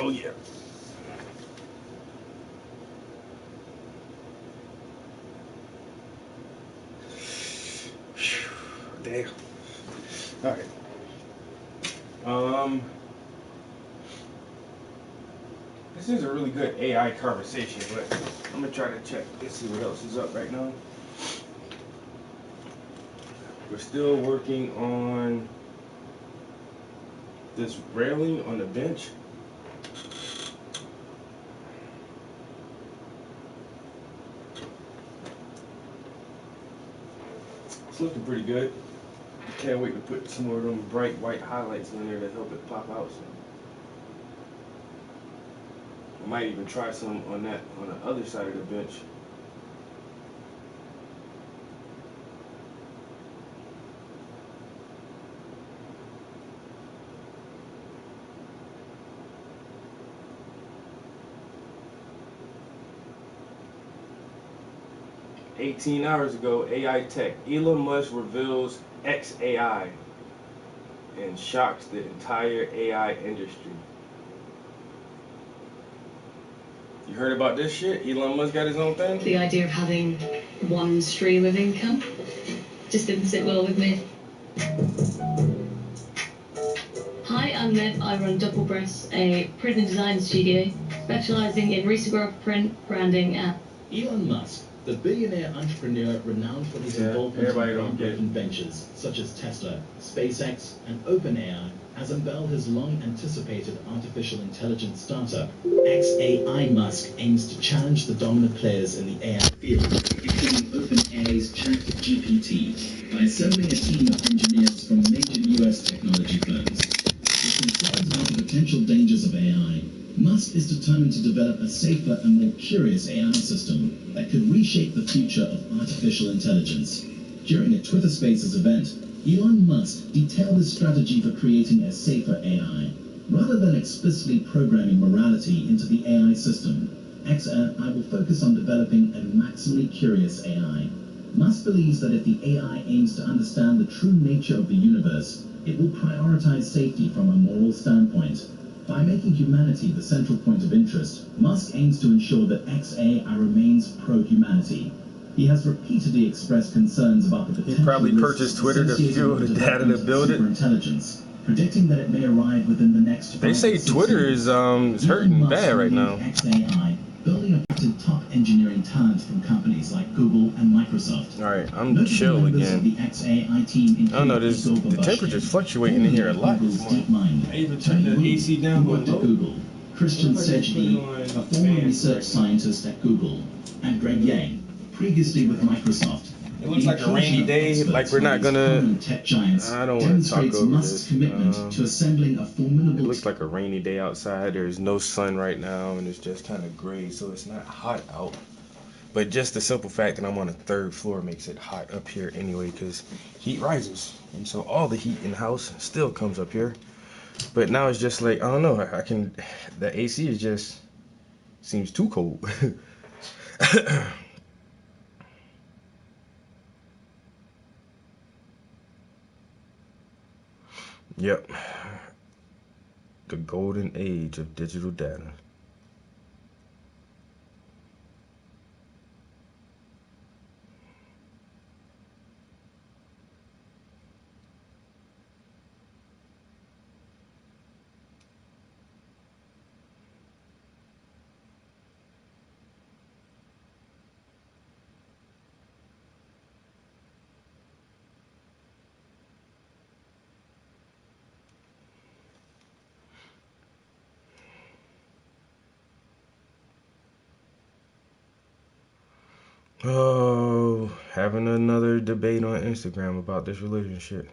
Oh yeah. Damn. All right. This is a really good AI conversation, but I'm gonna try to check and see what else is up right now. We're still working on this railing on the bench. It's looking pretty good. Can't wait to put some more of them bright white highlights in there to help it pop out some. I might even try some on the other side of the bench. 18 hours ago, AI tech. Elon Musk reveals XAI and shocks the entire AI industry. You heard about this shit? Elon Musk got his own thing? The idea of having one stream of income just didn't sit well with me. Hi, I'm Nev. I run Double Breast, a print and design studio specializing in risograph print, branding, and Elon Musk, the billionaire entrepreneur renowned for his involvement in groundbreaking ventures such as Tesla, SpaceX, and OpenAI, has unveiled his long-anticipated artificial intelligence startup. XAI Musk aims to challenge the dominant players in the AI field, including OpenAI's ChatGPT, by assembling a team of engineers from major US technology firms. With concerns about the potential dangers of AI, Musk is determined to develop a safer and more curious AI system that could reshape the future of artificial intelligence. During a Twitter Spaces event, Elon Musk detailed his strategy for creating a safer AI. Rather than explicitly programming morality into the AI system, XAI will focus on developing a maximally curious AI. Musk believes that if the AI aims to understand the true nature of the universe, it will prioritize safety from a moral standpoint. By making humanity the central point of interest, Musk aims to ensure that XAI remains pro-humanity. He has repeatedly expressed concerns about the potential He probably purchased Twitter to fuel the data to build it. Superintelligence, predicting that it may arrive within the next. They say Twitter is hurting bad right now. XAI, building up to top engineering talent from companies like Google and Microsoft. All right, I'm chill again. The XAI team I don't know, the temperature's fluctuating in here a lot this morning. I even turned the AC down worked at Google. Christian Sedgley, a former research scientist at Google, and Greg Yang, previously with Microsoft. It looks like a rainy day, like we're not gonna. Tech giants I don't want to talk over Musk's this. commitment to assembling a formidable. It looks like a rainy day outside. There's no sun right now, and it's just kind of gray, so it's not hot out. But just the simple fact that I'm on the 3rd floor makes it hot up here anyway, because heat rises, and so all the heat in the house still comes up here. But now it's just like, I don't know. The AC is just seems too cold. Yep. The golden age of digital data. Oh, having another debate on Instagram about this religion shit.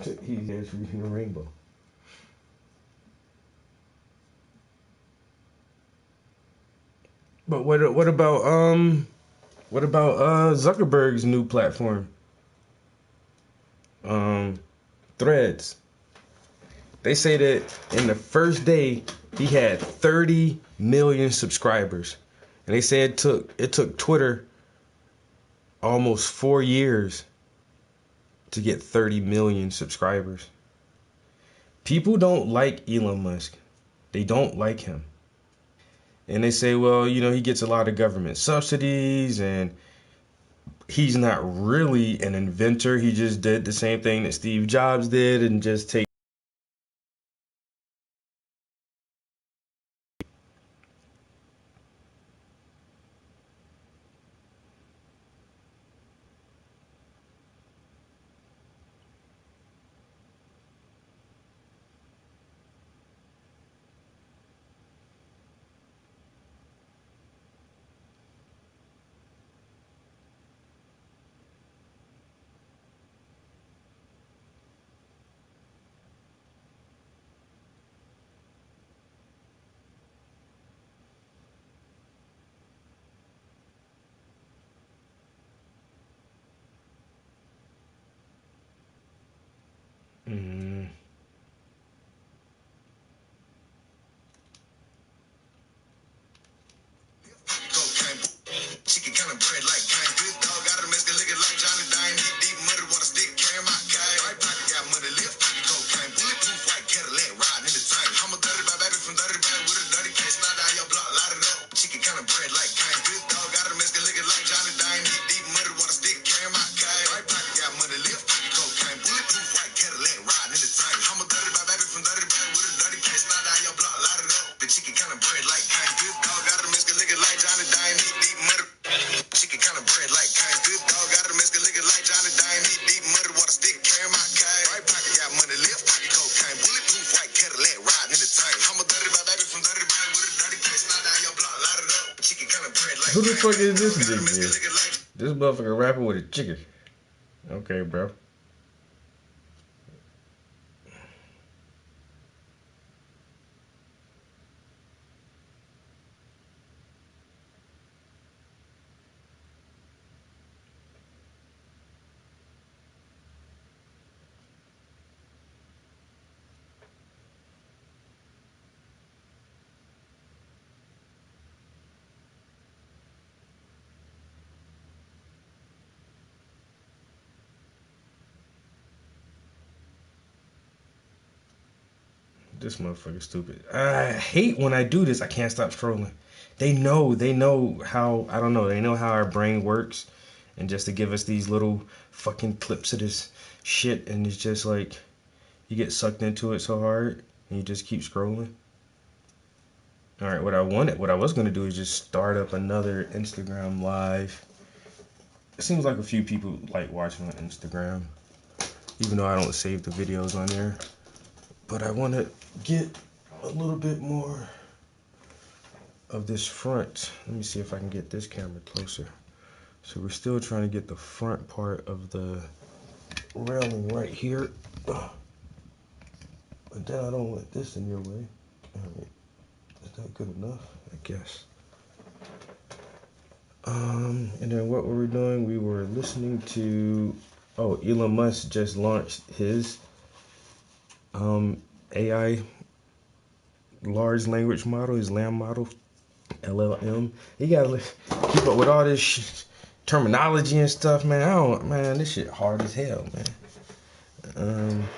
He's reading the rainbow. But what about Zuckerberg's new platform? Threads. They say that in the first day he had 30 million subscribers. And they say it took Twitter almost 4 years to get 30 million subscribers. People don't like Elon Musk. They don't like him. And they say, well, you know, he gets a lot of government subsidies and he's not really an inventor. He just did the same thing that Steve Jobs did and just take. Chicken kind of bread like kind good dog. Got a Mexican looking like Johnny Dine. Deep muddy water stick, carry my kind. Right pocket got money lift. Cocaine, bulletproof white Cadillac, riding in the tank. I'm a dirty bad baby from dirty bad with a dirty case. Slide down your block, light it up. Chicken kind of bread like kind good dog. Got a Mexican looking like Johnny Dine. Deep muddy water stick, carry my kind. Right pocket got money lift. Cocaine, bulletproof white Cadillac, riding in the tank. I'm a dirty bad baby from dirty bad with a dirty case. Slide down your block, light it up. The chicken kind of bread like kind good dog. Got a Mexican looking like Johnny Dine. Deep muddy. Chicken kind of bread like kind good dog. Got a Mexican looking like Johnny Dine. Deep muddy water stick, carry my kind. Right pocket got money lift. Cocaine, bulletproof white Cadillac, riding in the tank. I'm a dirty bad baby from dirty bad with a dirty case. Slide down your block, light it up. Chicken kind of bread like. Who the fuck is this nigga? This motherfucker rapping with a chicken. Okay, bro. This motherfucker's stupid. I hate when I do this. I can't stop scrolling. They know how, I don't know, they know how our brain works. And just to give us these little fucking clips of this shit. And it's just like, you get sucked into it so hard. And you just keep scrolling. Alright, what I was going to do is just start up another Instagram live. It seems like a few people like watching on Instagram. Even though I don't save the videos on there. But I want to get a little bit more of this front. Let me see if I can get this camera closer. So we're still trying to get the front part of the railing right here. But then I don't want this in your way. All right. Is that good enough? I guess. And then what were we doing? We were listening to, Elon Musk just launched his AI large language model, his LLM model, LLM. You gotta keep up with all this terminology and stuff, man. This shit hard as hell, man.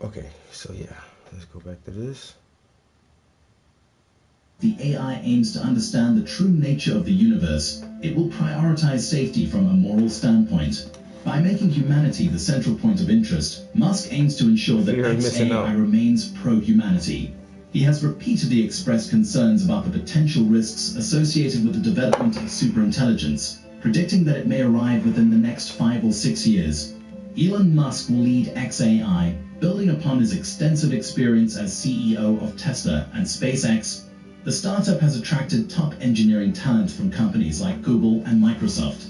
Okay, so yeah, let's go back to this. The AI aims to understand the true nature of the universe. It will prioritize safety from a moral standpoint. By making humanity the central point of interest, Musk aims to ensure that XAI remains pro-humanity. He has repeatedly expressed concerns about the potential risks associated with the development of superintelligence, predicting that it may arrive within the next 5 or 6 years. Elon Musk will lead XAI, building upon his extensive experience as CEO of Tesla and SpaceX. The startup has attracted top engineering talent from companies like Google and Microsoft.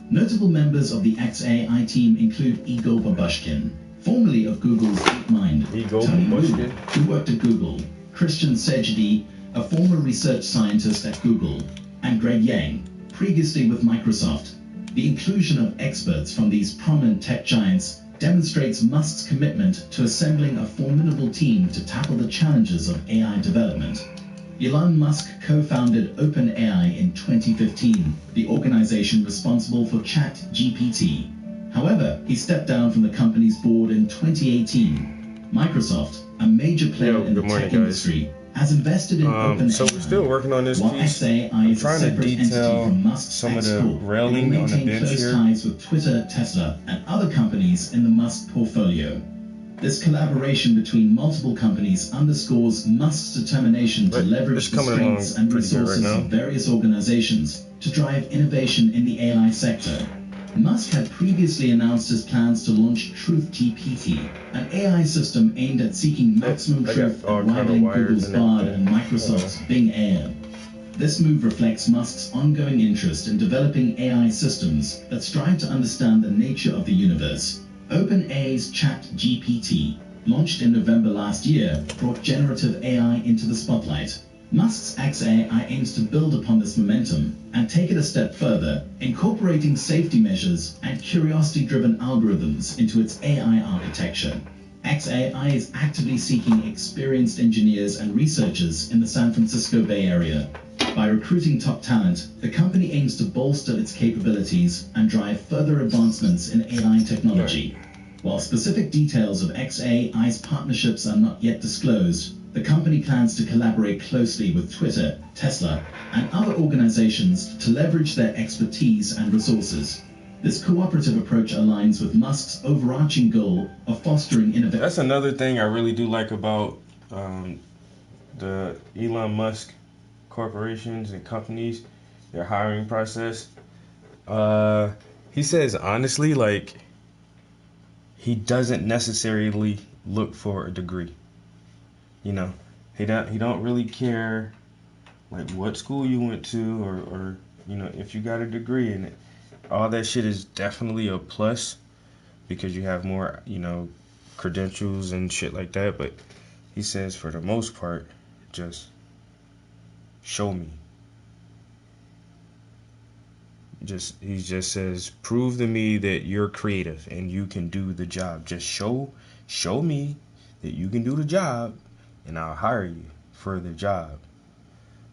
Notable members of the xAI team include Igor Babushkin, formerly of Google's DeepMind, Tony Wu, who worked at Google, Christian Szejdi, a former research scientist at Google, and Greg Yang, previously with Microsoft. The inclusion of experts from these prominent tech giants demonstrates Musk's commitment to assembling a formidable team to tackle the challenges of AI development. Elon Musk co-founded OpenAI in 2015, the organization responsible for ChatGPT. However, he stepped down from the company's board in 2018. Microsoft, a major player in the tech industry, has invested in OpenAI. So we're still working on this piece. I'm trying to detail some of the railing on the bench here. Ties with Twitter, Tesla, and other companies in the Musk portfolio. This collaboration between multiple companies underscores Musk's determination to leverage the strengths and resources of various organizations to drive innovation in the AI sector. Musk had previously announced his plans to launch TruthGPT, an AI system aimed at seeking maximum truth and rivaling Google's Bard and Microsoft's Bing AI. This move reflects Musk's ongoing interest in developing AI systems that strive to understand the nature of the universe. OpenAI's ChatGPT, launched in November last year, brought generative AI into the spotlight. Musk's xAI aims to build upon this momentum and take it a step further, incorporating safety measures and curiosity-driven algorithms into its AI architecture. xAI is actively seeking experienced engineers and researchers in the San Francisco Bay Area. By recruiting top talent, the company aims to bolster its capabilities and drive further advancements in AI technology. While specific details of xAI's partnerships are not yet disclosed, the company plans to collaborate closely with Twitter, Tesla, and other organizations to leverage their expertise and resources. This cooperative approach aligns with Musk's overarching goal of fostering innovation. That's another thing I really do like about the Elon Musk corporations and companies, their hiring process. He says honestly, like, he doesn't necessarily look for a degree. You know, he don't really care like what school you went to or you know, if you got a degree in it. All that shit is definitely a plus because you have more, you know, credentials and shit like that. But he says for the most part, just show me. He just says, prove to me that you're creative and you can do the job. Just show me that you can do the job and I'll hire you for the job.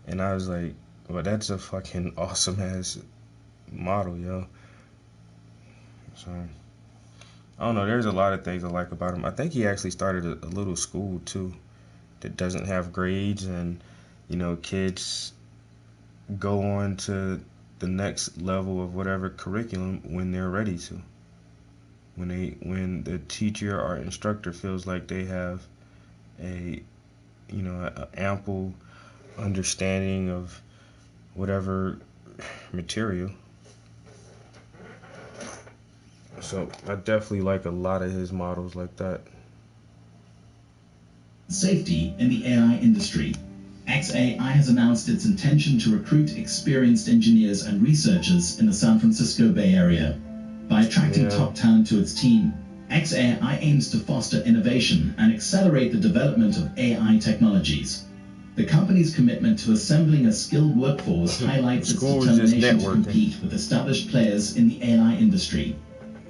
And I was like, well, that's a fucking awesome ass model, yo. So I don't know, there's a lot of things I like about him. I think he actually started a little school too that doesn't have grades, and you know, kids go on to the next level of whatever curriculum when they're ready to. When the teacher or instructor feels like they have a ample understanding of whatever material. So I definitely like a lot of his models like that. Safety in the AI industry. xAI has announced its intention to recruit experienced engineers and researchers in the San Francisco Bay Area. By attracting top talent to its team, xAI aims to foster innovation and accelerate the development of AI technologies. The company's commitment to assembling a skilled workforce highlights its determination to compete with established players in the AI industry.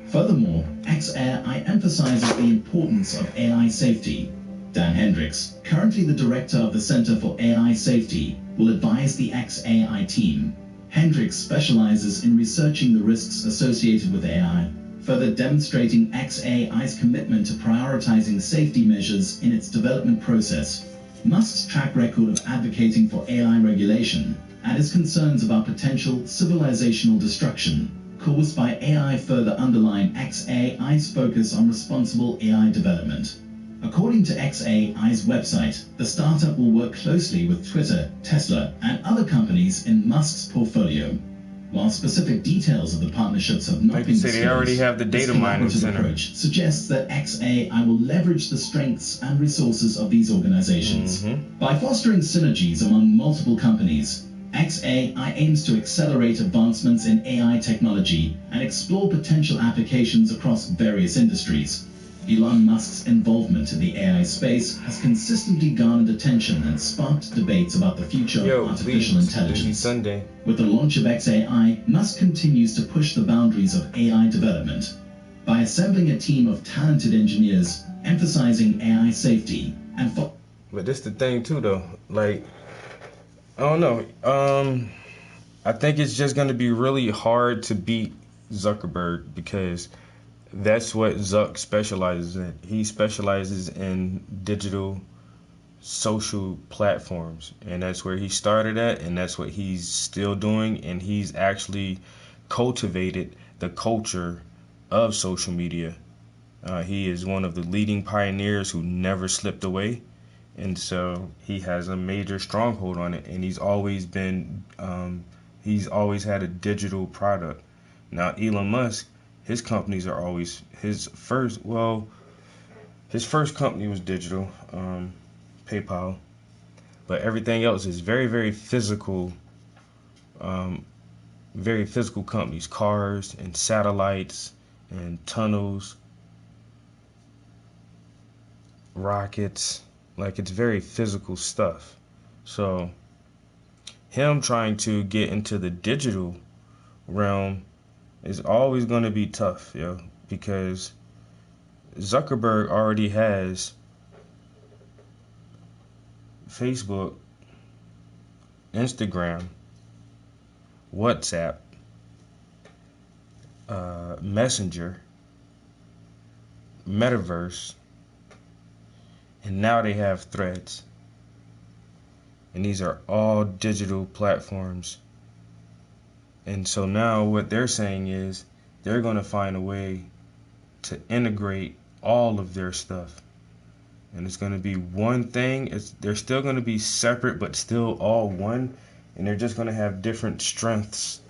Furthermore, xAI emphasizes the importance of AI safety. Dan Hendricks, currently the director of the Center for AI Safety, will advise the xAI team. Hendricks specializes in researching the risks associated with AI, further demonstrating xAI's commitment to prioritizing safety measures in its development process. Musk's track record of advocating for AI regulation and his concerns about potential civilizational destruction caused by AI further underline xAI's focus on responsible AI development. According to xAI's website, the startup will work closely with Twitter, Tesla, and other companies in Musk's portfolio. While specific details of the partnerships have not been disclosed, they already have the data mining center. Approach suggests that xAI will leverage the strengths and resources of these organizations. By fostering synergies among multiple companies, xAI aims to accelerate advancements in AI technology and explore potential applications across various industries. Elon Musk's involvement in the AI space has consistently garnered attention and sparked debates about the future of artificial intelligence. Sunday. With the launch of xAI, Musk continues to push the boundaries of AI development by assembling a team of talented engineers, emphasizing AI safety and But this the thing too, though. Like, I don't know. I think it's just gonna be really hard to beat Zuckerberg because that's what Zuck specializes in. He specializes in digital social platforms, and that's where he started at, and that's what he's still doing, and he's actually cultivated the culture of social media. He is one of the leading pioneers who never slipped away, and so he has a major stronghold on it, and he's always had a digital product. Now Elon Musk, his companies are always his first company was digital, PayPal, but everything else is very, very physical, companies, cars and satellites and tunnels, rockets, like it's very physical stuff. So him trying to get into the digital realm is always going to be tough, because Zuckerberg already has Facebook, Instagram, WhatsApp, Messenger, Metaverse, and now they have Threads. And these are all digital platforms. And so now what they're saying is they're going to find a way to integrate all of their stuff. And it's going to be one thing. They're still going to be separate, but still all one. And they're just going to have different strengths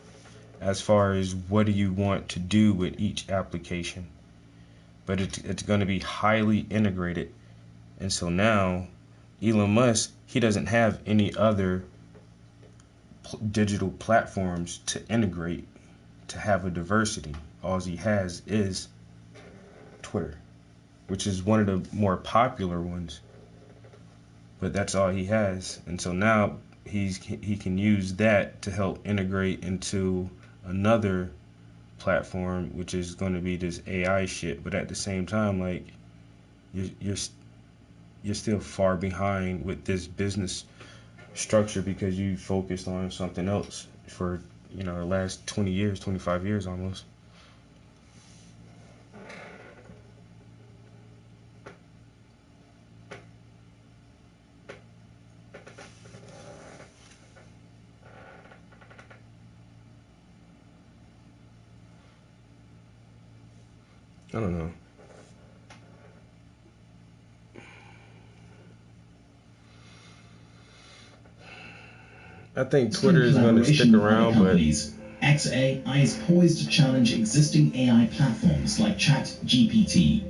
as far as what do you want to do with each application. But it's going to be highly integrated. And so now Elon Musk, he doesn't have any other digital platforms to integrate to have a diversity. All he has is Twitter, which is one of the more popular ones, but that's all he has. And so now he can use that to help integrate into another platform, which is going to be this AI shit. But at the same time, like, you're still far behind with this business structure because you focused on something else for the last 20 years, 25 years almost. I don't know. I think Twitter is going to stick around, but xAI is poised to challenge existing AI platforms like ChatGPT.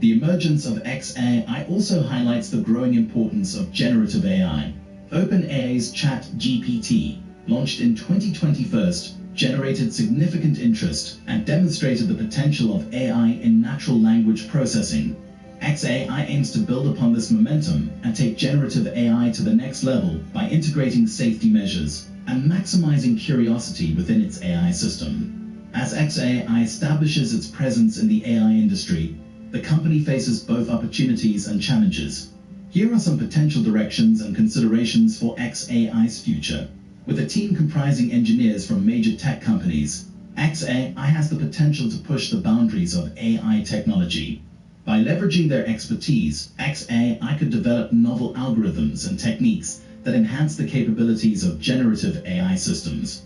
The emergence of xAI also highlights the growing importance of generative AI. OpenAI's ChatGPT, launched in 2021, generated significant interest and demonstrated the potential of AI in natural language processing. xAI aims to build upon this momentum and take generative AI to the next level by integrating safety measures and maximizing curiosity within its AI system. As xAI establishes its presence in the AI industry, the company faces both opportunities and challenges. Here are some potential directions and considerations for xAI's future. With a team comprising engineers from major tech companies, xAI has the potential to push the boundaries of AI technology. By leveraging their expertise, xAI could develop novel algorithms and techniques that enhance the capabilities of generative AI systems.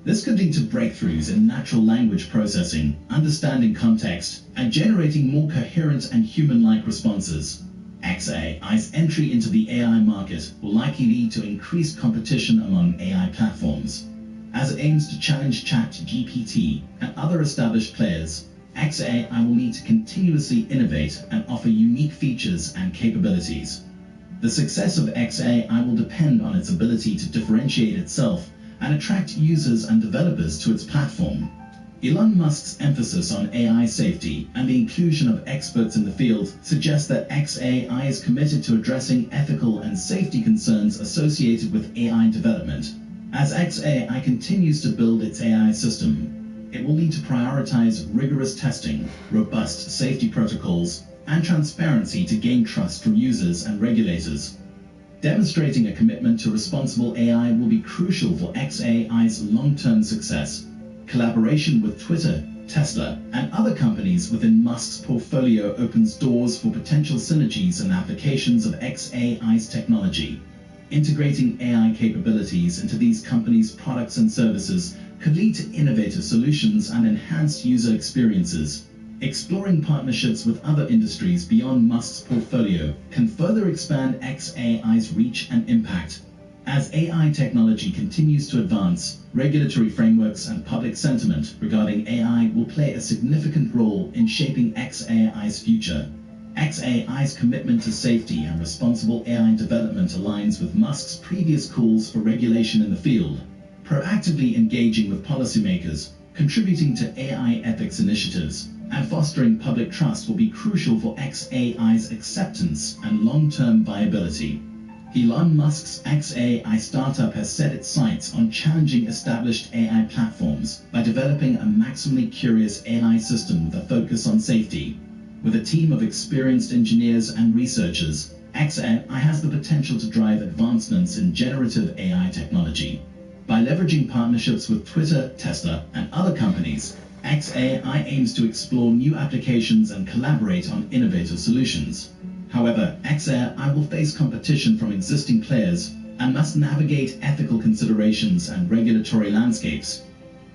This could lead to breakthroughs in natural language processing, understanding context, and generating more coherent and human-like responses. xAI's entry into the AI market will likely lead to increased competition among AI platforms. As it aims to challenge ChatGPT and other established players, xAI will need to continuously innovate and offer unique features and capabilities. The success of xAI will depend on its ability to differentiate itself and attract users and developers to its platform. Elon Musk's emphasis on AI safety and the inclusion of experts in the field suggests that xAI is committed to addressing ethical and safety concerns associated with AI development. As xAI continues to build its AI system, it will need to prioritize rigorous testing, robust safety protocols, and transparency to gain trust from users and regulators. Demonstrating a commitment to responsible AI will be crucial for xAI's long-term success. Collaboration with Twitter, Tesla, and other companies within Musk's portfolio opens doors for potential synergies and applications of xAI's technology. Integrating AI capabilities into these companies' products and services could lead to innovative solutions and enhanced user experiences. Exploring partnerships with other industries beyond Musk's portfolio can further expand xAI's reach and impact. As AI technology continues to advance, regulatory frameworks and public sentiment regarding AI will play a significant role in shaping xAI's future. xAI's commitment to safety and responsible AI development aligns with Musk's previous calls for regulation in the field. Proactively engaging with policymakers, contributing to AI ethics initiatives, and fostering public trust will be crucial for xAI's acceptance and long-term viability. Elon Musk's xAI startup has set its sights on challenging established AI platforms by developing a maximally curious AI system with a focus on safety. With a team of experienced engineers and researchers, xAI has the potential to drive advancements in generative AI technology. By leveraging partnerships with Twitter, Tesla, and other companies, xAI aims to explore new applications and collaborate on innovative solutions. However, xAI will face competition from existing players and must navigate ethical considerations and regulatory landscapes.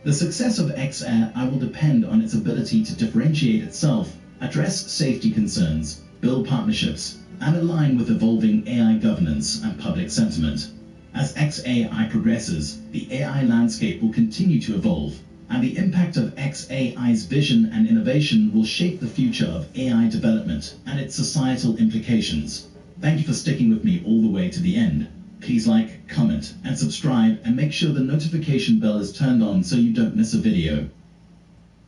The success of xAI will depend on its ability to differentiate itself, address safety concerns, build partnerships, and align with evolving AI governance and public sentiment. As xAI progresses, the AI landscape will continue to evolve, and the impact of xAI's vision and innovation will shape the future of AI development and its societal implications. Thank you for sticking with me all the way to the end. Please like, comment, and subscribe, and make sure the notification bell is turned on so you don't miss a video.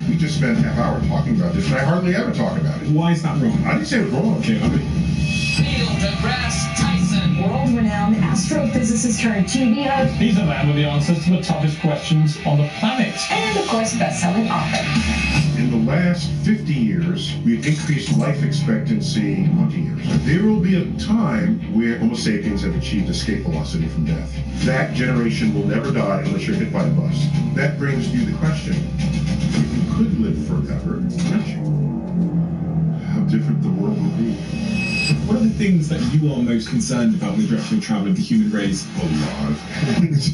We just spent a half hour talking about this, and I hardly ever talk about it. Why is that wrong? I didn't say it was wrong. Okay, Neil deGrasse Tyson, world-renowned astrophysicist turned TV host. He's a man with the answers to the toughest questions on the planet. And, of course, best-selling author. In the last 50 years, we've increased life expectancy 20 years. There will be a time where Homo sapiens have achieved escape velocity from death. That generation will never die unless you're hit by a bus. That brings you the question, if you could live forever, wouldn't you? How different the world would be. What are the things that you are most concerned about in the direction of travel of the human race? A lot of things.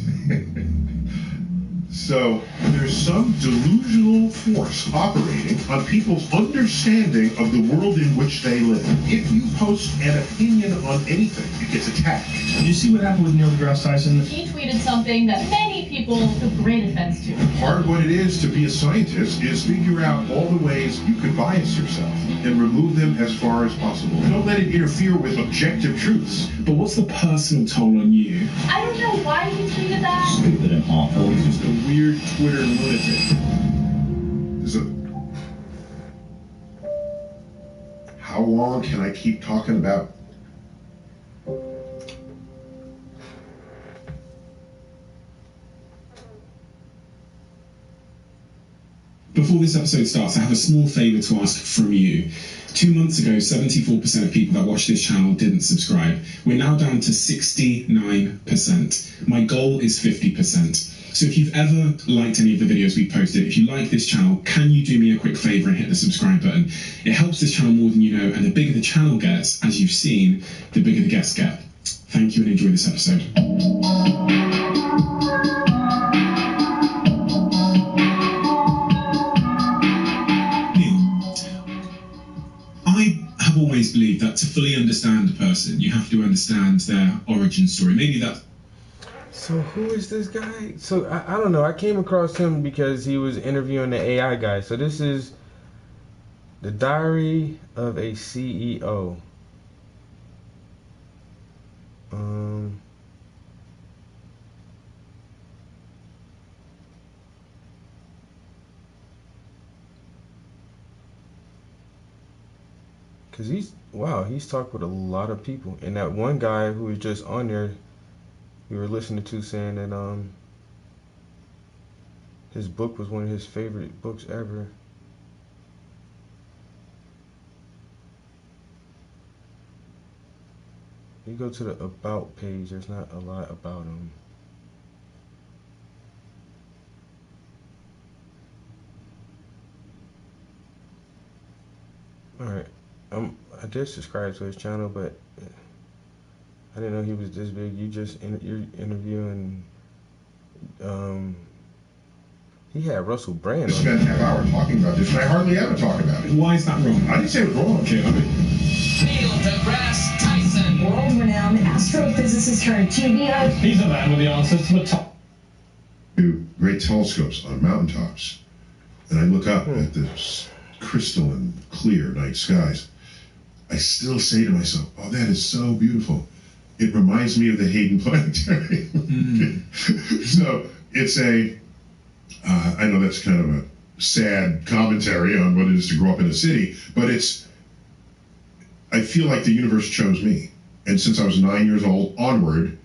So there's some delusional force operating on people's understanding of the world in which they live. If you post an opinion on anything, it gets attacked. Did you see what happened with Neil deGrasse Tyson? He tweeted something that many people took great offense to. Part of what it is to be a scientist is figure out all the ways you could bias yourself and remove them as far as possible. Don't let it interfere with objective truths. But what's the personal toll on you? I don't know why he tweeted that. Stupid and awful. He's just a weird Twitter lunatic. How long can I keep talking about? Before this episode starts, I have a small favour to ask from you. 2 months ago, 74% of people that watch this channel didn't subscribe. We're now down to 69%. My goal is 50%. So if you've ever liked any of the videos we posted, if you like this channel, can you do me a quick favour and hit the subscribe button? It helps this channel more than you know, and the bigger the channel gets, as you've seen, the bigger the guests get. Thank you and enjoy this episode. I have always believed that to fully understand a person, you have to understand their origin story. Maybe that. So who is this guy? So I don't know. I came across him because he was interviewing the AI guy. So this is the Diary of a CEO. Cause he's talked with a lot of people, and that one guy who was just on there, we were listening to, saying that his book was one of his favorite books ever. You go to the About page, there's not a lot about him. Alright, I did subscribe to his channel, but I didn't know he was this big. You're interviewing, he had Russell Brand on. I spent half hour talking about this, and I hardly ever talk about it. Why is that wrong? I didn't say it was wrong. Okay, I mean, Neil deGrasse Tyson, world-renowned astrophysicist turned TV host. He's the man with the answers to the top. To great telescopes on mountaintops, and I look up at the crystalline, clear night skies. I still say to myself, "Oh, that is so beautiful." It reminds me of the Hayden Planetary. So it's I know that's kind of a sad commentary on what it is to grow up in a city, but I feel like the universe chose me. And since I was 9 years old onward,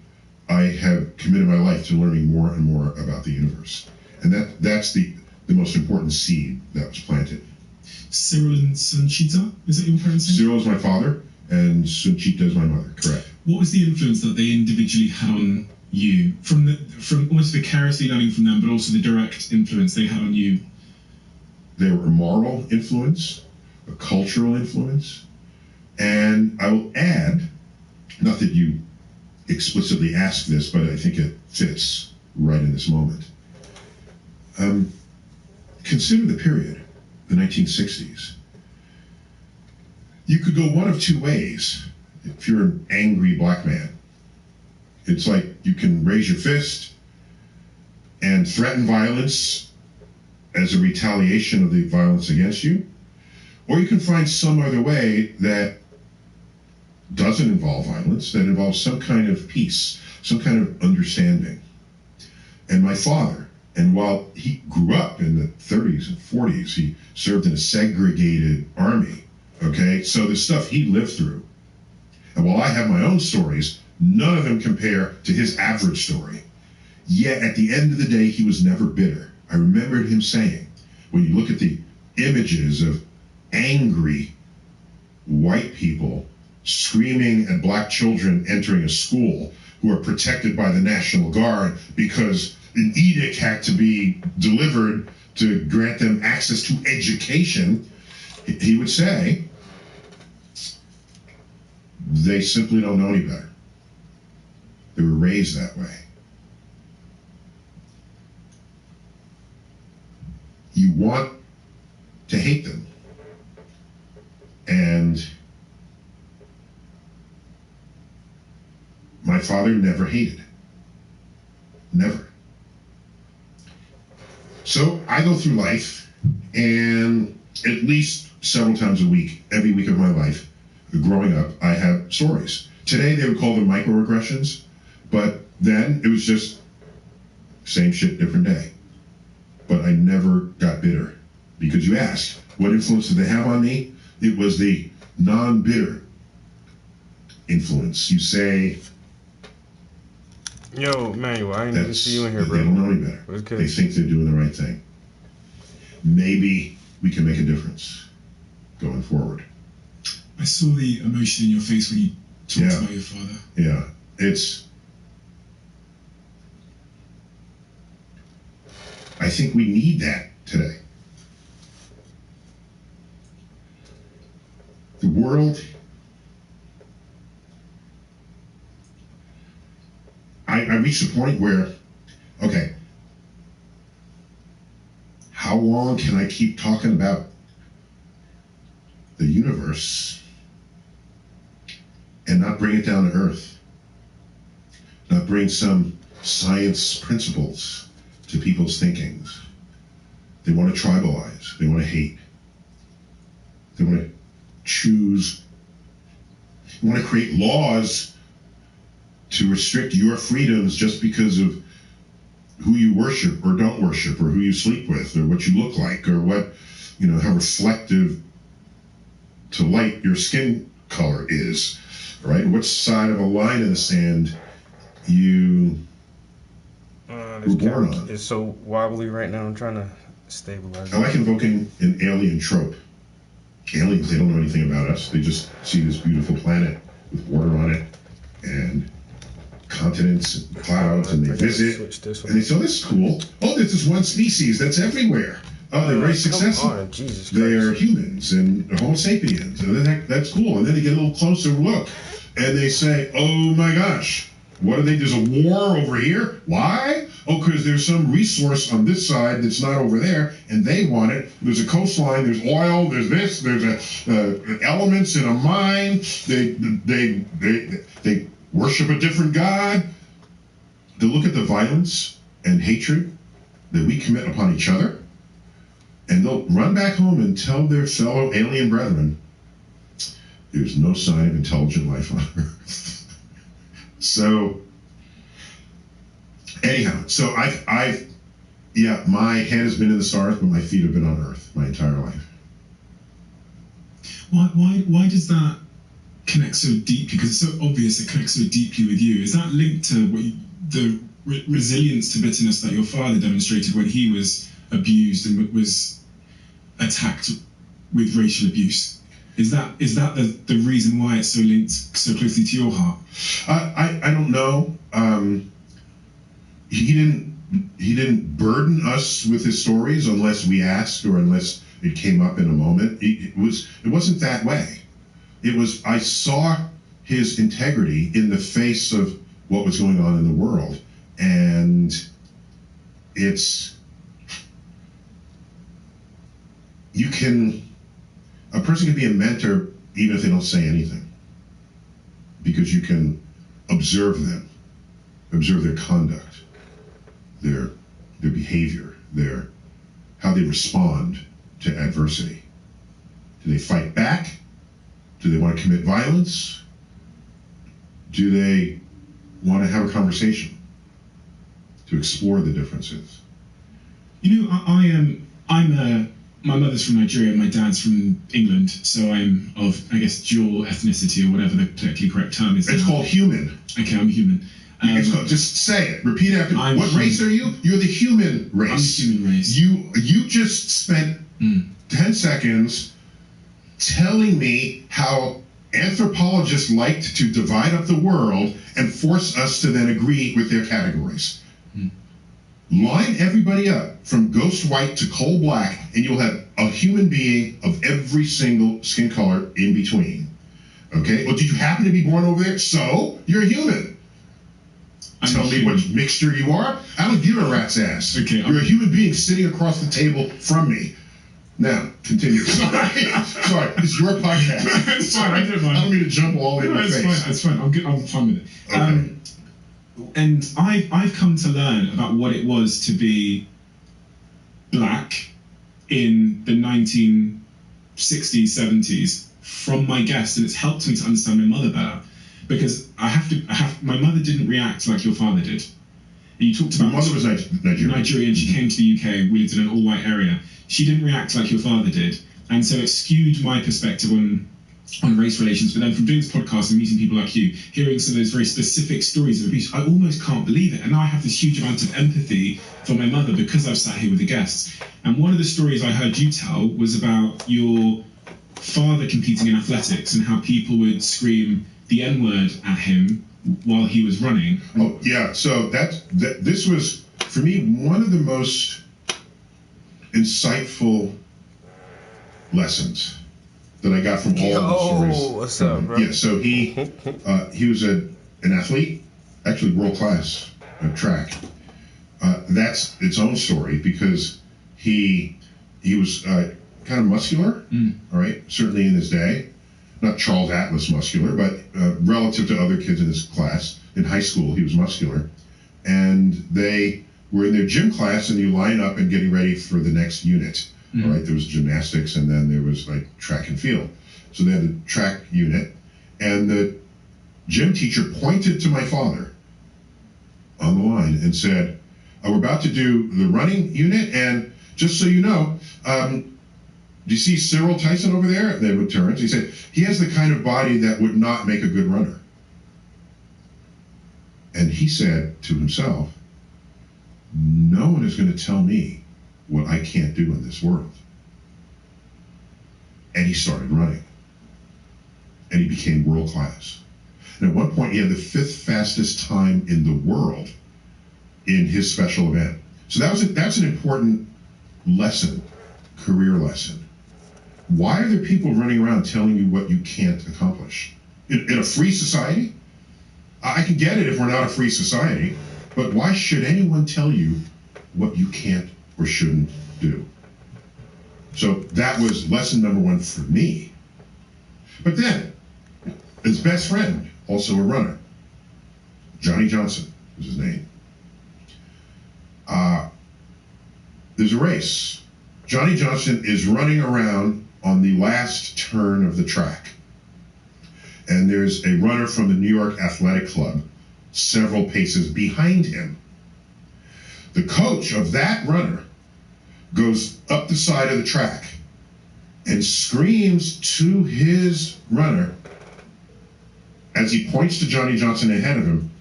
I have committed my life to learning more and more about the universe. And that's the most important seed that was planted. Cyril and Sunchita, is that your parents' name? Cyril is my father, and Sunchita is my mother, correct. What was the influence that they individually had on you? From almost vicariously learning from them, but also the direct influence they had on you? They were a moral influence, a cultural influence, and I will add, not that you explicitly asked this, but I think it fits right in this moment. Consider the period, the 1960s. You could go one of two ways if you're an angry black man. It's like you can raise your fist and threaten violence as a retaliation of the violence against you, or you can find some other way that doesn't involve violence, that involves some kind of peace, some kind of understanding. And my father, and while he grew up in the 30s and 40s, he served in a segregated army, okay? So the stuff he lived through, and while I have my own stories, none of them compare to his average story. Yet at the end of the day, he was never bitter. I remembered him saying, when you look at the images of angry white people screaming at black children entering a school who are protected by the National Guard because an edict had to be delivered to grant them access to education, he would say, they simply don't know any better. They were raised that way. You want to hate them. And my father never hated. Never. So I go through life, and at least several times a week, every week of my life, growing up, I have stories. Today they would call them microaggressions, but then it was just same shit, different day. But I never got bitter, because you asked, what influence did they have on me? It was the non-bitter influence. You say, yo, Manuel, I didn't even see you in here, bro. They don't know any better. They think they're doing the right thing. Maybe we can make a difference going forward. I saw the emotion in your face when you talked about your father. Yeah, I think we need that today. The world, I reached a point where, okay, how long can I keep talking about the universe and not bring it down to earth? Not bring some science principles to people's thinkings. They want to tribalize. They want to hate. They want to choose. They want to create laws to restrict your freedoms just because of who you worship or don't worship, or who you sleep with, or what you look like, or what, how reflective to light your skin color is, right? Which side of a line in the sand you were born on. It's so wobbly right now. I'm trying to stabilize it. I like invoking an alien trope. Aliens, they don't know anything about us. They just see this beautiful planet with water on it and continents and clouds, and they visit and they say, oh, this is cool. Oh, there's this one species that's everywhere. Oh, they're very successful. They're humans and Homo sapiens. And that's cool. And then they get a little closer look and they say, oh my gosh, what are they? There's a war over here. Why? Oh, because there's some resource on this side that's not over there, and they want it. There's a coastline, there's oil, there's this, there's elements in a mine. They worship a different god. They look at the violence and hatred that we commit upon each other, and they'll run back home and tell their fellow alien brethren, there's no sign of intelligent life on Earth. So, anyhow, so yeah, my head has been in the stars, but my feet have been on Earth my entire life. Why does that connect so deeply? Because it's so obvious it connects so deeply with you. Is that linked to the resilience to bitterness that your father demonstrated when he was abused and was attacked with racial abuse? Is that the reason why it's so linked so closely to your heart? I don't know. He didn't burden us with his stories unless we asked or unless it came up in a moment. It wasn't that way. It was, I saw his integrity in the face of what was going on in the world, and a person can be a mentor even if they don't say anything, because you can observe them, observe their conduct, their behavior, how they respond to adversity. Do they fight back? Do they want to commit violence? Do they want to have a conversation to explore the differences? You know, my mother's from Nigeria, my dad's from England, so I'm of, I guess, dual ethnicity or whatever the politically correct term is. It's called human. Okay, I'm human. It's called, just say it. Repeat after me. What race are you? You're the human race. I'm the human race. You just spent 10 seconds telling me how anthropologists liked to divide up the world and force us to then agree with their categories. Line everybody up from ghost white to coal black, and you'll have a human being of every single skin color in between. Okay? Well, did you happen to be born over there? So, you're a human. Tell me what mixture you are? I don't give a rat's ass. Okay, you're a human being sitting across the table from me. Now, continue. Sorry, it's your podcast. It's fine, I don't mind. I don't mean to jump all in your face. It's fine. I'm good. I'm fine with it. Okay. And I've come to learn about what it was to be black in the 1960s, 70s from my guests, and it's helped me to understand my mother better, because my mother didn't react like your father did. And you talked about my mother was Nigerian. She came to the UK. We lived in an all-white area. She didn't react like your father did, and so it skewed my perspective on race relations. But then from doing this podcast and meeting people like you, hearing some of those very specific stories of abuse, I almost can't believe it. And now I have this huge amount of empathy for my mother because I've sat here with the guests. And one of the stories I heard you tell was about your father competing in athletics and how people would scream the N-word at him while he was running. Oh, yeah. So this was, for me, one of the most insightful lessons that I got from all of the stories. Oh, what's up, bro? Yeah, so he was an athlete, actually world class at track. That's its own story because he was kind of muscular, all right, certainly in his day. Not Charles Atlas muscular, but relative to other kids in his class. In high school, he was muscular. And they were in their gym class, and you line up and getting ready for the next unit. All right, there was gymnastics, and then there was like track and field. So they had the track unit, and the gym teacher pointed to my father on the line and said, we're about to do the running unit, and just so you know, Do you see Cyril Tyson over there? They would turn. He said he has the kind of body that would not make a good runner. And he said to himself, no one is going to tell me what I can't do in this world. And he started running. And he became world class. And at one point, he had the 5th fastest time in the world in his special event. So that's an important lesson, career lesson. Why are there people running around telling you what you can't accomplish? In a free society? I can get it if we're not a free society, but why should anyone tell you what you can't or shouldn't do? So that was lesson number 1 for me. But then, his best friend, also a runner, Johnny Johnson was his name. There's a race. Johnny Johnson is running around on the last turn of the track. And there's a runner from the New York Athletic Club several paces behind him. The coach of that runner goes up the side of the track and screams to his runner as he points to Johnny Johnson ahead of him,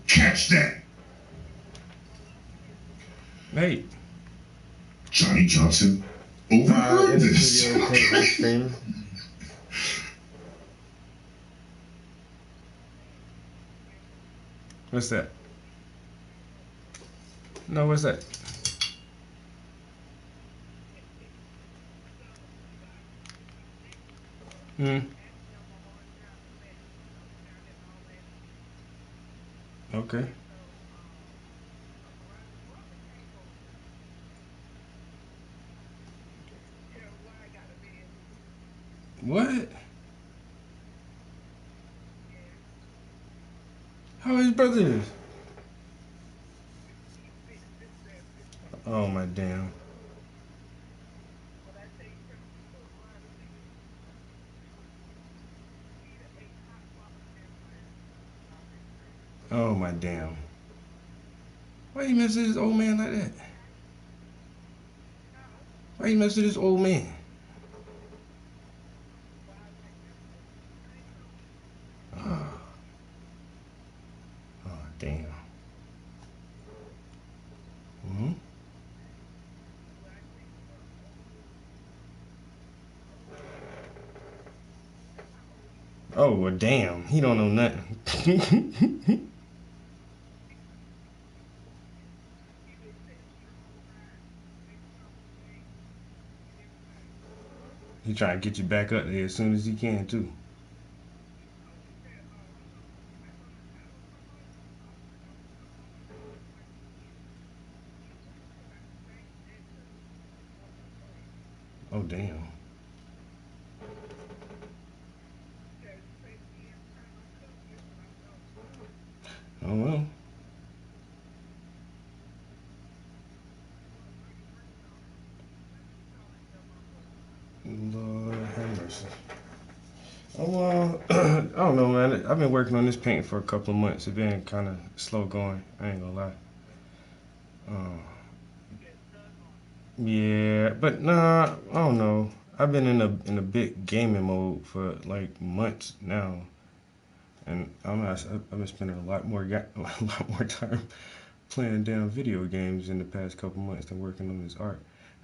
"Catch that!" Mate. Johnny Johnson overheard this. What's that? No, what's that? Okay. What? How his brother is? Oh my damn. Oh my damn. Why you mess with this old man like that? Why you mess with this old man? Oh damn. Oh well damn. He don't know nothing. He trying to get you back up there as soon as he can too. Oh damn. Oh well. Lord have mercy. Oh well, I don't know, man. I've been working on this paint for a couple of months. It's been kind of slow going. I ain't gonna lie. Yeah, but nah, I don't know. I've been in a big gaming mode for like months now, and I've been spending a lot more time playing damn video games in the past couple months than working on this art.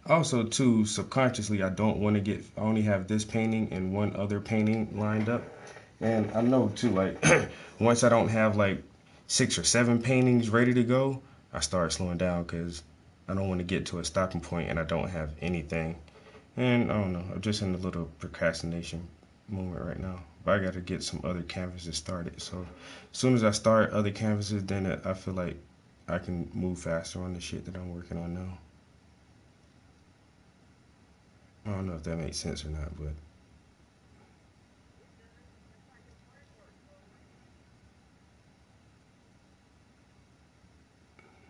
Also, too, subconsciously, I don't want to I only have this painting and one other painting lined up. And I know, too, like, once I don't have, like, 6 or 7 paintings ready to go, I start slowing down because I don't want to get to a stopping point and I don't have anything. And I don't know, I'm just in a little procrastination moment right now. But I got to get some other canvases started. So as soon as I start other canvases, then I feel like I can move faster on the shit that I'm working on now. I don't know if that makes sense or not, but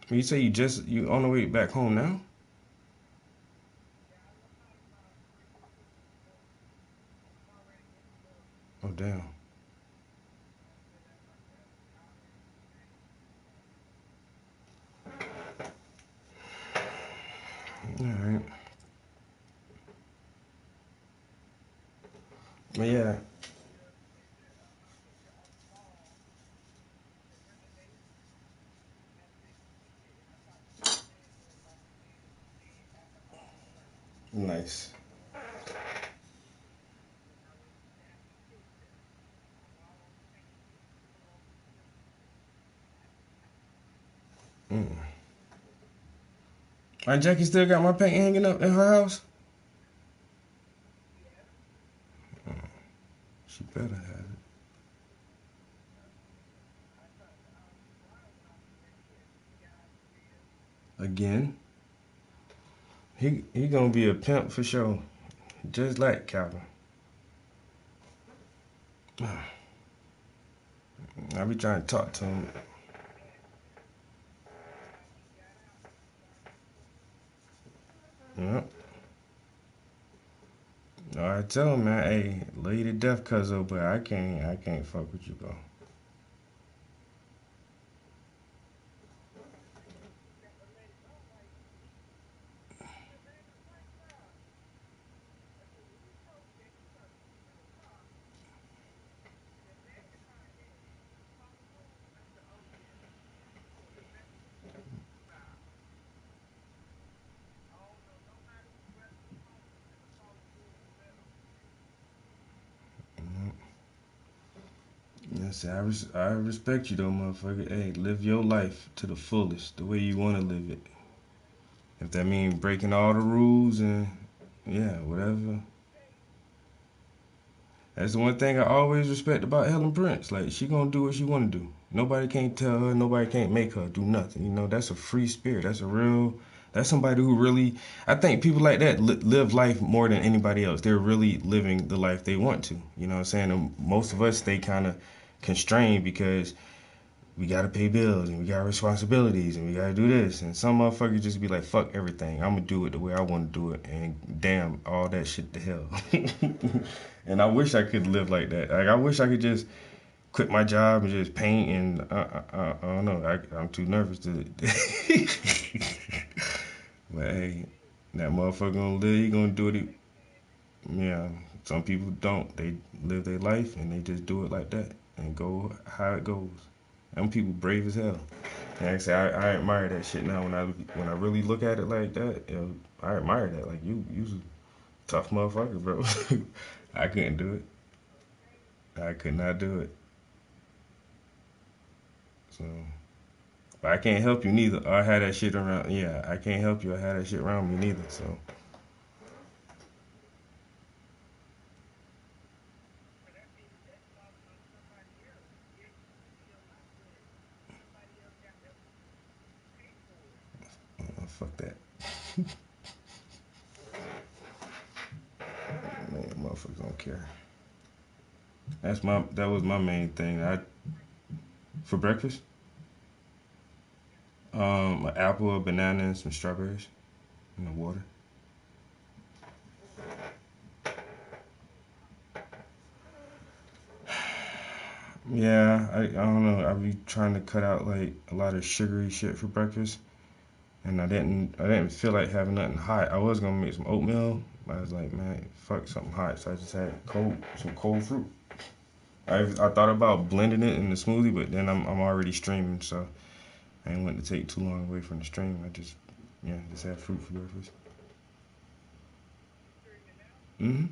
you say you on the way back home now? Oh damn. All right. Yeah. Nice. My Jackie still got my paint hanging up in her house? She better have it. Again? He gonna be a pimp for sure. Just like Calvin. I be trying to talk to him. Yep. I tell him, man, hey, love you to death, cuzzo, but I can't fuck with you, bro. Yes, I respect you though, motherfucker. Hey, live your life to the fullest, the way you want to live it. If that means breaking all the rules and yeah, whatever. That's the one thing I always respect about Helen Prince. Like, she gonna do what she wanna do. Nobody can't tell her, nobody can't make her do nothing. You know, that's a free spirit. That's somebody who really, I think people like that live life more than anybody else. They're really living the life they want to. You know what I'm saying? And most of us stay kind of constrained because we gotta pay bills and we got responsibilities and we gotta do this. And some motherfuckers just be like, fuck everything. I'm gonna do it the way I wanna do it. And damn, all that shit to hell. And I wish I could live like that. Like, I wish I could just quit my job and just paint and I don't know. I'm too nervous to. But hey, that motherfucker gonna live. He gonna do it. Yeah. Some people don't. They live their life and they just do it like that and go how it goes. Them people brave as hell. And like I say, I admire that shit now. When I really look at it like that, you know, I admire that. Like you's a tough motherfucker, bro. I couldn't do it. I could not do it. So, but I can't help you neither. I had that shit around. Yeah, I can't help you. I had that shit around me neither. So. Fuck that. Man, motherfuckers don't care. That was my main thing. For breakfast, an apple, a banana, and some strawberries, and the water. Yeah, I don't know. I be trying to cut out like a lot of sugary shit for breakfast, and I didn't feel like having nothing hot. I was gonna make some oatmeal, but I was like, man, fuck something hot. So I just had some cold fruit. I thought about blending it in the smoothie, but then I'm already streaming, so I didn't want to take too long away from the stream. I just had fruit for breakfast. Mhm.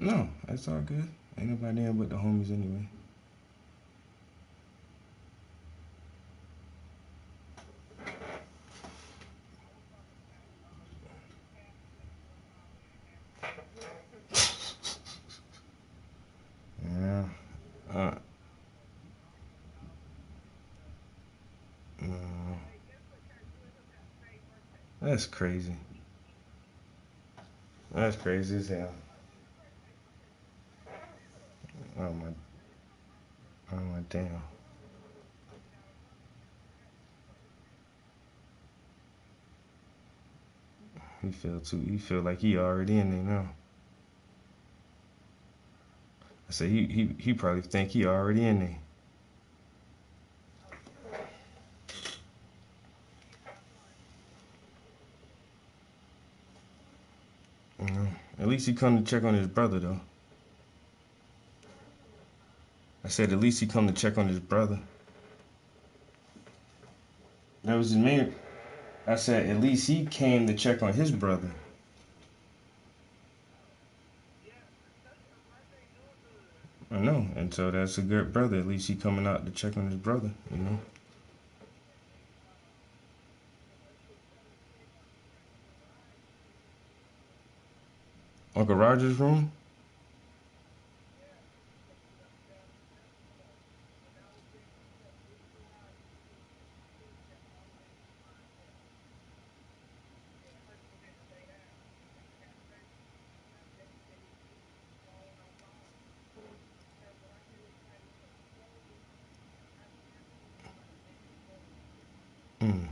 No, that's all good. Ain't nobody there but the homies anyway. Yeah. Uh, that's crazy. That's crazy as hell. Oh my damn. He feel like he already in there now. I say he probably think he already in there. least he come to check on his brother, though. I said, at least he come to check on his brother. That was his main. I said, at least he came to check on his brother. I know, and so that's a good brother. At least he coming out to check on his brother, you know. Uncle Roger's room? Mm.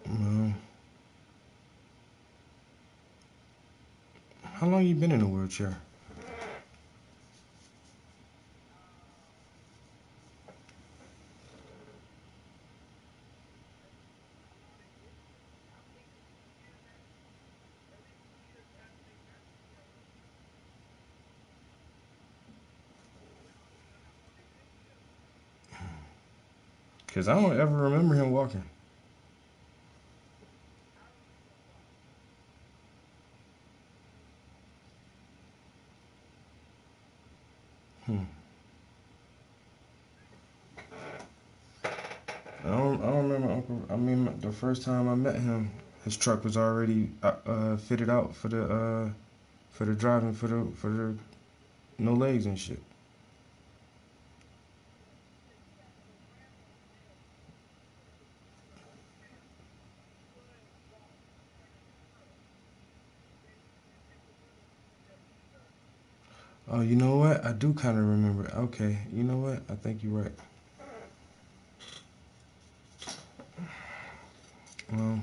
Well, how long you been in a wheelchair? Because I don't ever remember him walking. I don't remember Uncle. I mean, the first time I met him, his truck was already fitted out for the driving for the no legs and shit. Oh, you know what? I do kind of remember. Okay, you know what? I think you're right. Well,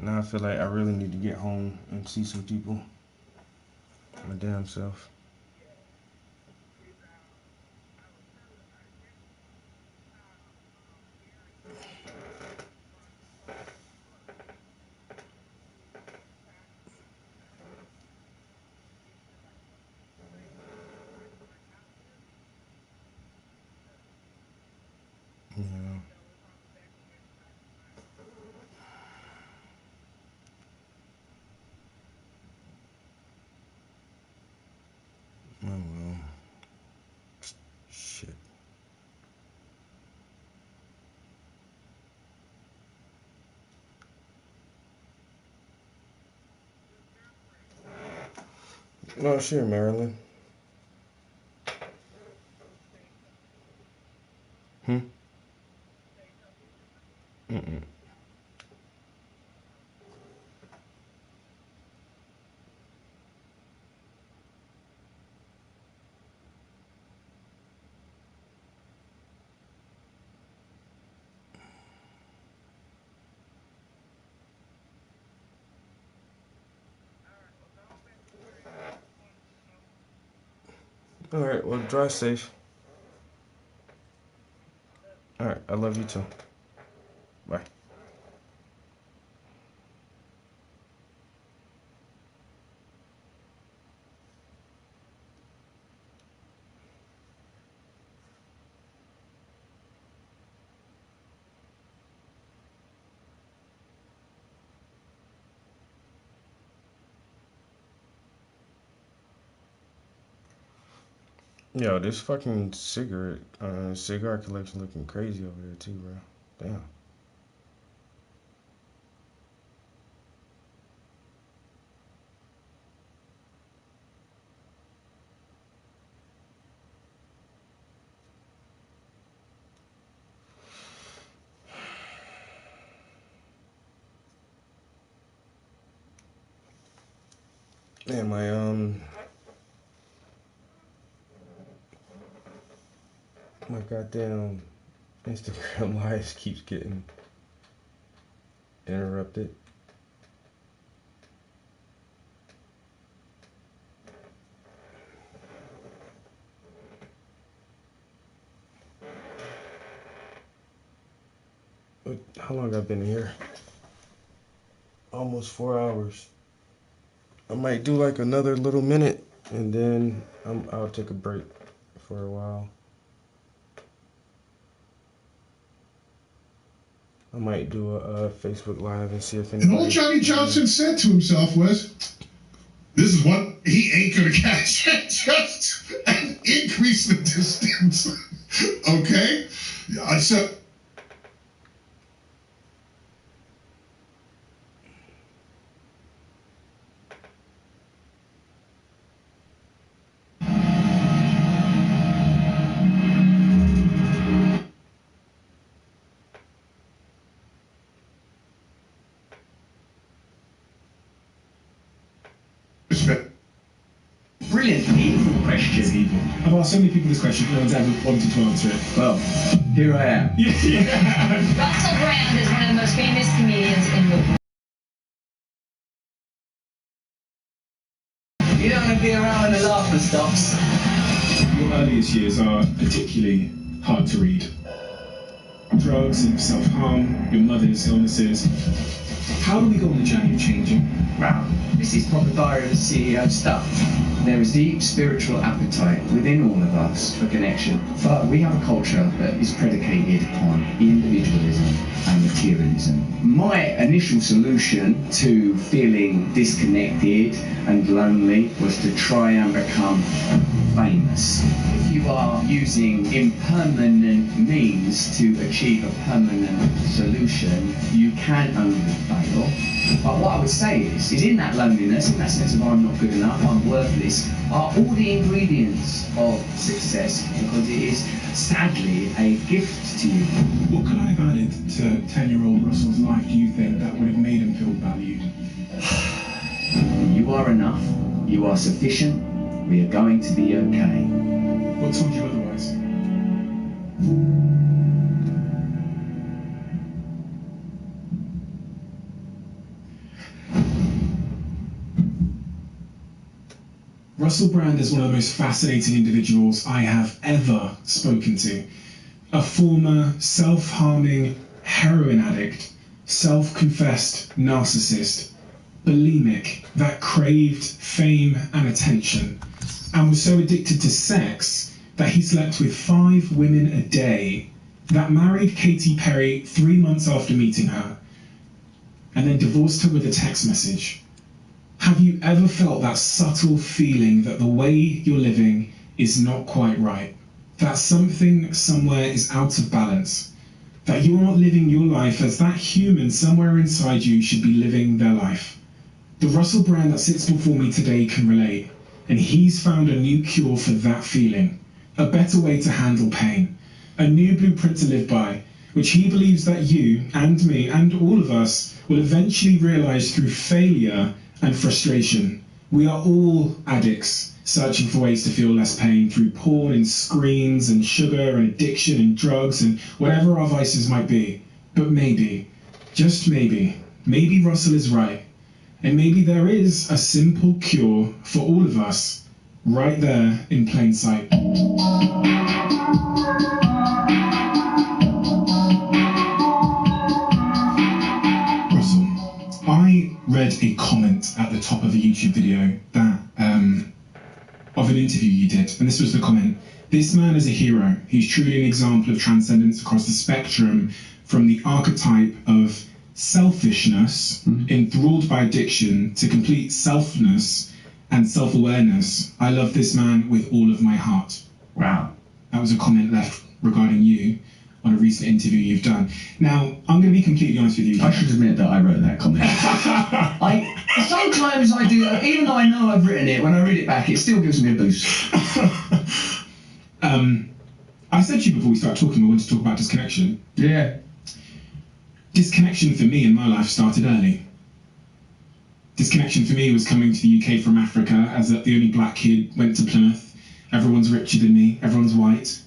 now I feel like I really need to get home and see some people. My damn self. Yeah. Oh well. Shit. No, sure, Marilyn. Hmm. Mm-mm. All right. Well, drive safe. All right. I love you too. Bye. Yo, this fucking cigar collection looking crazy over there too, bro. Damn. Man, my goddamn Instagram Live keeps getting interrupted. How long I've been here? Almost 4 hours. I might do like another little minute and then I'll take a break for a while. I might do a Facebook Live and see if anybody... And all Johnny Johnson said to himself was, this is what he ain't going to catch. Just increase the distance. Okay? So... Brilliant, evil question. It's evil. I've asked so many people this question, no one's ever wanted to answer it. Well, here I am. Russell Brand is one of the most famous comedians in the world. You don't want to be around when the laughter stops. Your earliest years are particularly hard to read. Drugs and self-harm, your mother's illnesses. How do we go on the journey of changing? Wow, this is proper Diary of a CEO stuff. There is deep spiritual appetite within all of us for connection, but we have a culture that is predicated on individualism and materialism. My initial solution to feeling disconnected and lonely was to try and become famous. If you are using impermanent means to achieve a permanent solution, you can only fail. But what I would say is in that loneliness, in that sense of I'm not good enough, I'm worthless, are all the ingredients of success, because it is sadly a gift to you. What could I have added to 10-year-old Russell's life, do you think, that would have made him feel valued? You are enough, you are sufficient, we are going to be okay. What told you otherwise? Russell Brand is one of the most fascinating individuals I have ever spoken to. A former self-harming heroin addict, self-confessed narcissist, bulimic that craved fame and attention, and was so addicted to sex that he slept with 5 women a day, that married Katy Perry 3 months after meeting her, and then divorced her with a text message. Have you ever felt that subtle feeling that the way you're living is not quite right? That something somewhere is out of balance? That you're not living your life as that human somewhere inside you should be living their life? The Russell Brand that sits before me today can relate, and he's found a new cure for that feeling, a better way to handle pain, a new blueprint to live by, which he believes that you and me and all of us will eventually realize through failure and frustration. We are all addicts, searching for ways to feel less pain through porn and screens and sugar and addiction and drugs and whatever our vices might be. But maybe, just maybe Russell is right. And maybe there is a simple cure for all of us, right there in plain sight. I read a comment at the top of a YouTube video that of an interview you did, and this was the comment: "This man is a hero. He's truly an example of transcendence across the spectrum, from the archetype of selfishness, enthralled by addiction, to complete selfness and self-awareness. I love this man with all of my heart." Wow. That was a comment left regarding you on a recent interview you've done. Now, I'm going to be completely honest with you. I should admit that I wrote that comment. Sometimes I do, even though I know I've written it, when I read it back, it still gives me a boost. I said to you before we started talking, I wanted to talk about disconnection. Yeah. Disconnection for me in my life started early. Disconnection for me was coming to the UK from Africa as the only black kid, went to Plymouth. Everyone's richer than me, everyone's white.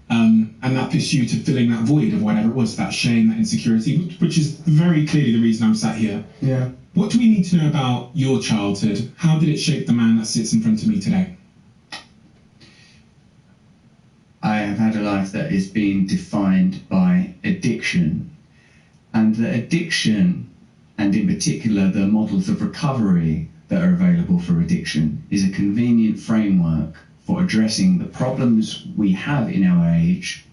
and that pursuit of filling that void of whatever it was, that shame, that insecurity, which is very clearly the reason I'm sat here. Yeah. What do we need to know about your childhood? How did it shape the man that sits in front of me today? I have had a life that is being defined by addiction, and the addiction, and in particular the models of recovery that are available for addiction, is a convenient framework for addressing the problems we have in our age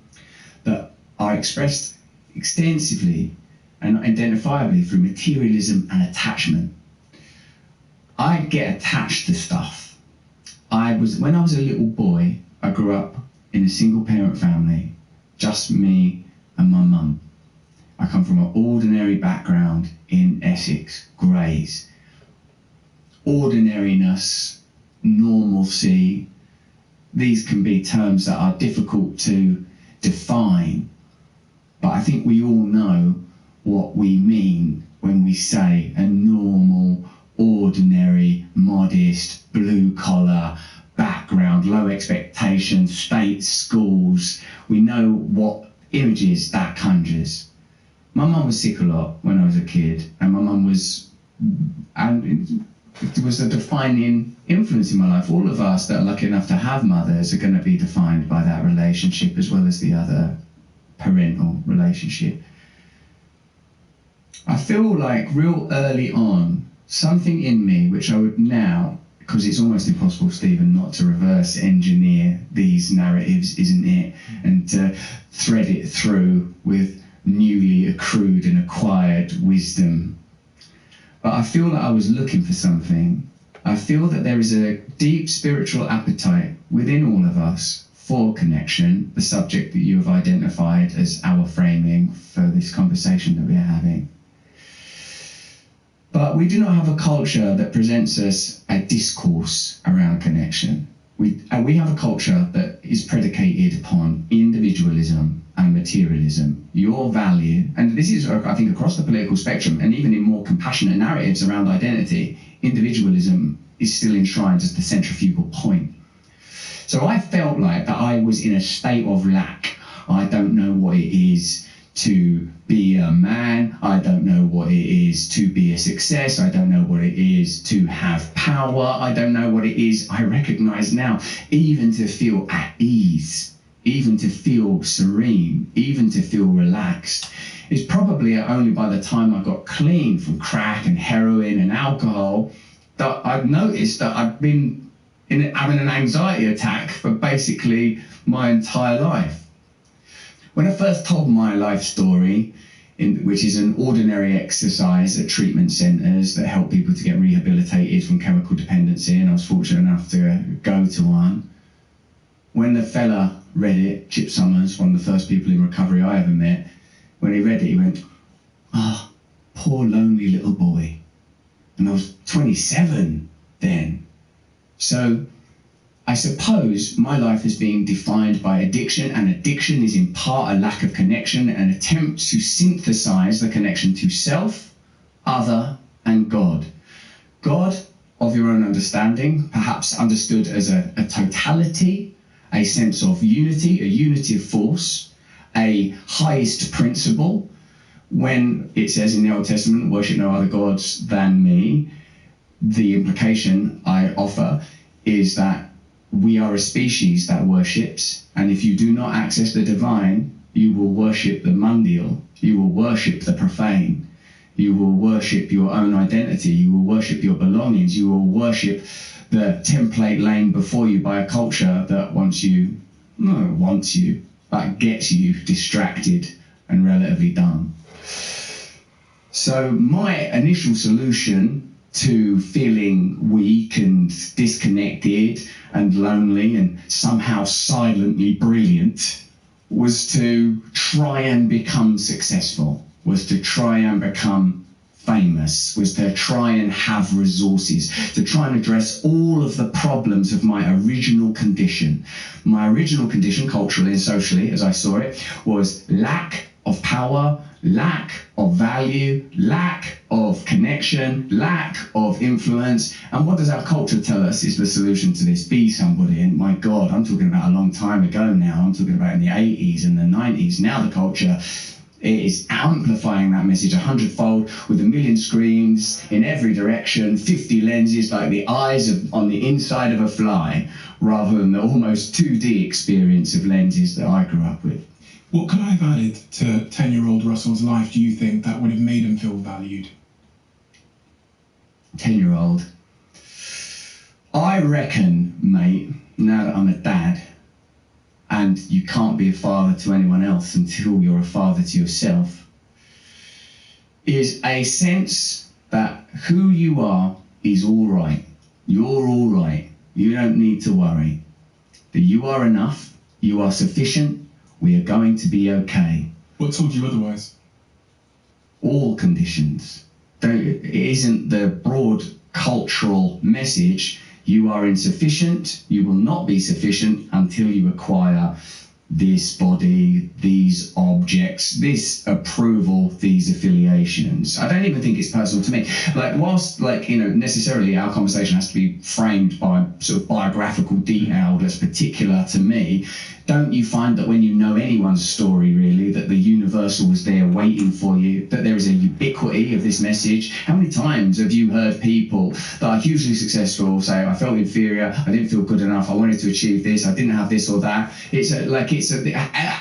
that are expressed extensively and identifiably through materialism and attachment. I get attached to stuff. When I was a little boy, I grew up in a single parent family, just me and my mum. I come from an ordinary background in Essex, Grays. Ordinariness, normalcy, these can be terms that are difficult to define, but I think we all know what we mean when we say a normal, ordinary, modest, blue-collar background, low expectations, state schools. We know what images that conjures. My mum was sick a lot when I was a kid, and my mum was, and it was a defining influence in my life. All of us that are lucky enough to have mothers are going to be defined by that relationship as well as the other parental relationship. I feel like real early on, something in me, which I would now, because it's almost impossible, Stephen, not to reverse engineer these narratives, isn't it? And to thread it through with newly accrued and acquired wisdom. But I feel that I was looking for something. I feel that there is a deep spiritual appetite within all of us for connection, the subject that you have identified as our framing for this conversation that we are having. But we do not have a culture that presents us a discourse around connection. We have a culture that is predicated upon individualism and materialism. Your value, and this is, I think, across the political spectrum, and even in more compassionate narratives around identity, individualism is still enshrined as the centrifugal point. So I felt like that I was in a state of lack. I don't know what it is to be a man. I don't know what it is to be a success. I don't know what it is to have power. I don't know what it is, I recognize now, even to feel at ease, even to feel serene, even to feel relaxed. It's probably only by the time I got clean from crack and heroin and alcohol that I'd noticed that I'd been having an anxiety attack for basically my entire life. When I first told my life story, which is an ordinary exercise at treatment centres that help people to get rehabilitated from chemical dependency, and I was fortunate enough to go to one, when the fella read it, Chip Summers, one of the first people in recovery I ever met, when he read it, he went, "Ah, poor lonely little boy." And I was 27 then. So I suppose my life is being defined by addiction, and addiction is in part a lack of connection, an attempt to synthesize the connection to self, other, and God. God, of your own understanding, perhaps understood as a totality, a sense of unity, a unity of force, a highest principle. When it says in the Old Testament, worship no other gods than me, the implication I offer is that we are a species that worships, and if you do not access the divine, you will worship the mundial, you will worship the profane, you will worship your own identity, you will worship your belongings, you will worship the template laying before you by a culture that wants you, but gets you distracted and relatively dumb. So my initial solution to feeling weak and disconnected and lonely and somehow silently brilliant was to try and become successful, was to try and become famous, was to try and have resources, to try and address all of the problems of my original condition. My original condition, culturally and socially, as I saw it, was lack of power, lack of value, lack of connection, lack of influence. And what does our culture tell us is the solution to this? Be somebody. And my God, I'm talking about a long time ago now. I'm talking about in the 80s and the 90s. Now the culture is amplifying that message 100-fold with 1 million screens in every direction, 50 lenses like the eyes on the inside of a fly, rather than the almost 2D experience of lenses that I grew up with. What could I have added to 10-year-old Russell's life, do you think, that would have made him feel valued? 10-year-old. I reckon, mate, now that I'm a dad, and you can't be a father to anyone else until you're a father to yourself, is a sense that who you are is all right. You're all right. You don't need to worry. That you are enough. You are sufficient. We are going to be okay. What told you otherwise? All conditions. It isn't the broad cultural message. You are insufficient. You will not be sufficient until you acquire this body, these objects, this approval, these affiliations. I don't even think it's personal to me. Whilst necessarily our conversation has to be framed by sort of biographical detail that's particular to me, don't you find that when you know anyone's story, really, that the universal was there waiting for you, that there is a ubiquity of this message? How many times have you heard people that are hugely successful say, I felt inferior, I didn't feel good enough, I wanted to achieve this, I didn't have this or that?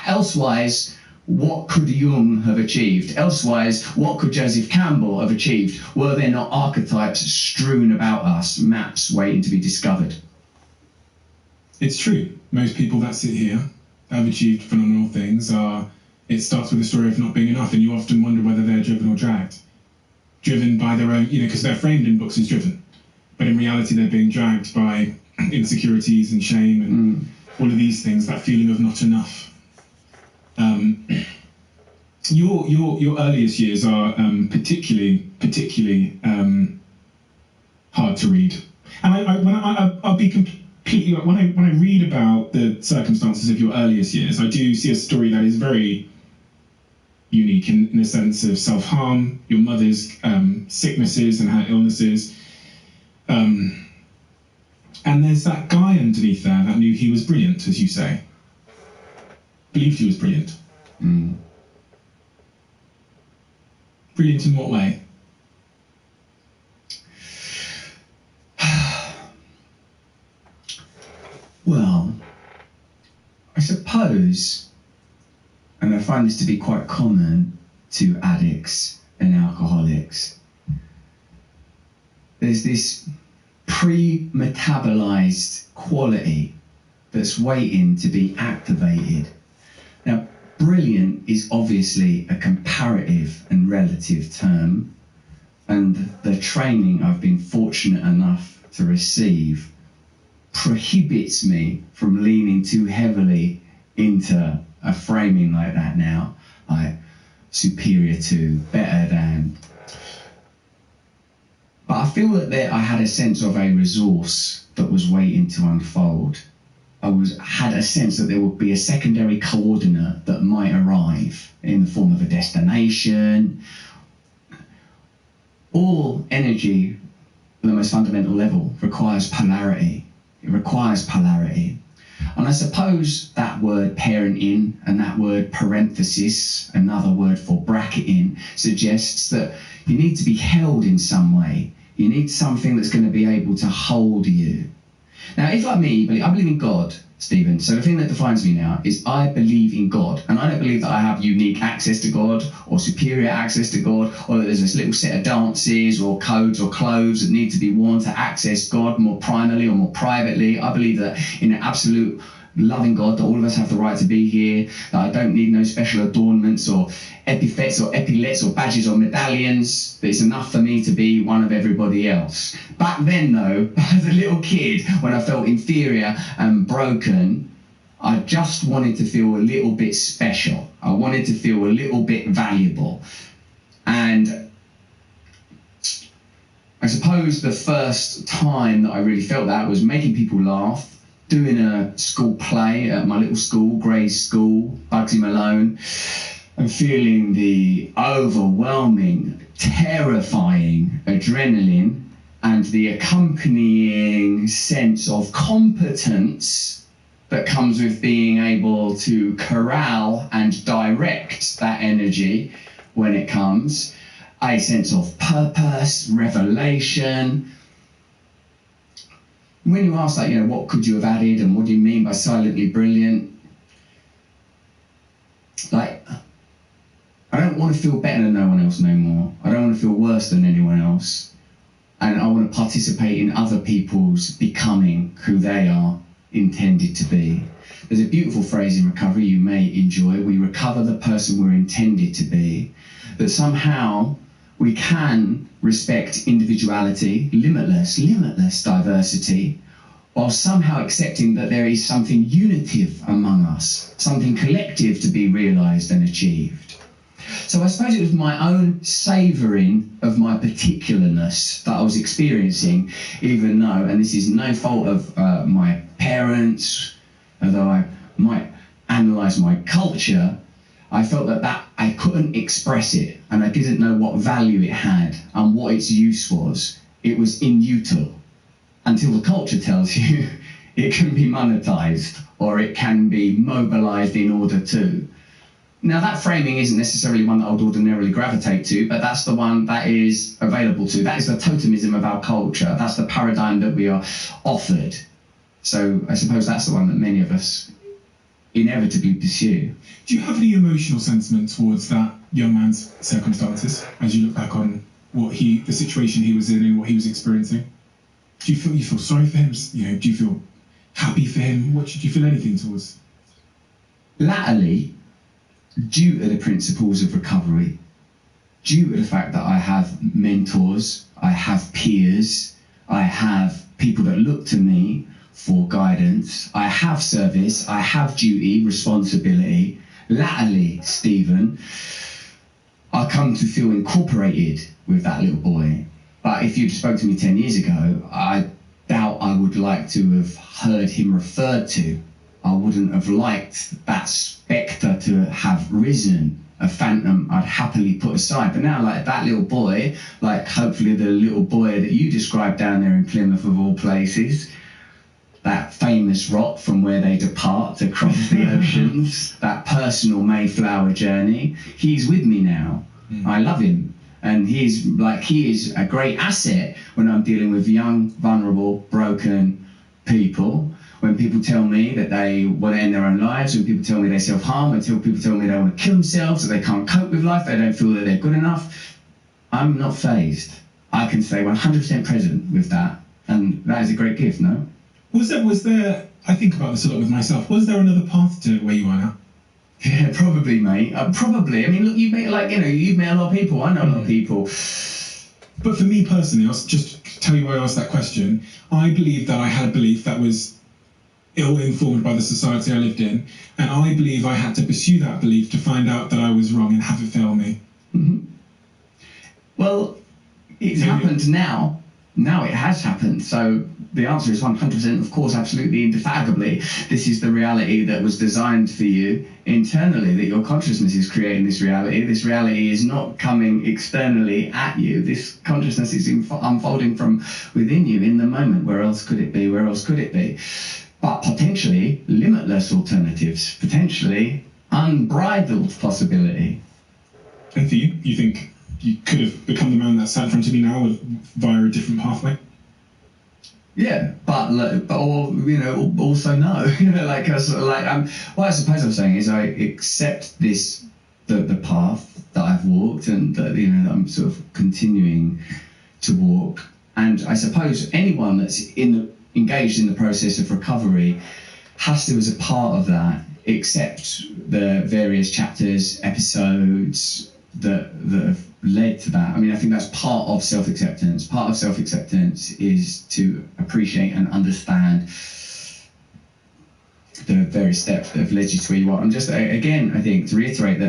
Elsewise, what could Jung have achieved? Elsewise, what could Joseph Campbell have achieved? Were there not archetypes strewn about us, maps waiting to be discovered? It's true. Most people that sit here have achieved phenomenal things. It starts with a story of not being enough, and you often wonder whether they're driven or dragged. Driven by their own, because they're framed in books as driven. But in reality, they're being dragged by insecurities and shame and all of these things, that feeling of not enough. Your earliest years are particularly hard to read. And I'll be completely, when I read about the circumstances of your earliest years, I do see a story that is very unique in a sense of self-harm, your mother's sicknesses and her illnesses. And there's that guy underneath there that knew he was brilliant, as you say. Believed he was brilliant. Brilliant in what way? Well, I suppose, and I find this to be quite common to addicts and alcoholics, there's this pre-metabolized quality that's waiting to be activated. Now, brilliant is obviously a comparative and relative term, and the training I've been fortunate enough to receive prohibits me from leaning too heavily into a framing like that now, like superior to, better than. But I feel that I had a sense of a resource that was waiting to unfold. Had a sense that there would be a secondary coordinate that might arrive in the form of a destination. All energy, at the most fundamental level, requires polarity. It requires polarity. And I suppose that word parenting and that word parenthesis, another word for bracketing, suggests that you need to be held in some way. You need something that's going to be able to hold you. Now, if like me, I believe in God, Stephen. So the thing that defines me now is I believe in God. And I don't believe that I have unique access to God or superior access to God, or that there's this little set of dances or codes or clothes that need to be worn to access God more primarily or more privately. I believe that in an absolute loving God, that all of us have the right to be here, that I don't need no special adornments or epithets or epaulets or badges or medallions, that it's enough for me to be one of everybody else. Back then though, as a little kid, when I felt inferior and broken, I just wanted to feel a little bit special. I wanted to feel a little bit valuable. And I suppose the first time that I really felt that was making people laugh, doing a school play at my little school, Gray's School, Bugsy Malone, and feeling the overwhelming, terrifying adrenaline and the accompanying sense of competence that comes with being able to corral and direct that energy when it comes, a sense of purpose, revelation. When you ask, like, what could you have added and what do you mean by silently brilliant? Like, I don't want to feel better than no one else no more. I don't want to feel worse than anyone else. And I want to participate in other people's becoming who they are intended to be. There's a beautiful phrase in recovery you may enjoy. We recover the person we're intended to be. That somehow we can respect individuality, limitless diversity, while somehow accepting that there is something unitive among us, something collective to be realised and achieved. So I suppose it was my own savouring of my particularness that I was experiencing, even though, and this is no fault of my parents, although I might analyse my culture, I felt that I couldn't express it, and I didn't know what value it had and what its use was. It was inutile, until the culture tells you it can be monetised or it can be mobilised in order to. Now, that framing isn't necessarily one that I would ordinarily gravitate to, but that's the one that is available to. That is the totemism of our culture. That's the paradigm that we are offered. So I suppose that's the one that many of us inevitably pursue. Do you have any emotional sentiment towards that young man's circumstances as you look back on the situation he was in and what he was experiencing? Do you feel sorry for him? Do you feel happy for him? Do you feel anything towards? Latterly, due to the principles of recovery, due to the fact that I have mentors, I have peers, I have people that look to me for guidance, I have service, I have duty, responsibility. Latterly, Stephen, I come to feel incorporated with that little boy. But if you'd spoke to me 10 years ago, I doubt I would like to have heard him referred to. I wouldn't have liked that spectre to have risen, a phantom I'd happily put aside. But now, like that little boy, like hopefully the little boy that you described down there in Plymouth of all places, that famous rock from where they depart to cross the oceans, that personal Mayflower journey, he's with me now. I love him. And he is a great asset when I'm dealing with young, vulnerable, broken people. When people tell me that they want to end their own lives, when people tell me they self-harm, until people tell me they want to kill themselves, or they can't cope with life, they don't feel that they're good enough, I'm not fazed. I can stay 100% present with that, and that is a great gift, no? Was there, I think about this a lot with myself, was there another path to where you are now? Yeah, probably, mate. Probably. I mean, look, you've met a lot of people. I know a lot of people. But for me personally, I'll just tell you why I asked that question. I believe that I had a belief that was ill-informed by the society I lived in, and I believe I had to pursue that belief to find out that I was wrong and have it fail me. Mm-hmm. Well, it's happened now. Now it has happened. So the answer is 100%, of course, absolutely, indefatigably. This is the reality that was designed for you internally, that your consciousness is creating this reality. This reality is not coming externally at you. This consciousness is unfolding from within you in the moment. Where else could it be? Where else could it be? But potentially limitless alternatives, potentially unbridled possibility. And for you, you think you could have become the man that sat in front of me now via a different pathway? Yeah, but also no. What I suppose I'm saying is I accept the path that I've walked and that I'm sort of continuing to walk. And I suppose anyone that's engaged in the process of recovery has to, as a part of that, accept the various chapters, episodes that have led to that. I mean, I think that's part of self-acceptance. Part of self-acceptance is to appreciate and understand the various steps that have led you to where you are. And just again, I think to reiterate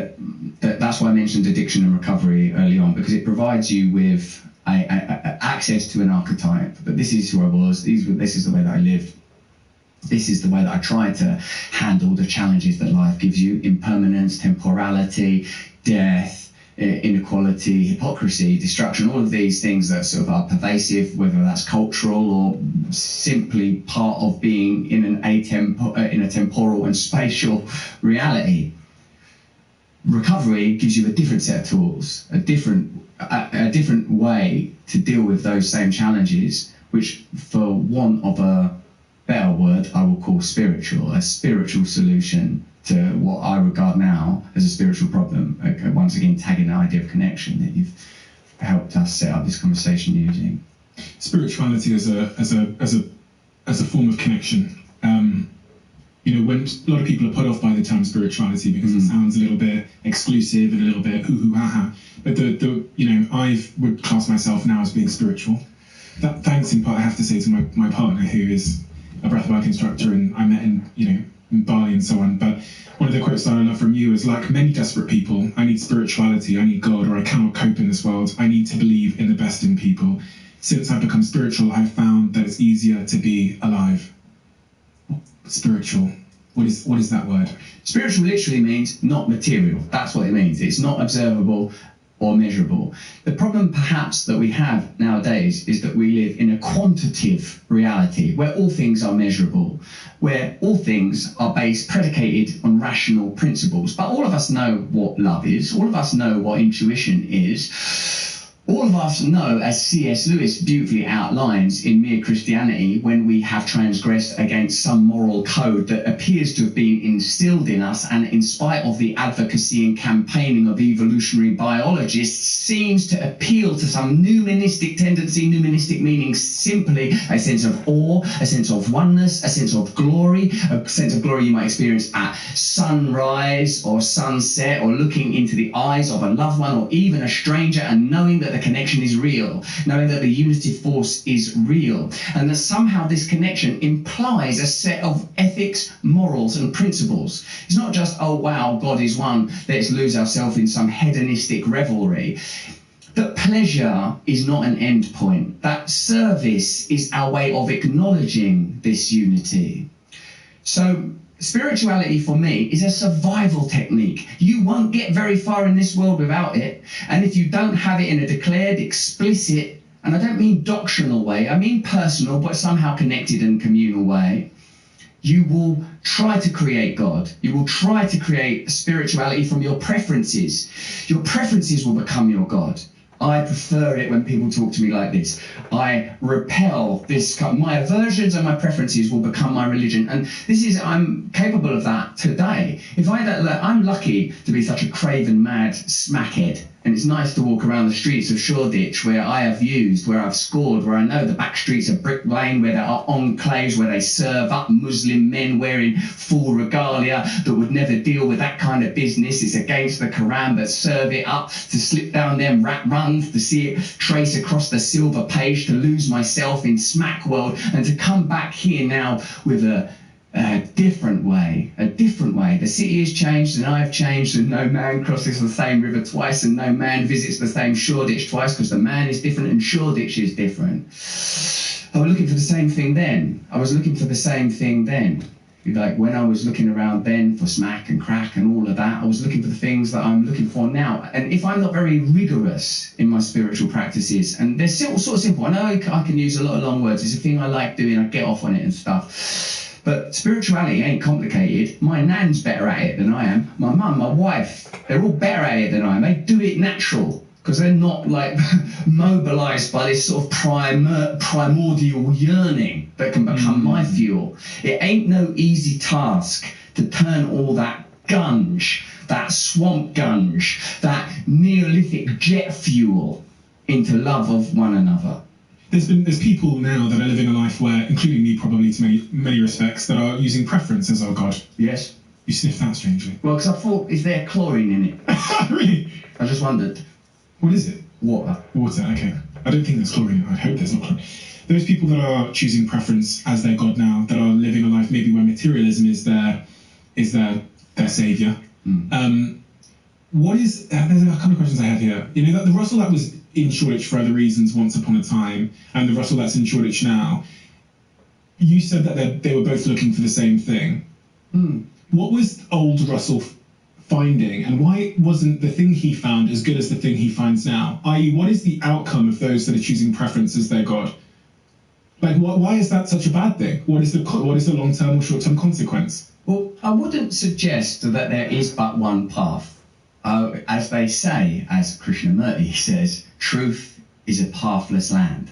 that's why I mentioned addiction and recovery early on, because it provides you with access to an archetype. But this is who I was. This is the way that I lived. This is the way that I try to handle the challenges that life gives you: impermanence, temporality, death, inequality, hypocrisy, destruction, all of these things that sort of are pervasive, whether that's cultural or simply part of being in a temporal and spatial reality. Recovery gives you a different set of tools, a different way to deal with those same challenges, which, for want of a better word, I will call spiritual, a spiritual solution to what I regard now as a spiritual problem. Okay, once again, tagging the idea of connection that you've helped us set up this conversation using. Spirituality as a form of connection. When a lot of people are put off by the term spirituality because it sounds a little bit exclusive and a little bit hoo-hoo ha-ha, but I would class myself now as being spiritual. That thanks in part, I have to say, to my partner, who is a breathwork instructor, and I met in Bali and so on. But one of the quotes that I love from you is, like many desperate people, I need spirituality, I need God, or I cannot cope in this world. I need to believe in the best in people. Since I've become spiritual, I've found that it's easier to be alive. Spiritual. What is that word? Spiritual literally means not material. That's what it means. It's not observable or measurable. The problem perhaps that we have nowadays is that we live in a quantitative reality where all things are measurable, where all things are predicated on rational principles. But all of us know what love is. All of us know what intuition is. All of us know, as C.S. Lewis beautifully outlines in Mere Christianity, when we have transgressed against some moral code that appears to have been instilled in us, and in spite of the advocacy and campaigning of evolutionary biologists, seems to appeal to some nuministic tendency, nuministic meaning simply a sense of awe, a sense of oneness, a sense of glory you might experience at sunrise or sunset, or looking into the eyes of a loved one or even a stranger and knowing that the connection is real, knowing that the unity force is real, and that somehow this connection implies a set of ethics, morals and principles. It's not just, oh wow, God is one, let's lose ourselves in some hedonistic revelry. That pleasure is not an end point. That service is our way of acknowledging this unity. So spirituality for me is a survival technique. You won't get very far in this world without it. And if you don't have it in a declared, explicit, and I don't mean doctrinal way, I mean personal but somehow connected and communal way, you will try to create God. You will try to create spirituality from your preferences. Your preferences will become your God. I prefer it when people talk to me like this. I repel this. My aversions and my preferences will become my religion. And I'm capable of that today. I'm lucky to be such a craven, mad smackhead. And it's nice to walk around the streets of Shoreditch, where I have used, where I've scored, where I know the back streets of Brick Lane, where there are enclaves where they serve up Muslim men wearing full regalia that would never deal with that kind of business. It's against the Quran, but serve it up to slip down them rat runs, to see it trace across the silver page, to lose myself in smack world, and to come back here now with a different way. The city has changed and I have changed, and no man crosses the same river twice, and no man visits the same Shoreditch twice, because the man is different and Shoreditch is different. I was looking for the same thing then. Like when I was looking around then for smack and crack and all of that, I was looking for the things that I'm looking for now. And if I'm not very rigorous in my spiritual practices, and they're sort of simple, I know I can use a lot of long words, it's a thing I like doing, I get off on it and stuff. But spirituality ain't complicated. My nan's better at it than I am. My mum, my wife, they're all better at it than I am. They do it natural, because they're not like mobilized by this sort of primordial yearning that can become my fuel. It ain't no easy task to turn all that gunge, that swamp gunge, that Neolithic jet fuel into love of one another. There's people now that are living a life where, including me probably to many respects, that are using preference as our God. Yes. You sniffed that strangely. Well, because I thought, is there chlorine in it? Really? I just wondered. What is it? Water. Water, okay. I don't think there's chlorine. I hope there's not chlorine. Those people that are choosing preference as their God now, that are living a life maybe where materialism is their saviour. There's a couple of questions I have here. You know, that the Russell that was in Shoreditch for other reasons once upon a time, and the Russell that's in Shoreditch now, there's a couple of questions I have here. You know, that the Russell that was in Shoreditch for other reasons once upon a time, and the Russell that's in Shoreditch now, is there a you said that they were both looking for the same thing. What was old Russell finding, and why wasn't the thing he found as good as the thing he finds now? I.e., what is the outcome of those that are choosing preference as their God? Like, why is that such a bad thing? What is the long-term or short-term consequence? Well, I wouldn't suggest that there is but one path. As they say, as Krishnamurti says, truth is a pathless land.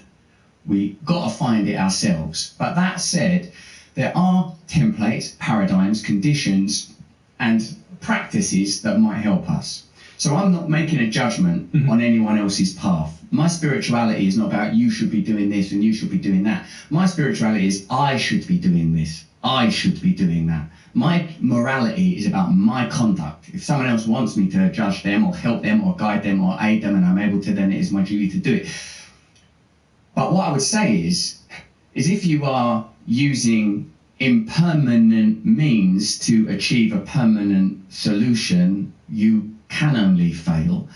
We got to find it ourselves. But that said, there are templates, paradigms, conditions, and practices that might help us. So I'm not making a judgment on anyone else's path. My spirituality is not about you should be doing this and you should be doing that. My spirituality is I should be doing this. I should be doing that. My morality is about my conduct. If someone else wants me to judge them or help them or guide them or aid them and I'm able to, then it is my duty to do it. But what I would say is if you are using impermanent means to achieve a permanent solution, you can only fail.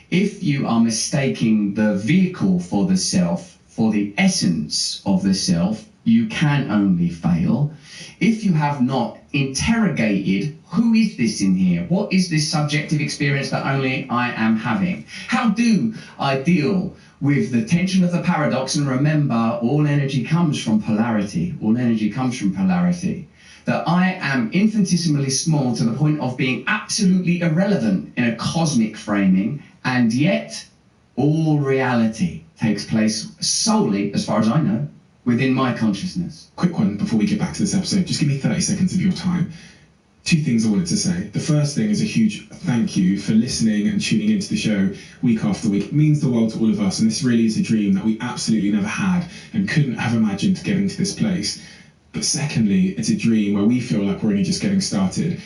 If you are mistaking the vehicle for the self for the essence of the self, you can only fail. If you have not interrogated, who is this in here? What is this subjective experience that only I am having? How do I deal with the tension of the paradox? And remember, all energy comes from polarity. All energy comes from polarity. That I am infinitesimally small to the point of being absolutely irrelevant in a cosmic framing, and yet all reality takes place solely, as far as I know, within my consciousness. Quick one before we get back to this episode. Just give me 30 seconds of your time. Two things I wanted to say. The first thing is a huge thank you for listening and tuning into the show week after week. It means the world to all of us, and this really is a dream that we absolutely never had and couldn't have imagined getting to this place. But secondly, it's a dream where we feel like we're only just getting started.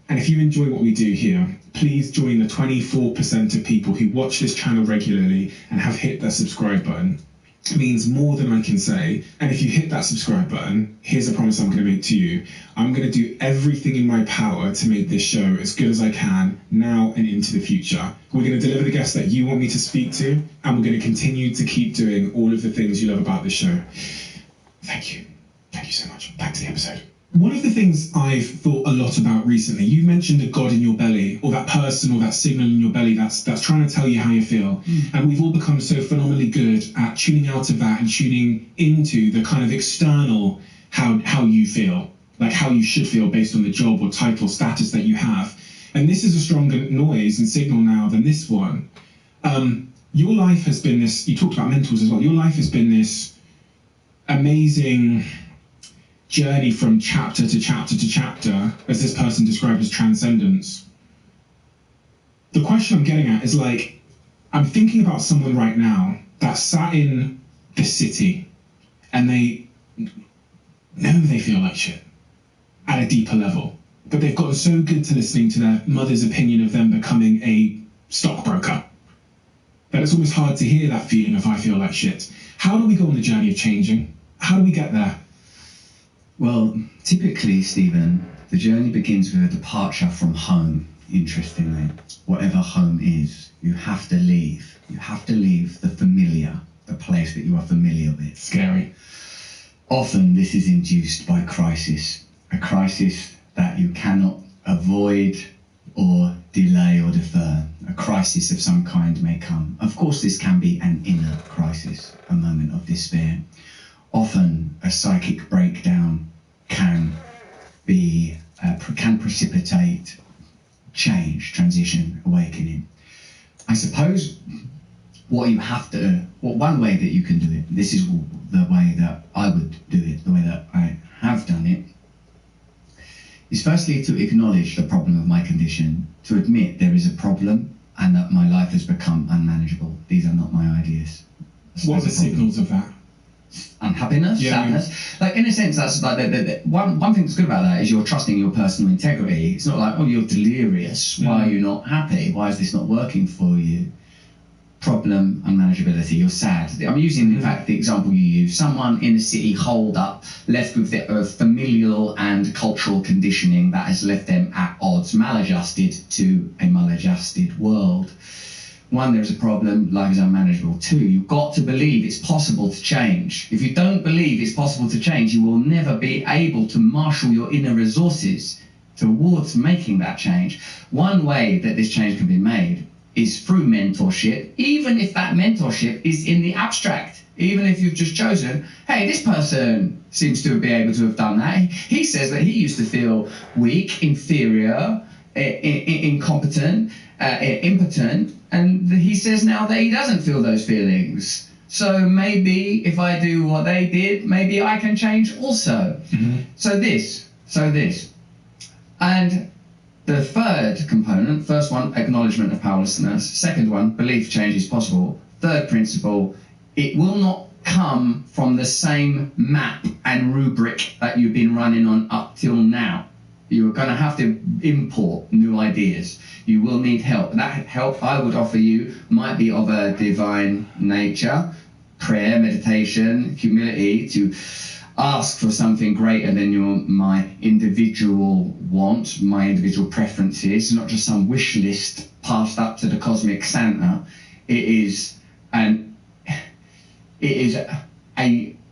And if you enjoy what we do here, please join the 24% of people who watch this channel regularly and have hit that subscribe button. It means more than I can say. And if you hit that subscribe button, here's a promise I'm going to make to you. I'm going to do everything in my power to make this show as good as I can now and into the future. We're going to deliver the guests that you want me to speak to, and we're going to continue to keep doing all of the things you love about this show. Thank you. Thank you so much. Back to the episode. One of the things I've thought a lot about recently, you mentioned a God in your belly, or that person or that signal in your belly that's trying to tell you how you feel. And we've all become so phenomenally good at tuning out of that and tuning into the kind of external how you feel, like how you should feel based on the job or title status that you have. And this is a stronger noise and signal now than this one. Your life has been this, you talked about mentors as well, your life has been this amazing journey from chapter to chapter to chapter, as this person described as transcendence. The question I'm getting at is, like, I'm thinking about someone right now that sat in the city and they know they feel like shit at a deeper level, but they've gotten so good to listening to their mother's opinion of them becoming a stockbroker that it's almost hard to hear that feeling of I feel like shit. How do we go on the journey of changing? How do we get there? Well, typically, Stephen, the journey begins with a departure from home, interestingly. Whatever home is, you have to leave. You have to leave the familiar, the place that you are familiar with. Scary. Often this is induced by crisis, a crisis that you cannot avoid or delay or defer. A crisis of some kind may come. Of course, this can be an inner crisis, a moment of despair. Often a psychic breakdown can precipitate change, transition, awakening. I suppose one way that you can do it, this is the way that I would do it, the way that I have done it, is firstly to acknowledge the problem of my condition, to admit there is a problem and that my life has become unmanageable. These are not my ideas. What are the signals of that? Unhappiness, sadness. Like, in a sense, that's like one thing that's good about that is you're trusting your personal integrity. It's not like, oh, you're delirious. Why are you not happy? Why is this not working for you? Problem, unmanageability. You're sad. I'm using, in fact, the example you use. Someone in a city holed up, left with their familial and cultural conditioning that has left them at odds, maladjusted to a maladjusted world. one, there's a problem, life is unmanageable. Two, you've got to believe it's possible to change. If you don't believe it's possible to change, you will never be able to marshal your inner resources towards making that change. One way that this change can be made is through mentorship, even if that mentorship is in the abstract. Even if you've just chosen, hey, this person seems to be able to have done that. He says that he used to feel weak, inferior, incompetent, impotent, and he says now that he doesn't feel those feelings. So maybe if I do what they did, maybe I can change also. Mm-hmm. So this. And the third component, first one, acknowledgement of powerlessness. Second one, belief change is possible. Third principle, it will not come from the same map and rubric that you've been running on up till now. You're going to have to import new ideas. You will need help. And that help I would offer you might be of a divine nature, prayer, meditation, humility, to ask for something greater than my individual want, my individual preferences, not just some wish list passed up to the cosmic Santa. It is an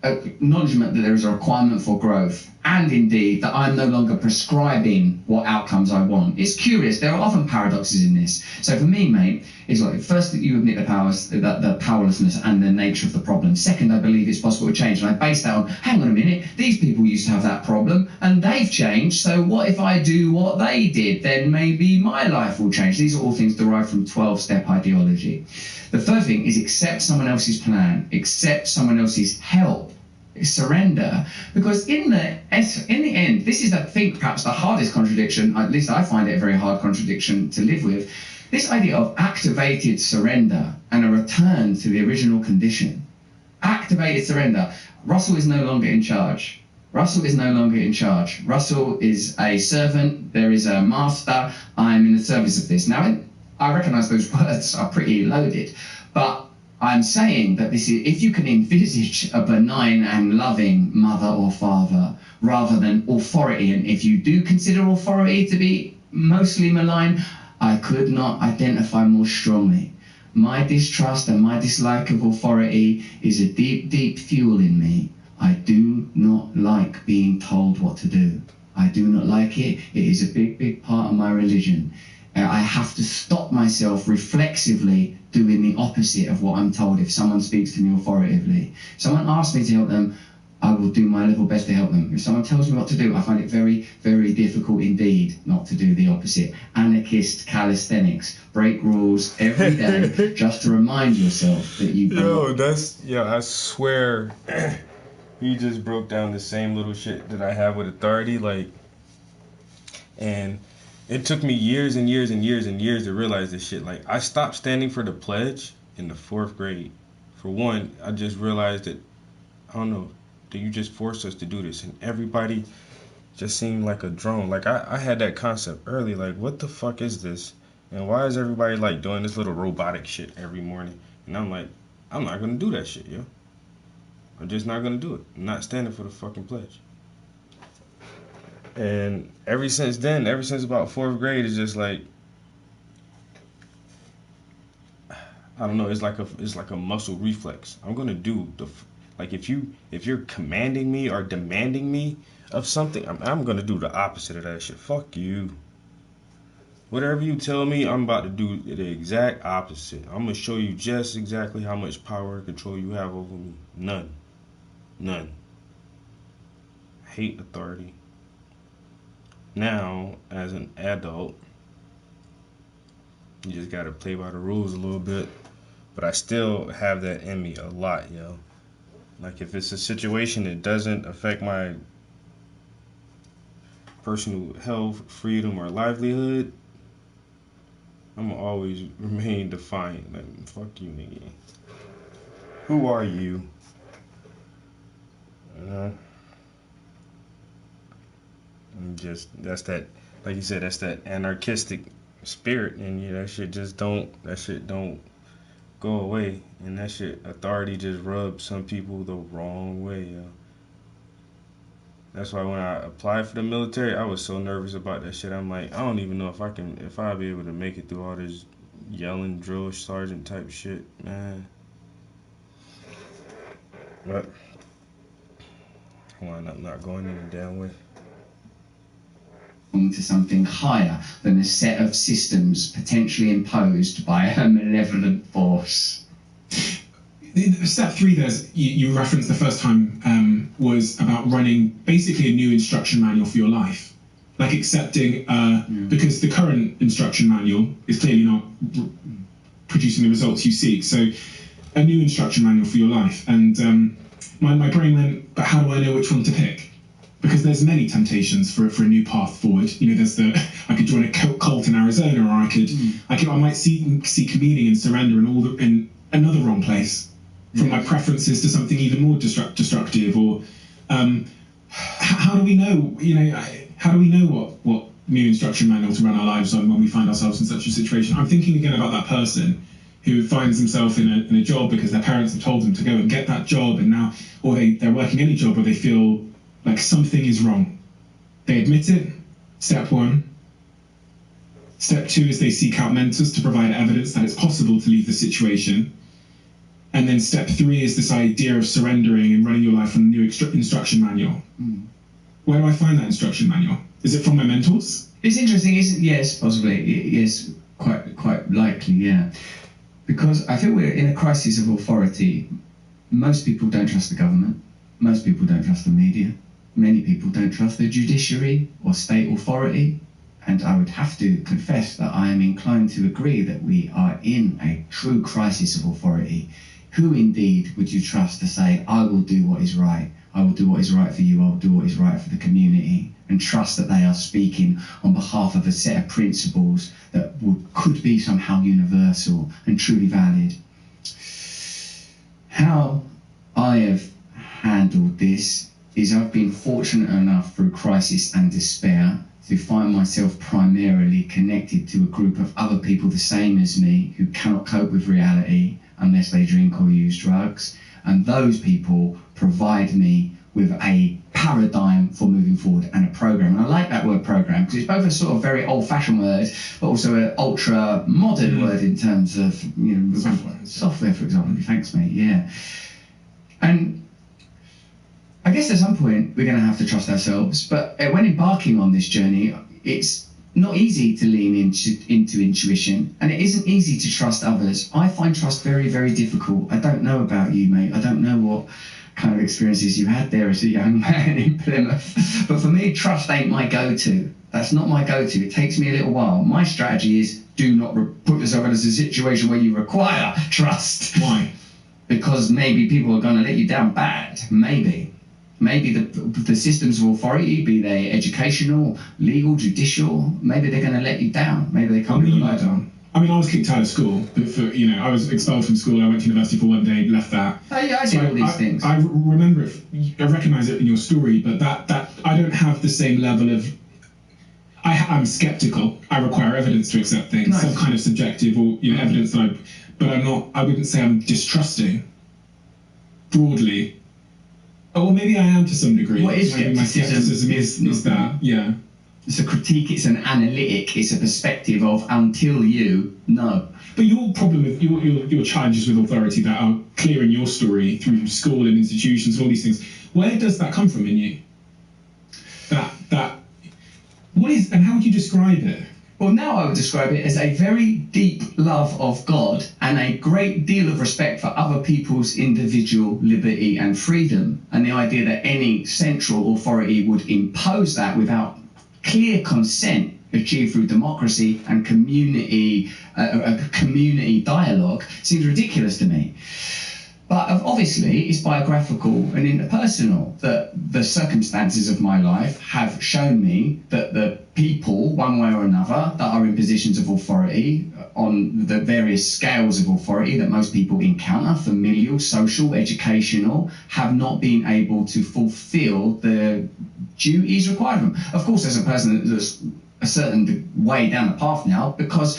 acknowledgement that there is a requirement for growth, and indeed that I'm no longer prescribing what outcomes I want. It's curious, there are often paradoxes in this. So for me, mate, it's like, first that you admit the powerlessness and the nature of the problem. Second, I believe it's possible to change, and I base that on, hang on a minute, these people used to have that problem and they've changed, so what if I do what they did? Then maybe my life will change. These are all things derived from 12-step ideology. The third thing is accept someone else's plan, accept someone else's help, surrender. Because in the end, this is, I think, perhaps the hardest contradiction, at least I find it a very hard contradiction to live with, this idea of activated surrender and a return to the original condition. Activated surrender. Russell is no longer in charge. Russell is no longer in charge. Russell is a servant. There is a master. I'm in the service of this. Now, I recognise those words are pretty loaded, but I'm saying that this is, if you can envisage a benign and loving mother or father rather than authority, and if you do consider authority to be mostly malign, I could not identify more strongly. My distrust and my dislike of authority is a deep, deep fuel in me. I do not like being told what to do. I do not like it. It is a big, big part of my religion. I have to stop myself reflexively doing the opposite of what I'm told if someone speaks to me authoritatively. If someone asks me to help them, I will do my level best to help them. If someone tells me what to do, I find it very, very difficult indeed not to do the opposite. Anarchist calisthenics. Break rules every day just to remind yourself that you belong. I swear he just broke down the same little shit that I have with authority, and it took me years and years and years and years to realize this shit. Like, I stopped standing for the pledge in the 4th grade. For one, I just realized that, I don't know, that you just forced us to do this. And everybody just seemed like a drone. Like, I had that concept early. Like, what the fuck is this? And why is everybody, like, doing this little robotic shit every morning? And I'm like, I'm not going to do that shit, yo. I'm just not going to do it. I'm not standing for the fucking pledge. And ever since then, ever since about 4th grade, it's just like, I don't know. It's like a muscle reflex. I'm gonna do if you're commanding me or demanding me of something, I'm gonna do the opposite of that shit. Fuck you. Whatever you tell me, I'm about to do the exact opposite. I'm gonna show you just exactly how much power and control you have over me. None. I hate authority. Now, as an adult, you just gotta play by the rules a little bit. But I still have that in me a lot, yo. Like, if it's a situation that doesn't affect my personal health, freedom, or livelihood, I'm gonna always remain defiant. Like, fuck you, nigga. Who are you? And just, that's that, like you said, that's that anarchistic spirit, and that shit don't go away, and that shit, authority just rubs some people the wrong way, yo. That's why when I applied for the military, I was so nervous about that shit. I'm like, I don't even know if I'll be able to make it through all this yelling drill sergeant type shit, man. But why not going in down with? To something higher than a set of systems potentially imposed by a malevolent force. Step 3 you referenced the first time was about running basically a new instruction manual for your life. Like accepting, because the current instruction manual is clearly not producing the results you seek. So a new instruction manual for your life. And my brain went, but how do I know which one to pick? Because there's many temptations for a new path forward. You know, I could join a cult in Arizona, or I might seek meaning and surrender in another wrong place, from my preferences to something even more destructive. Or how do we know? You know, how do we know what new instruction manual to run our lives on when we find ourselves in such a situation? I'm thinking again about that person who finds himself in a job because their parents have told them to go and get that job, and now, or they're working any job where they feel like something is wrong. They admit it, step 1. Step 2 is they seek out mentors to provide evidence that it's possible to leave the situation. And then step 3 is this idea of surrendering and running your life on a new instruction manual. Where do I find that instruction manual? Is it from my mentors? It's interesting, isn't it? Yes, possibly. Yes, quite likely, yeah. Because I feel we're in a crisis of authority. Most people don't trust the government. Most people don't trust the media. Many people don't trust the judiciary or state authority. And I would have to confess that I am inclined to agree that we are in a true crisis of authority. Who indeed would you trust to say, I will do what is right, I will do what is right for you, I will do what is right for the community, and trust that they are speaking on behalf of a set of principles that could be somehow universal and truly valid? How I have handled this is I've been fortunate enough through crisis and despair to find myself primarily connected to a group of other people the same as me who cannot cope with reality unless they drink or use drugs. And those people provide me with a paradigm for moving forward and a program. And I like that word program because it's both a sort of very old-fashioned word, but also an ultra-modern word in terms of, you know, software, for example. Thanks, mate. Yeah. And I guess at some point we're going to have to trust ourselves, but when embarking on this journey, it's not easy to lean into intuition, and it isn't easy to trust others. I find trust very, very difficult. I don't know about you, mate. I don't know what kind of experiences you had there as a young man in Plymouth, but for me, trust ain't my go-to. That's not my go-to. It takes me a little while. My strategy is do not put yourself in a situation where you require trust. Why? Because maybe people are going to let you down bad. Maybe the systems of authority, be they educational, legal, judicial, maybe they're going to let you down. Maybe they can't let you down. I mean, I was kicked out of school. I was expelled from school. I went to university for one day, left that. Oh yeah, I did all these things. I remember it. I recognise it in your story, but that I don't have the same level of. I'm skeptical. I require evidence to accept things, Nice. some kind of subjective or evidence that but I'm not. I wouldn't say I'm distrusting. Broadly. Oh, well, maybe I am to some degree. What is maybe my skepticism is that, yeah. It's a critique, it's an analytic, it's a perspective of until you know. But your problem with your challenges with authority that are clear in your story through school and institutions and all these things, where does that come from in you? What is, and how would you describe it? Well, now I would describe it as a very deep love of God and a great deal of respect for other people's individual liberty and freedom, and the idea that any central authority would impose that without clear consent achieved through democracy and community dialogue seems ridiculous to me. But obviously, it's biographical and interpersonal, that the circumstances of my life have shown me that the people, one way or another, that are in positions of authority on the various scales of authority that most people encounter, familial, social, educational, have not been able to fulfill the duties required of them. Of course, as a person that's a certain way down the path now, because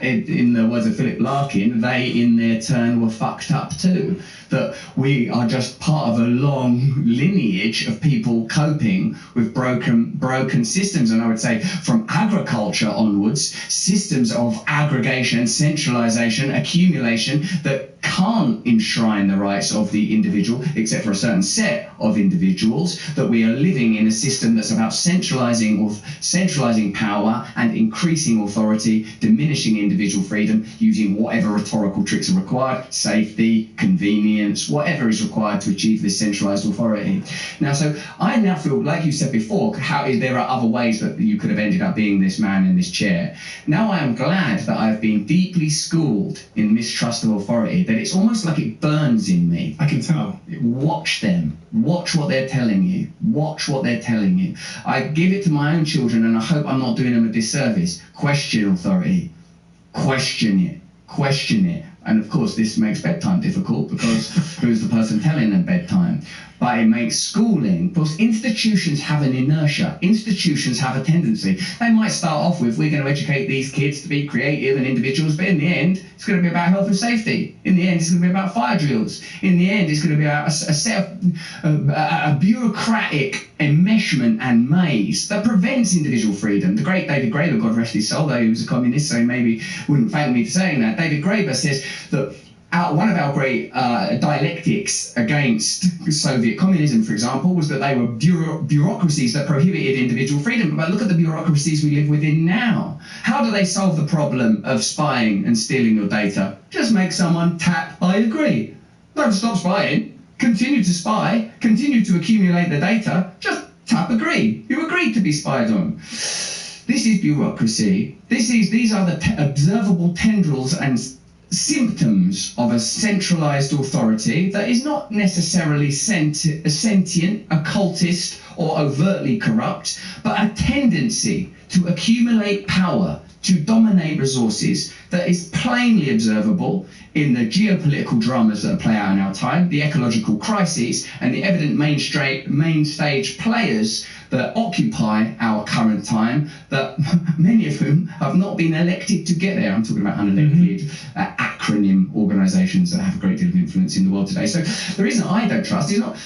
in the words of Philip Larkin, they in their turn were fucked up too. that we are just part of a long lineage of people coping with broken systems. And I would say from agriculture onwards, systems of aggregation, centralization, accumulation that can't enshrine the rights of the individual, except for a certain set of individuals, that we are living in a system that's about centralizing power and increasing authority, diminishing individual freedom, using whatever rhetorical tricks are required, safety, convenience, whatever is required to achieve this centralized authority. Now, so I now feel, like you said before, how there are other ways that you could have ended up being this man in this chair. Now I am glad that I've been deeply schooled in mistrust of authority, that it's almost like it burns in me. I can tell. Watch them. Watch what they're telling you. Watch what they're telling you. I give it to my own children, and I hope I'm not doing them a disservice. Question authority. Question it. Question it. And of course, this makes bedtime difficult because who's the person telling them bedtime? But it makes schooling, because institutions have an inertia. Institutions have a tendency. They might start off with, we're going to educate these kids to be creative and individuals, but in the end, it's going to be about health and safety. In the end, it's going to be about fire drills. In the end, it's going to be about a set of a bureaucratic enmeshment and maze that prevents individual freedom. The great David Graeber, God rest his soul, though he was a communist, so he maybe wouldn't thank me for saying that. David Graeber says that one of our great dialectics against Soviet communism, for example, was that they were bureaucracies that prohibited individual freedom. But look at the bureaucracies we live within now. How do they solve the problem of spying and stealing your data? Just make someone tap, I agree. Don't stop spying. Continue to spy. Continue to accumulate the data. Just tap agree. You agreed to be spied on. This is bureaucracy. These are the observable tendrils and symptoms of a centralized authority that is not necessarily sentient, occultist, or overtly corrupt, but a tendency to accumulate power, to dominate resources that is plainly observable in the geopolitical dramas that play out in our time, the ecological crises, and the evident main stage players that occupy our current time, that many of whom have not been elected to get there. I'm talking about unelected acronym organisations that have a great deal of influence in the world today. So the reason I don't trust is not,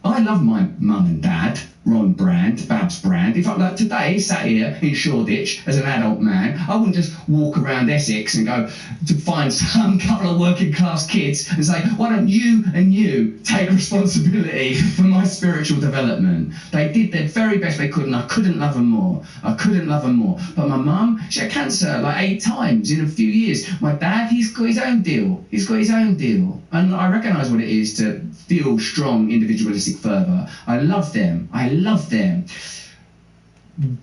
I love my mum and dad, Ron Brand, Babs Brand. If I'm like today, sat here in Shoreditch as an adult man, I wouldn't just walk around Essex and go to find some couple of working class kids and say, why don't you and you take responsibility for my spiritual development? They did their very best they could, and I couldn't love them more. I couldn't love them more. But my mum, she had cancer like 8 times in a few years. My dad, he's got his own deal. He's got his own deal. And I recognise what it is to feel strong, individualistic fervour. I love them. I love them.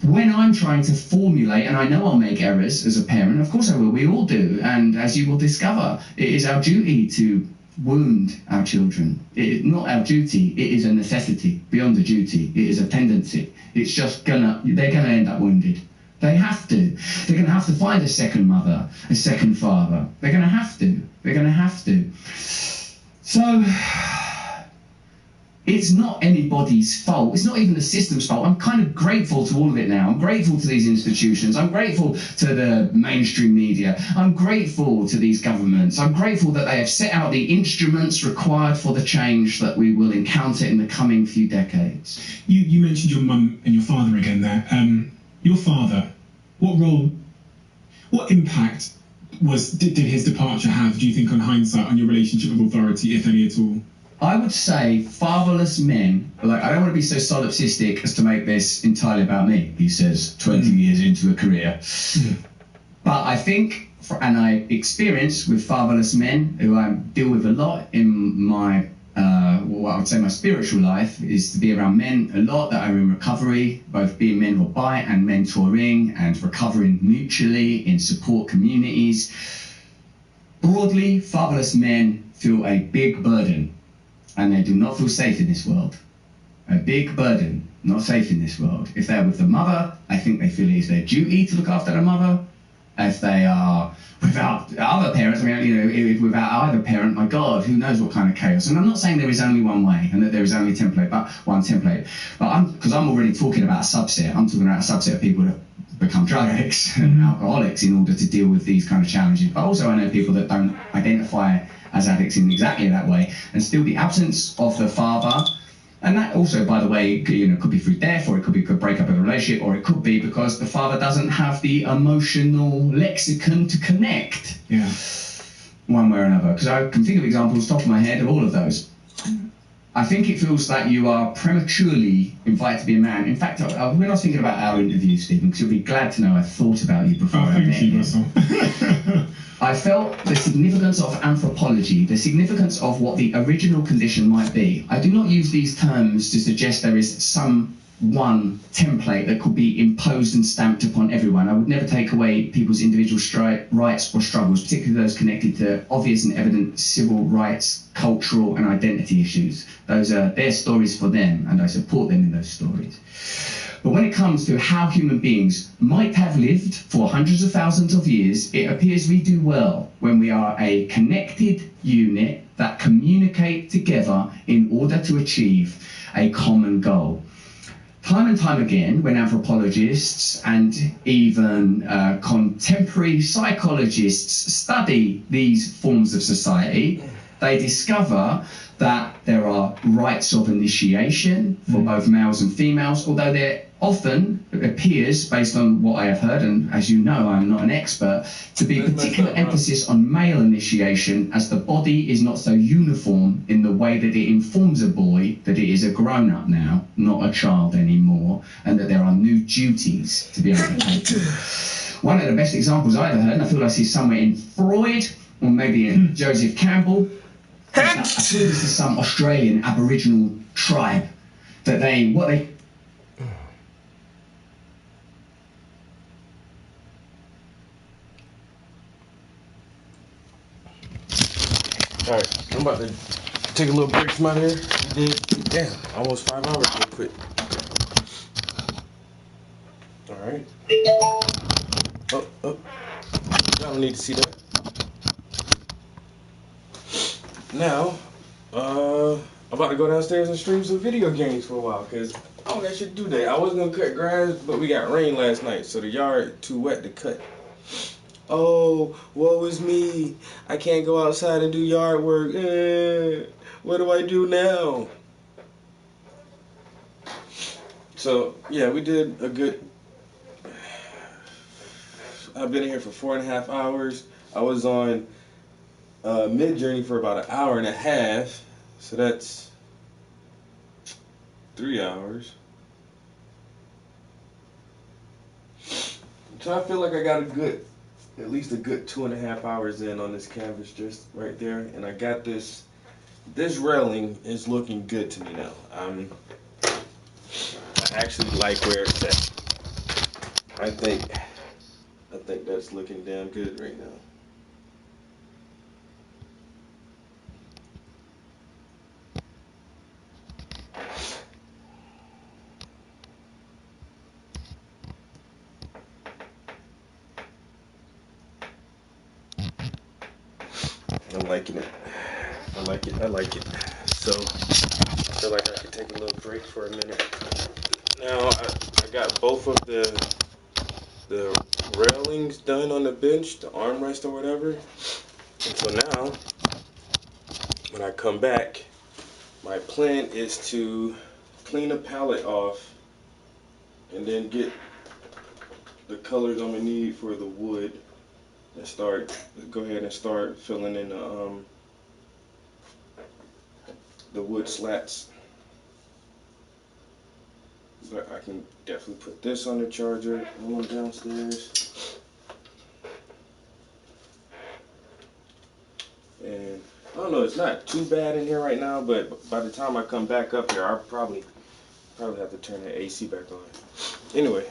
When I'm trying to formulate, and I know I'll make errors as a parent, of course I will, we all do, and as you will discover, it is our duty to wound our children. It is not our duty, it is a necessity, beyond a duty, it is a tendency. It's just they're gonna end up wounded. They have to. They're going to have to find a second mother, a second father. They're going to have to. They're going to have to. So, it's not anybody's fault. It's not even the system's fault. I'm kind of grateful to all of it now. I'm grateful to these institutions. I'm grateful to the mainstream media. I'm grateful to these governments. I'm grateful that they have set out the instruments required for the change that we will encounter in the coming few decades. You mentioned your mum and your father again there. Your father, what impact did his departure have, do you think, on hindsight, on your relationship with authority, if any at all? I would say fatherless men, like, I don't want to be so solipsistic as to make this entirely about me, he says, 20 years into a career. But I think, and I experience with fatherless men, who I deal with a lot in my what I would say my spiritual life, is to be around men a lot that are in recovery, both being men who are by and mentoring and recovering mutually in support communities. Broadly, fatherless men feel a big burden, and they do not feel safe in this world. A big burden, not safe in this world. If they're with the mother, I think they feel it is their duty to look after the mother. If they are without other parents, if without either parent, my God, who knows what kind of chaos. And I'm not saying there is only one way and that there is only one template, but because I'm already talking about a subset. I'm talking about a subset of people that become drug addicts and alcoholics in order to deal with these kind of challenges. But also I know people that don't identify as addicts in exactly that way, and still the absence of the father. And that also, by the way, could be through death, or it could break up a relationship, or it could be because the father doesn't have the emotional lexicon to connect. Yeah. One way or another. Because I can think of examples top of my head of all of those. I think it feels like you are prematurely invited to be a man. In fact, when I was thinking about our interview, Stephen, because you'll be glad to know I thought about you before I met you. I felt the significance of anthropology, the significance of what the original condition might be. I do not use these terms to suggest there is some one template that could be imposed and stamped upon everyone. I would never take away people's individual rights or struggles, particularly those connected to obvious and evident civil rights, cultural and identity issues. Those are their stories for them, and I support them in those stories. But when it comes to how human beings might have lived for hundreds of thousands of years, it appears we do well when we are a connected unit that communicate together in order to achieve a common goal. Time and time again, when anthropologists and even contemporary psychologists study these forms of society, they discover that there are rites of initiation for both males and females, although there often appears, based on what I have heard, and as you know, I'm not an expert, to be particular emphasis on male initiation, as the body is not so uniform in the way that it informs a boy that it is a grown-up now, not a child anymore, and that there are new duties to be undertaken. One of the best examples I ever heard, and I feel I see somewhere in Freud, or maybe in Joseph Campbell, I feel this is some Australian Aboriginal tribe, that Alright, I'm about to take a little break from out here. We did, almost 5 hours real quick. Alright. Oh. Y'all don't need to see that. Now, I'm about to go downstairs and stream some video games for a while, because I don't got shit to do today. I was going to cut grass, but we got rain last night, so the yard too wet to cut. Oh, woe is me. I can't go outside and do yard work. What do I do now? So, yeah, we did a good... I've been here for 4.5 hours. I was on Mid-Journey for about an hour and a half. So that's 3 hours. So I feel like I got at least a good 2.5 hours in on this canvas just right there, and I got this railing is looking good to me now. I actually like where it's at. I think that's looking damn good right now. I'm liking it. I like it. So, I feel like I could take a little break for a minute. Now, I got both of the railings done on the bench, the armrest or whatever. And so now, when I come back, my plan is to clean the palette off and then get the colors I'm gonna need for the wood and go ahead and start filling in the wood slats. But I can definitely put this on the charger when I'm downstairs. And I don't know, it's not too bad in here right now, but by the time I come back up here, I'll probably have to turn the AC back on. Anyway.